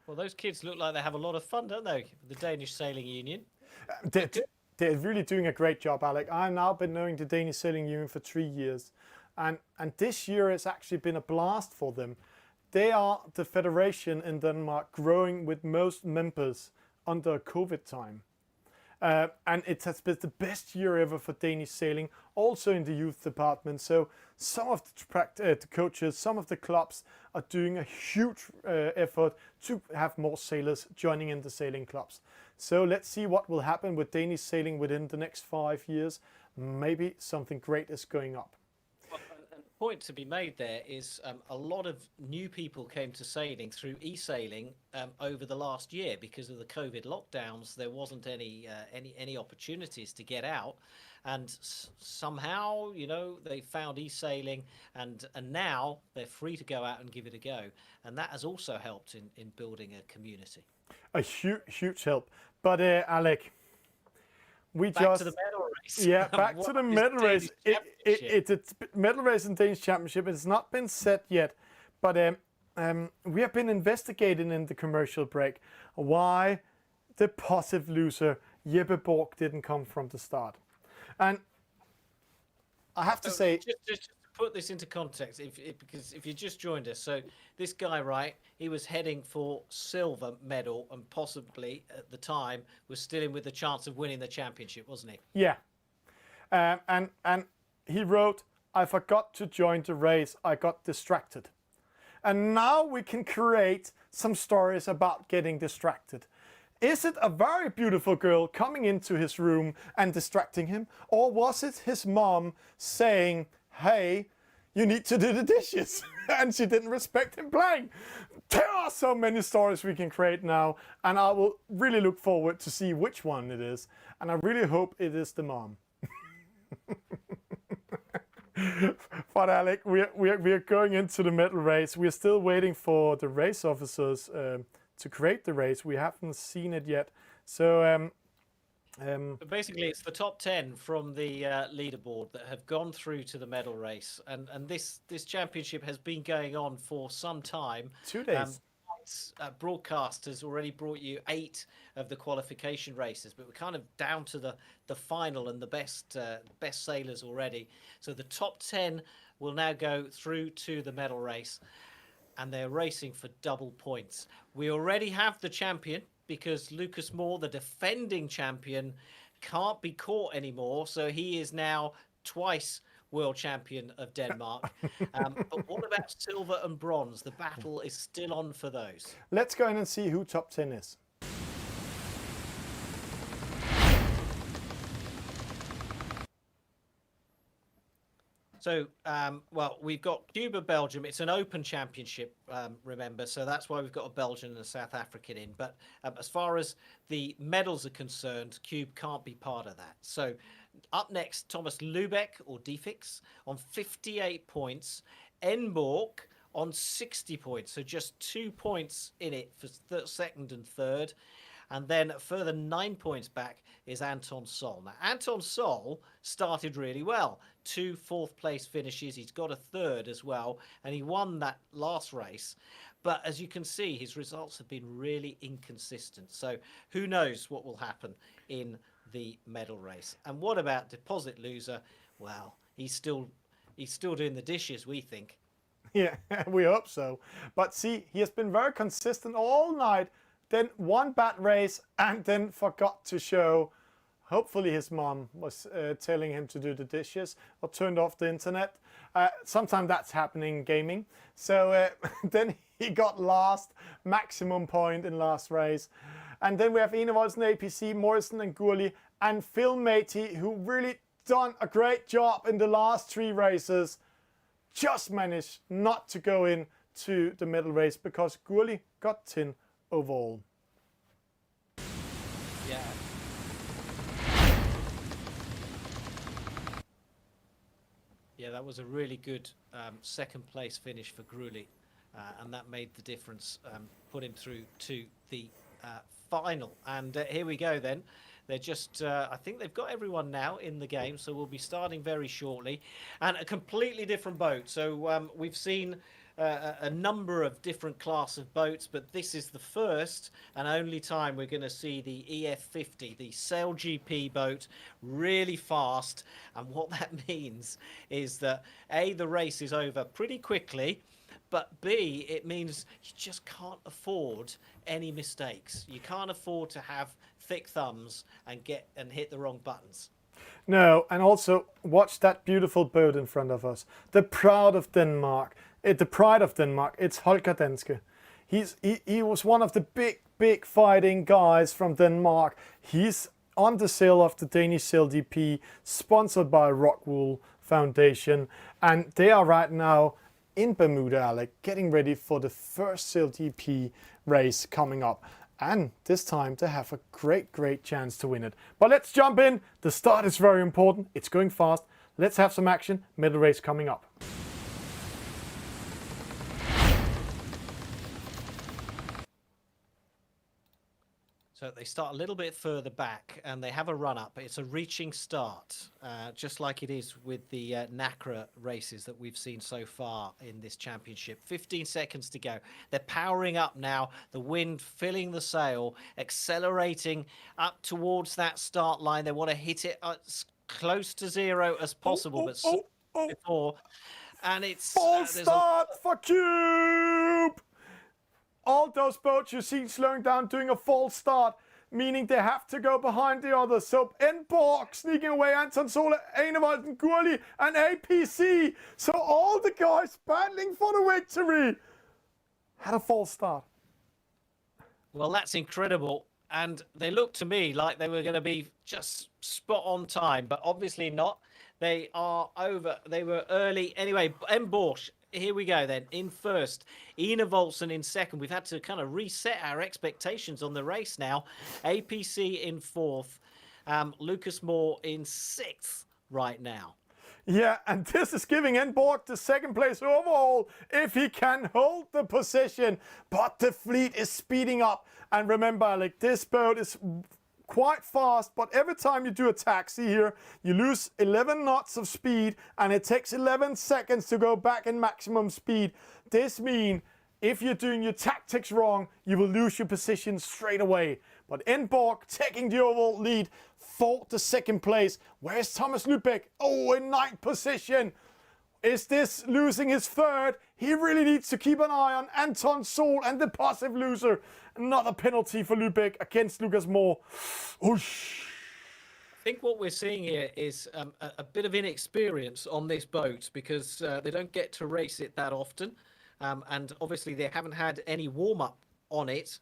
Well, those kids look like they have a lot of fun, don't they? The Danish Sailing Union. They're really doing a great job, Alec. I've now been knowing the Danish Sailing Union for 3 years. And this year it's actually been a blast for them. They are the federation in Denmark growing with most members under COVID time. And it has been the best year ever for Danish sailing, also in the youth department. So some of the coaches, some of the clubs are doing a huge effort to have more sailors joining in the sailing clubs. So let's see what will happen with Danish sailing within the next 5 years. Maybe something great is going up. Point to be made there is a lot of new people came to sailing through e-sailing over the last year because of the COVID lockdowns. There wasn't any opportunities to get out, and somehow they found e-sailing, and now they're free to go out and give it a go, and that has also helped in building a community. A huge help. But Alec, back to the medal race. Yeah, back to the medal race. It's a medal race in Danish Championship. It's not been set yet, but we have been investigating in the commercial break why the positive loser Jeppe Borg didn't come from the start. And I have to say, just to put this into context, because if you just joined us, so this guy, right, he was heading for silver medal and possibly at the time was still in with a chance of winning the championship, wasn't he? Yeah. And he wrote, I forgot to join the race. I got distracted. And now we can create some stories about getting distracted. Is it a very beautiful girl coming into his room and distracting him? Or was it his mom saying, hey, you need to do the dishes? And she didn't respect him playing. There are so many stories we can create now. And I will really look forward to see which one it is. And I really hope it is the mom. But Alec, we are going into the medal race. We're still waiting for the race officers to create the race. We haven't seen it yet. So But basically, it's the top 10 from the leaderboard that have gone through to the medal race, and this championship has been going on for some time. 2 days. Broadcast has already brought you 8 of the qualification races, but we're kind of down to the final and the best sailors already. So the top 10 will now go through to the medal race, and they're racing for double points. We already have the champion, because Lucas Moore, the defending champion, can't be caught anymore. So he is now twice world champion of Denmark. But what about silver and bronze? The battle is still on for those. Let's go in and see who top 10 is. So, well, we've got Cuba, Belgium. It's an open championship, remember, so that's why we've got a Belgian and a South African in. But as far as the medals are concerned, Cuba can't be part of that. So up next, Thomas Lubeck, or Defix, on 58 points. Enborg on 60 points, so just 2 points in it for second and third. And then a further 9 points back is Anton Sol. Now, Anton Sol started really well. 2 fourth-place finishes. He's got a third as well, and he won that last race. But as you can see, his results have been really inconsistent. So who knows what will happen in the medal race. And what about deposit loser? Well, he's still doing the dishes, we think. Yeah, we hope so. But see, he has been very consistent all night. Then one bad race and then forgot to show. Hopefully his mom was telling him to do the dishes or turned off the internet. Sometimes that's happening in gaming. So then he got last, maximum point in last race. And then we have Enevoldsen, APC, Morrison and Gurley and Phil Matey, who really done a great job in the last 3 races. Just managed not to go in to the medal race because Gurley got 10 overall. Yeah. Yeah, that was a really good second place finish for Grulli, and that made the difference, put him through to the final. And here we go then. They're just, I think they've got everyone now in the game, so we'll be starting very shortly. And a completely different boat. So we've seen a number of different class of boats, but this is the first and only time we're going to see the EF50, the Sail GP boat, really fast. And what that means is that A, the race is over pretty quickly, but B, it means you just can't afford any mistakes. You can't afford to have thick thumbs and hit the wrong buttons. No, and also watch that beautiful boat in front of us. The Pride of Denmark. It's Holger Danske. He was one of the big fighting guys from Denmark. He's on the sail of the Danish Sail GP, sponsored by Rockwool Foundation, and they are right now in Bermuda, Alec, getting ready for the first Sail GP race coming up. And this time they have a great chance to win it. But let's jump in. The start is very important. It's going fast. Let's have some action. Medal race coming up. So they start a little bit further back and they have a run up. It's a reaching start, just like it is with the NACRA races that we've seen so far in this championship. 15 seconds to go. They're powering up now, the wind filling the sail, accelerating up towards that start line. They want to hit it as close to zero as possible, before. And it's False start for Cube! All those boats you see slowing down doing a false start, meaning they have to go behind the others. So Enborg sneaking away, Anton Sol, Enevold, Gurli, and APC. So all the guys battling for the victory had a false start. Well, that's incredible. And they looked to me like they were going to be just spot on time, but obviously not. They are over. They were early. Anyway, Enborg, here we go then. In first, Ina Volson in second. We've had to kind of reset our expectations on the race now. APC in fourth. Lucas Moore in sixth right now. Yeah, and this is giving Enborg the second place overall if he can hold the position. But the fleet is speeding up. And remember, like, this boat is quite fast, but every time you do a taxi here, you lose 11 knots of speed, and it takes 11 seconds to go back in maximum speed. This means if you're doing your tactics wrong, you will lose your position straight away. But Enborg taking the overall lead for the second place. Where's Thomas Lubeck? Oh, in ninth position. Is this losing his third? He really needs to keep an eye on Anton Sol and the positive loser. Another penalty for Lubeck against Lucas Moore. Oosh. I think what we're seeing here is a bit of inexperience on this boat because they don't get to race it that often. And obviously they haven't had any warm-up on it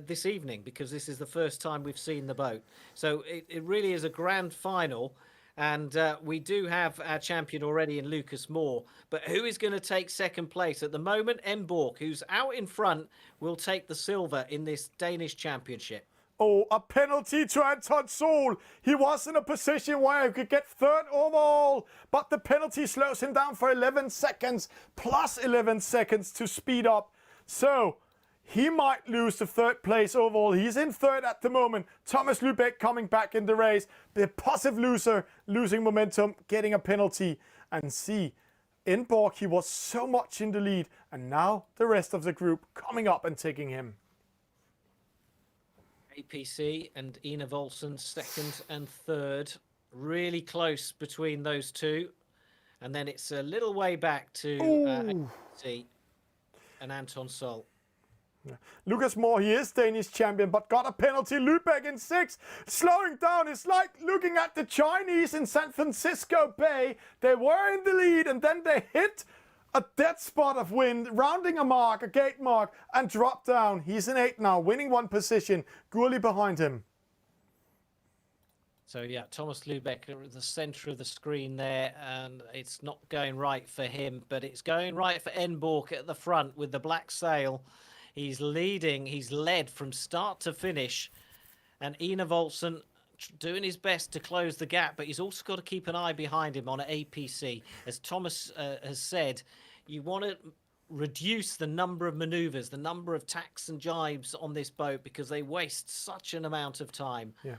this evening because this is the first time we've seen the boat. So it really is a grand final. And we do have our champion already in Lucas Moore. But who is going to take second place? At the moment, Enborg, who's out in front, will take the silver in this Danish championship. Oh, a penalty to Anton Sol. He was in a position where he could get third overall, but the penalty slows him down for 11 seconds, plus 11 seconds to speed up. So he might lose the third place overall. He's in third at the moment. Thomas Lubeck coming back in the race. The positive loser losing momentum, getting a penalty. And see, Enborg, he was so much in the lead. And now the rest of the group coming up and taking him. APC and Ina Volson second and third. Really close between those two. And then it's a little way back to APC and Anton Sol. Lucas Moore, he is Danish champion, but got a penalty. Lubeck in sixth, slowing down. It's like looking at the Chinese in San Francisco Bay. They were in the lead, and then they hit a dead spot of wind, rounding a mark, a gate mark, and dropped down. He's in eighth now, winning one position. Gurli behind him. So yeah, Thomas Lubeck at the centre of the screen there, and it's not going right for him, but it's going right for Enborg at the front with the black sail. He's leading, he's led from start to finish. And Ina Volson doing his best to close the gap, but he's also got to keep an eye behind him on APC. As Thomas has said, you want to reduce the number of manoeuvres, the number of tacks and jibes on this boat because they waste such an amount of time. Yeah.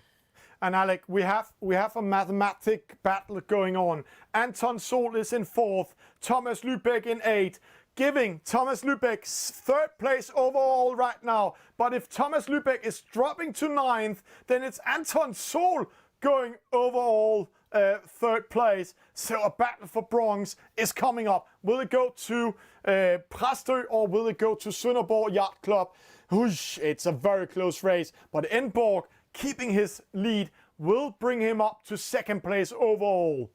And Alec, we have a mathematic battle going on. Anton Sol is in fourth, Thomas Lubeck in eighth. Giving Thomas Lubeck third place overall right now. But if Thomas Lubeck is dropping to ninth, then it's Anton Sol going overall third place. So a battle for bronze is coming up. Will it go to Præstø or will it go to Sønderborg Yacht Club? Whoosh, it's a very close race. But Enborg, keeping his lead, will bring him up to second place overall.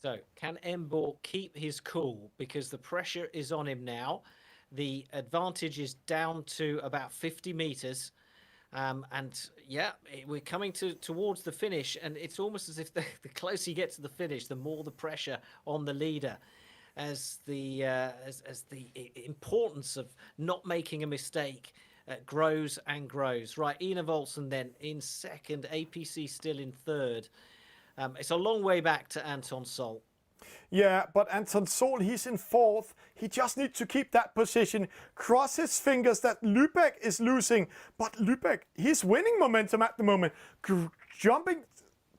So, can Enborg keep his cool? Because the pressure is on him now. The advantage is down to about 50 meters. And yeah, we're coming towards the finish. And it's almost as if the closer you get to the finish, the more the pressure on the leader. As the importance of not making a mistake grows and grows. Right, Ina Volson then in second, APC still in third. It's a long way back to Anton Sol. Yeah, but Anton Sol, he's in fourth. He just needs to keep that position. Cross his fingers that Lubeck is losing. But Lubeck, he's winning momentum at the moment. Jumping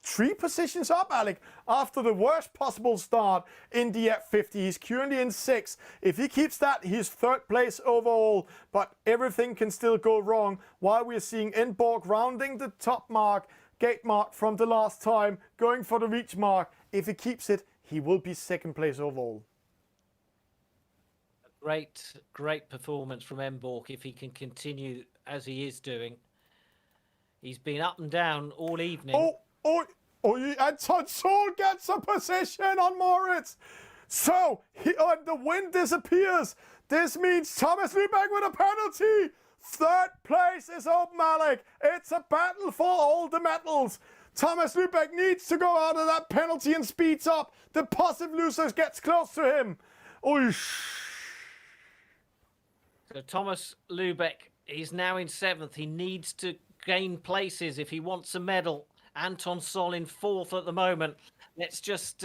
3 positions up, Alec, after the worst possible start in the F50. He's currently in 6th. If he keeps that, he's third place overall. But everything can still go wrong while we're seeing Enborg rounding the top mark, gate mark from the last time, going for the reach mark. If he keeps it, he will be second place overall. Great performance from Emborg if he can continue as he is doing. He's been up and down all evening. Anton Sol gets a position on Moritz. So the wind disappears. This means Thomas Lubeck with a penalty. Third place is open, Alec. It's a battle for all the medals. Thomas Lubeck needs to go out of that penalty and speeds up. The positive loser gets close to him. So Thomas Lubeck, he's now in 7th. He needs to gain places if he wants a medal. Anton Sol in 4th at the moment. Let's just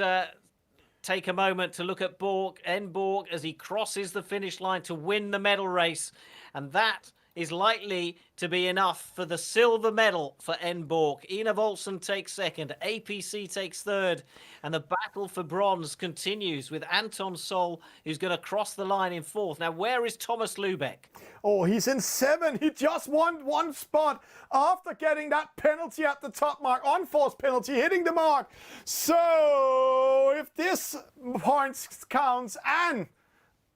take a moment to look at Emborg as he crosses the finish line to win the medal race. And that is likely to be enough for the silver medal for Emborg. Ina Volsen takes 2nd, APC takes 3rd, and the battle for bronze continues with Anton Sol, who's going to cross the line in 4th. Now, where is Thomas Lubeck? Oh, he's in 7. He just won 1 spot after getting that penalty at the top mark. Unforced penalty, hitting the mark. So, if this points counts and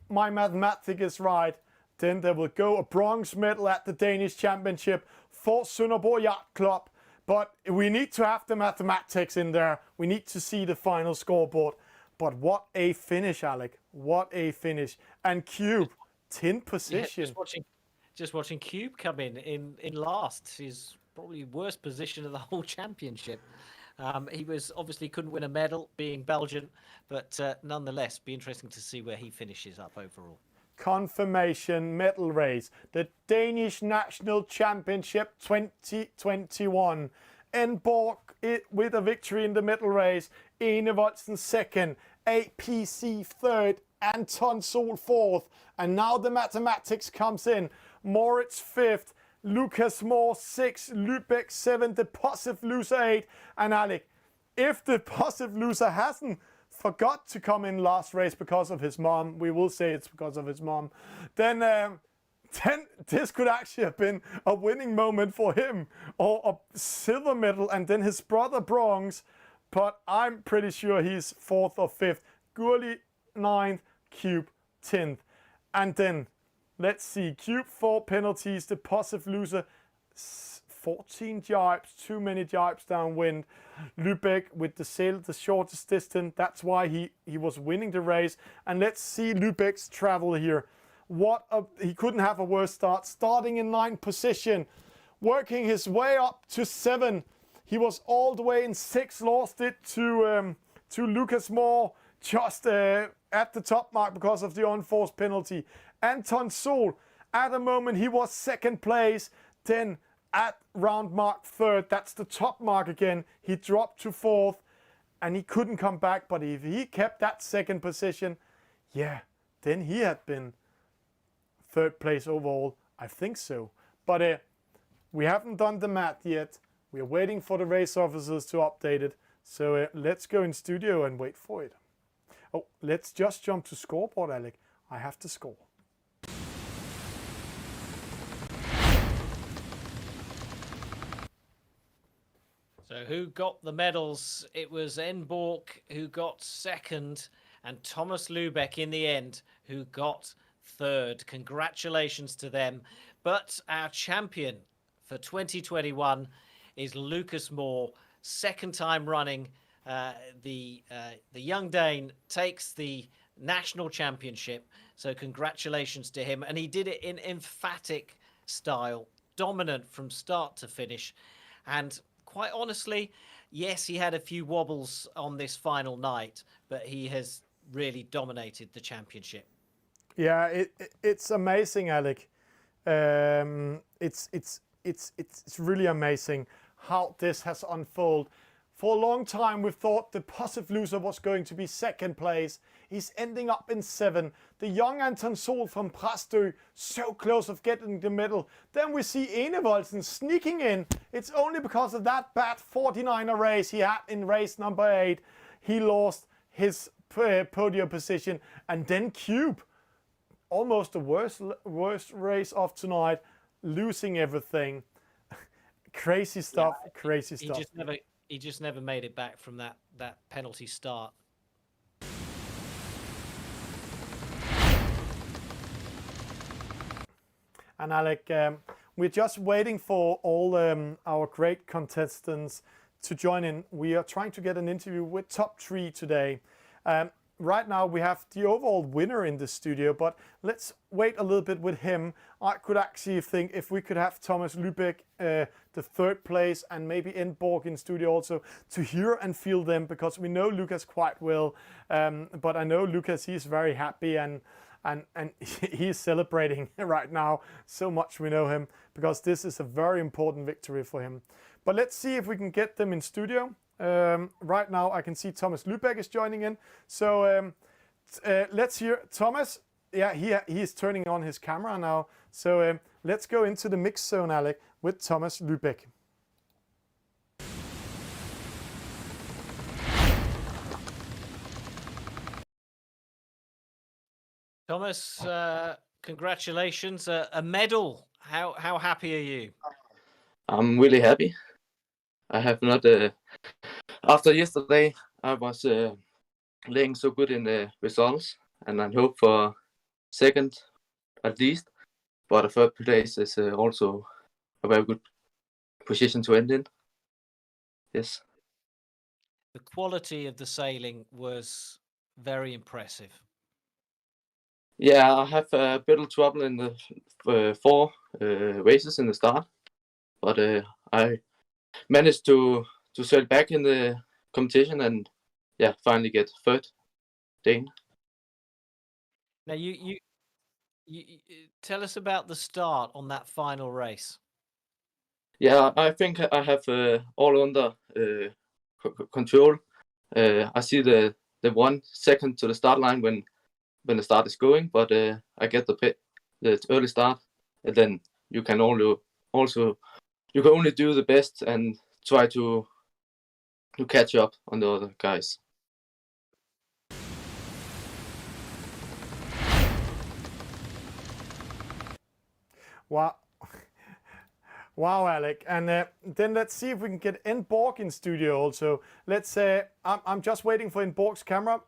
my mathematics is right, then there will go a bronze medal at the Danish Championship for Sønderborg Yacht Club. But we need to have the mathematics in there. We need to see the final scoreboard. But what a finish, Alec. What a finish. And Cube, 10th position. Yeah, just watching Cube come in last. His probably worst position of the whole championship. He was obviously couldn't win a medal being Belgian, but nonetheless, be interesting to see where he finishes up overall. Confirmation medal race, the Danish National Championship 2021. Emborg with a victory in the medal race, Ine Volsen 2nd, APC 3rd, Anton Sol 4th, and now the mathematics comes in. Moritz 5th, Lucas Moore 6th, Lubeck 7th, the positive loser 8th, and Alec, if the positive loser hasn't forgot to come in last race because of his mom, we will say it's because of his mom, then this could actually have been a winning moment for him, or a silver medal, and then his brother bronze, but I'm pretty sure he's 4th or 5th. Gurley 9th, Cube 10th. And then, let's see, Cube 4 penalties, the positive loser 14 jibes, too many jibes downwind. Lubeck with the sail the shortest distance. That's why he was winning the race. And let's see Lubeck's travel here. He couldn't have a worse start. Starting in 9th position, working his way up to 7. He was all the way in 6, lost it to Lucas Moore just at the top mark because of the unforced penalty. Anton Sol, at the moment he was 2nd place. Then at round mark 3rd, that's the top mark again, he dropped to 4th and he couldn't come back. But if he kept that 2nd position, yeah, then he had been 3rd place overall. I think so. But we haven't done the math yet. We're waiting for the race officers to update it. So let's go in studio and wait for it. Oh, let's just jump to scoreboard, Alec. I have to score. So who got the medals? It was Emborg who got 2nd, and Thomas Lubeck in the end who got 3rd. Congratulations to them. But our champion for 2021 is Lucas Moore, 2nd time running. The young Dane takes the national championship. So congratulations to him. And he did it in emphatic style, dominant from start to finish. And quite honestly, yes, he had a few wobbles on this final night, but he has really dominated the championship. Yeah, it's amazing, Alec. It's really amazing how this has unfolded. For a long time, we thought the positive loser was going to be 2nd place. He's ending up in 7. The young Anton Sol from Præstø, so close of getting the medal. Then we see Ine Volsen sneaking in. It's only because of that bad 49er race he had in race number 8. He lost his podium position. And then Cube, almost the worst race of tonight, losing everything. Crazy stuff, Yeah, crazy stuff. He just never made it back from that penalty start. And Alec, we're just waiting for all our great contestants to join in. We are trying to get an interview with top 3 today. Right now we have the overall winner in the studio, but let's wait a little bit with him. I could actually think if we could have Thomas Lubeck, the 3rd place, and maybe Enborg in studio also to hear and feel them, because we know Lucas quite well. But I know Lucas, he's very happy and he's celebrating right now. So much we know him, because this is a very important victory for him. But let's see if we can get them in studio. Right now I can see Thomas Lubeck is joining in. So let's hear Thomas. Yeah, he is turning on his camera now. So let's go into the mix zone, Alec, with Thomas Lubeck. Thomas, congratulations, a medal. How happy are you? I'm really happy. I have not, after yesterday, I was laying so good in the results, and I hope for 2nd at least, but a 3rd place is also a very good position to end in. Yes. The quality of the sailing was very impressive. Yeah, I have a bit of trouble in the 4 races in the start, but I managed to sail back in the competition and finally get 3rd Dane. Now you tell us about the start on that final race. Yeah, I think I have all under control. I see the 1 second to the start line when the start is going, but I get the early start, and then you can only do the best and try to catch up on the other guys. Wow. Wow, Alec. And then let's see if we can get Enborg in studio also. Let's I'm just waiting for Enborg's camera.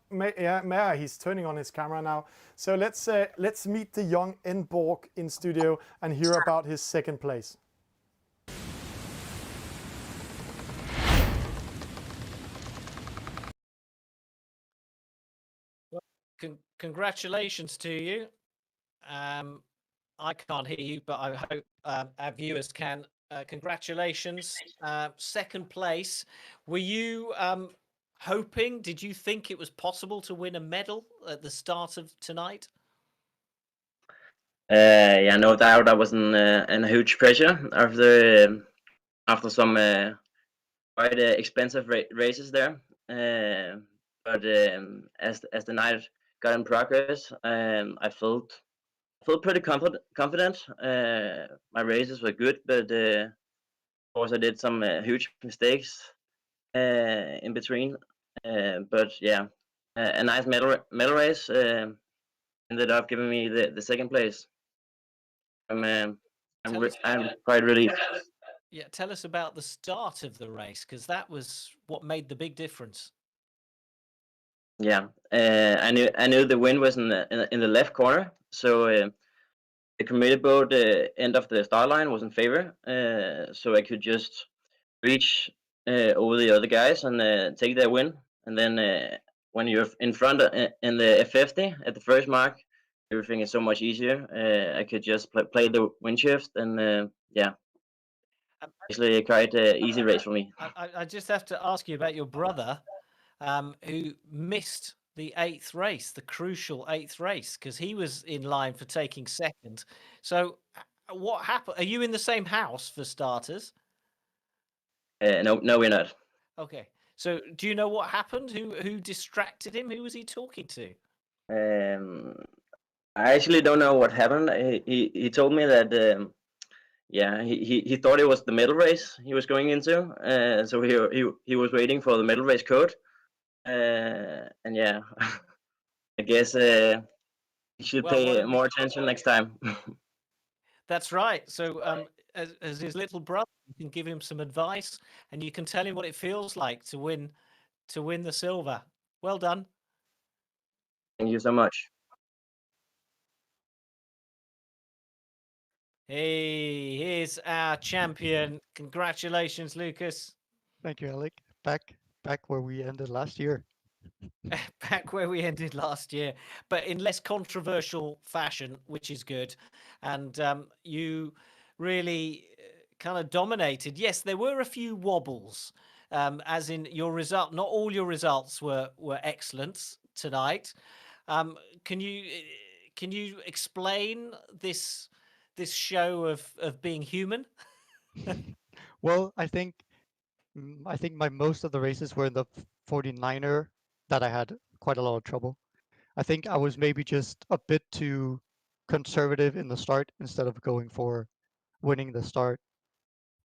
He's turning on his camera now. So let's meet the young Enborg in studio and hear about his 2nd place. Well, congratulations to you. I can't hear you, but I hope our viewers can. Congratulations, 2nd place. Were you hoping? Did you think it was possible to win a medal at the start of tonight? Yeah, no doubt. I was in a huge pressure after some quite expensive races there. But as the night got in progress, I felt pretty confident. My races were good, but of course I did some huge mistakes in between. But yeah, a nice medal race ended up giving me the 2nd place. I'm quite relieved. Yeah, tell us about the start of the race, because that was what made the big difference. Yeah, I knew the wind was in the left corner, so the committed boat end of the start line was in favor, so I could just reach over the other guys and take their win. And then when you're in front in the F50 at the first mark, everything is so much easier. I could just play the wind shift, and yeah, actually a quite easy race for me. I just have to ask you about your brother, who missed the 8th race, the crucial 8th race, because he was in line for taking 2nd. So what happened? Are you in the same house for starters? No, we're not. Okay. So do you know what happened? Who distracted him? Who was he talking to? I actually don't know what happened. He told me that yeah, he thought it was the medal race he was going into, so he was waiting for the medal race code, and yeah, I guess he should pay more attention next time. That's right. So as his little brother, you can give him some advice, and you can tell him what it feels like to win the silver. Well done. Thank you so much. Hey, here's our champion. Congratulations, Lucas. Thank you, Alec. Back where we ended last year. Back where we ended last year, but in less controversial fashion, which is good. And you really kind of dominated. Yes, there were a few wobbles, as in your result. Not all your results were excellent tonight. Can you explain this show of being human? Well, I think my most of the races were in the 49er that I had quite a lot of trouble. I think I was maybe just a bit too conservative in the start instead of going for winning the start.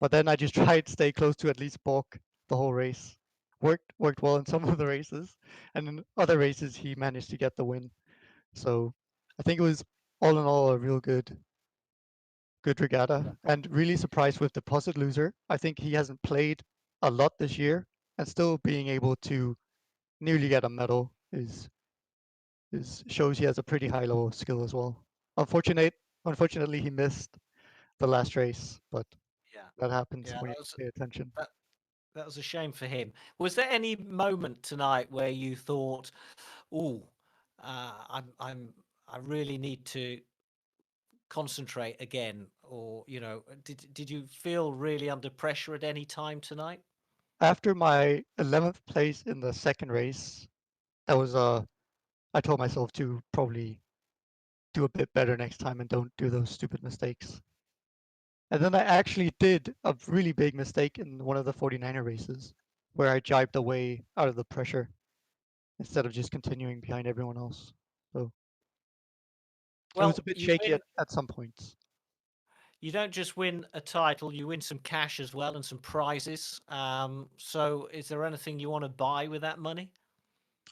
But then I just tried to stay close to at least Bork the whole race. Worked well in some of the races, and in other races he managed to get the win. So I think it was all in all a real good regatta, and really surprised with Deposit Loser. I think he hasn't played a lot this year, and still being able to nearly get a medal is shows he has a pretty high level of skill as well. Unfortunately, he missed the last race, but Yeah, that happens yeah, when you pay attention. that was a shame for him. Was there any moment tonight where you thought, "Oh, I really need to concentrate again," or did you feel really under pressure at any time tonight? After my 11th place in the second race, that was I told myself to probably do a bit better next time and don't do those stupid mistakes. And then I actually did a really big mistake in one of the 49er races where I jibed away out of the pressure instead of just continuing behind everyone else. So it was a Well, bit you shaky win. at some points. You don't just win a title; you win some cash as well and some prizes. So, is there anything you want to buy with that money?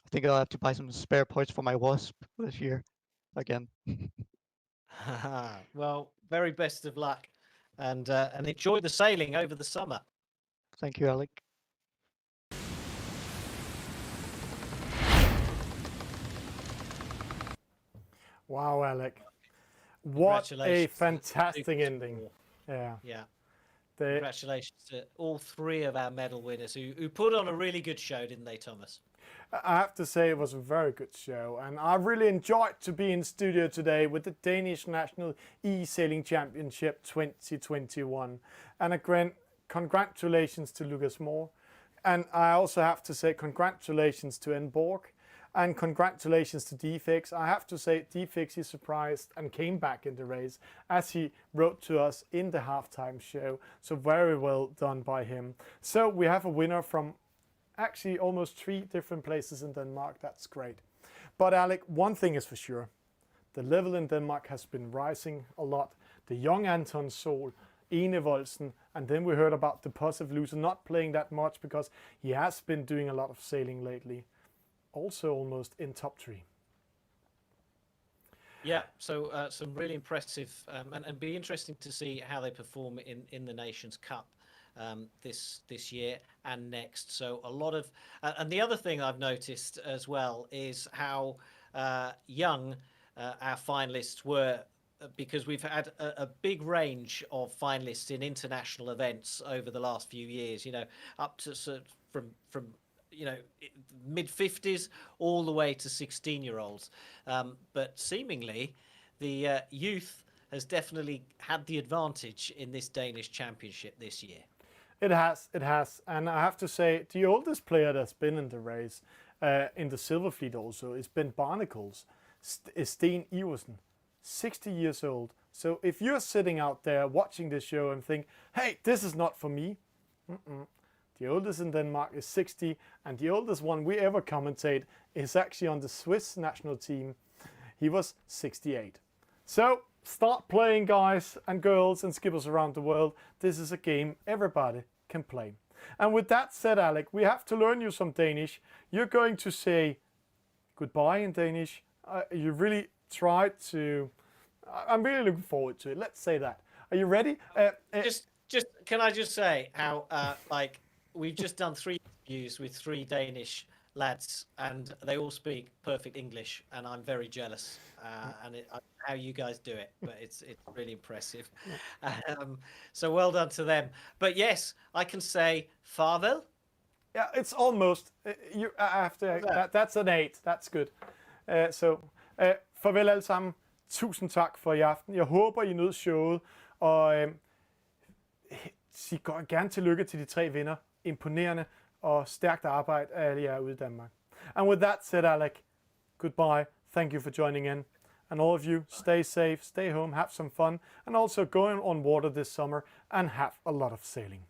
I think I'll have to buy some spare parts for my Wasp this year again. Well, very best of luck, and enjoy the sailing over the summer. Thank you, Alec. Wow, Alec. What a Congratulations to fantastic Lucas ending. Moore. Yeah. Yeah. They, Congratulations to all three of our medal winners who put on a really good show, didn't they, Thomas? I have to say it was a very good show, and I really enjoyed to be in studio today with the Danish National E-Sailing Championship 2021. And again, congratulations to Lucas Moore. And I also have to say congratulations to Enborg. And congratulations to Defix. I have to say Defix is surprised and came back in the race, as he wrote to us in the halftime show. So very well done by him. So we have a winner from actually almost 3 different places in Denmark. That's great. But Alec, one thing is for sure. The level in Denmark has been rising a lot. The young Anton Sol, Ene Volsen, and then we heard about Deposit Loser not playing that much because he has been doing a lot of sailing lately. Also almost in top 3. Yeah, so some really impressive, and be interesting to see how they perform in the Nations Cup this year and next. So a lot of, and the other thing I've noticed as well is how young our finalists were, because we've had a big range of finalists in international events over the last few years. Up to sort of from mid-50s all the way to 16-year-olds. But seemingly, the youth has definitely had the advantage in this Danish championship this year. It has. And I have to say, the oldest player that's been in the race, in the Silver Fleet also, is Ben Barnacles, Sten Iversen, 60 years old. So if you're sitting out there watching this show and think, hey, this is not for me, the oldest in Denmark is 60, and the oldest one we ever commentate is actually on the Swiss national team. He was 68. So start playing, guys and girls and skippers around the world. This is a game everybody can play. And with that said, Alec, we have to learn you some Danish. You're going to say goodbye in Danish. You really tried to... I'm really looking forward to it. Let's say that. Are you ready? Just can I just say how we've just done 3 interviews with 3 Danish lads, and they all speak perfect English, and I'm very jealous. How you guys do it, but it's really impressive. So well done to them. But yes, I can say farvel. Yeah, it's almost. You after that, that's an 8. That's good. Farvel alle sammen. Tusind tak for i aften. Jeg håber, I nød showet, og sig gerne tillykke til de 3 vinder. Imponerende og stærkt arbejde af alle jer ude i Danmark. And with that said, Alec, goodbye. Thank you for joining in. And all of you, stay safe, stay home, have some fun, and also go on water this summer and have a lot of sailing.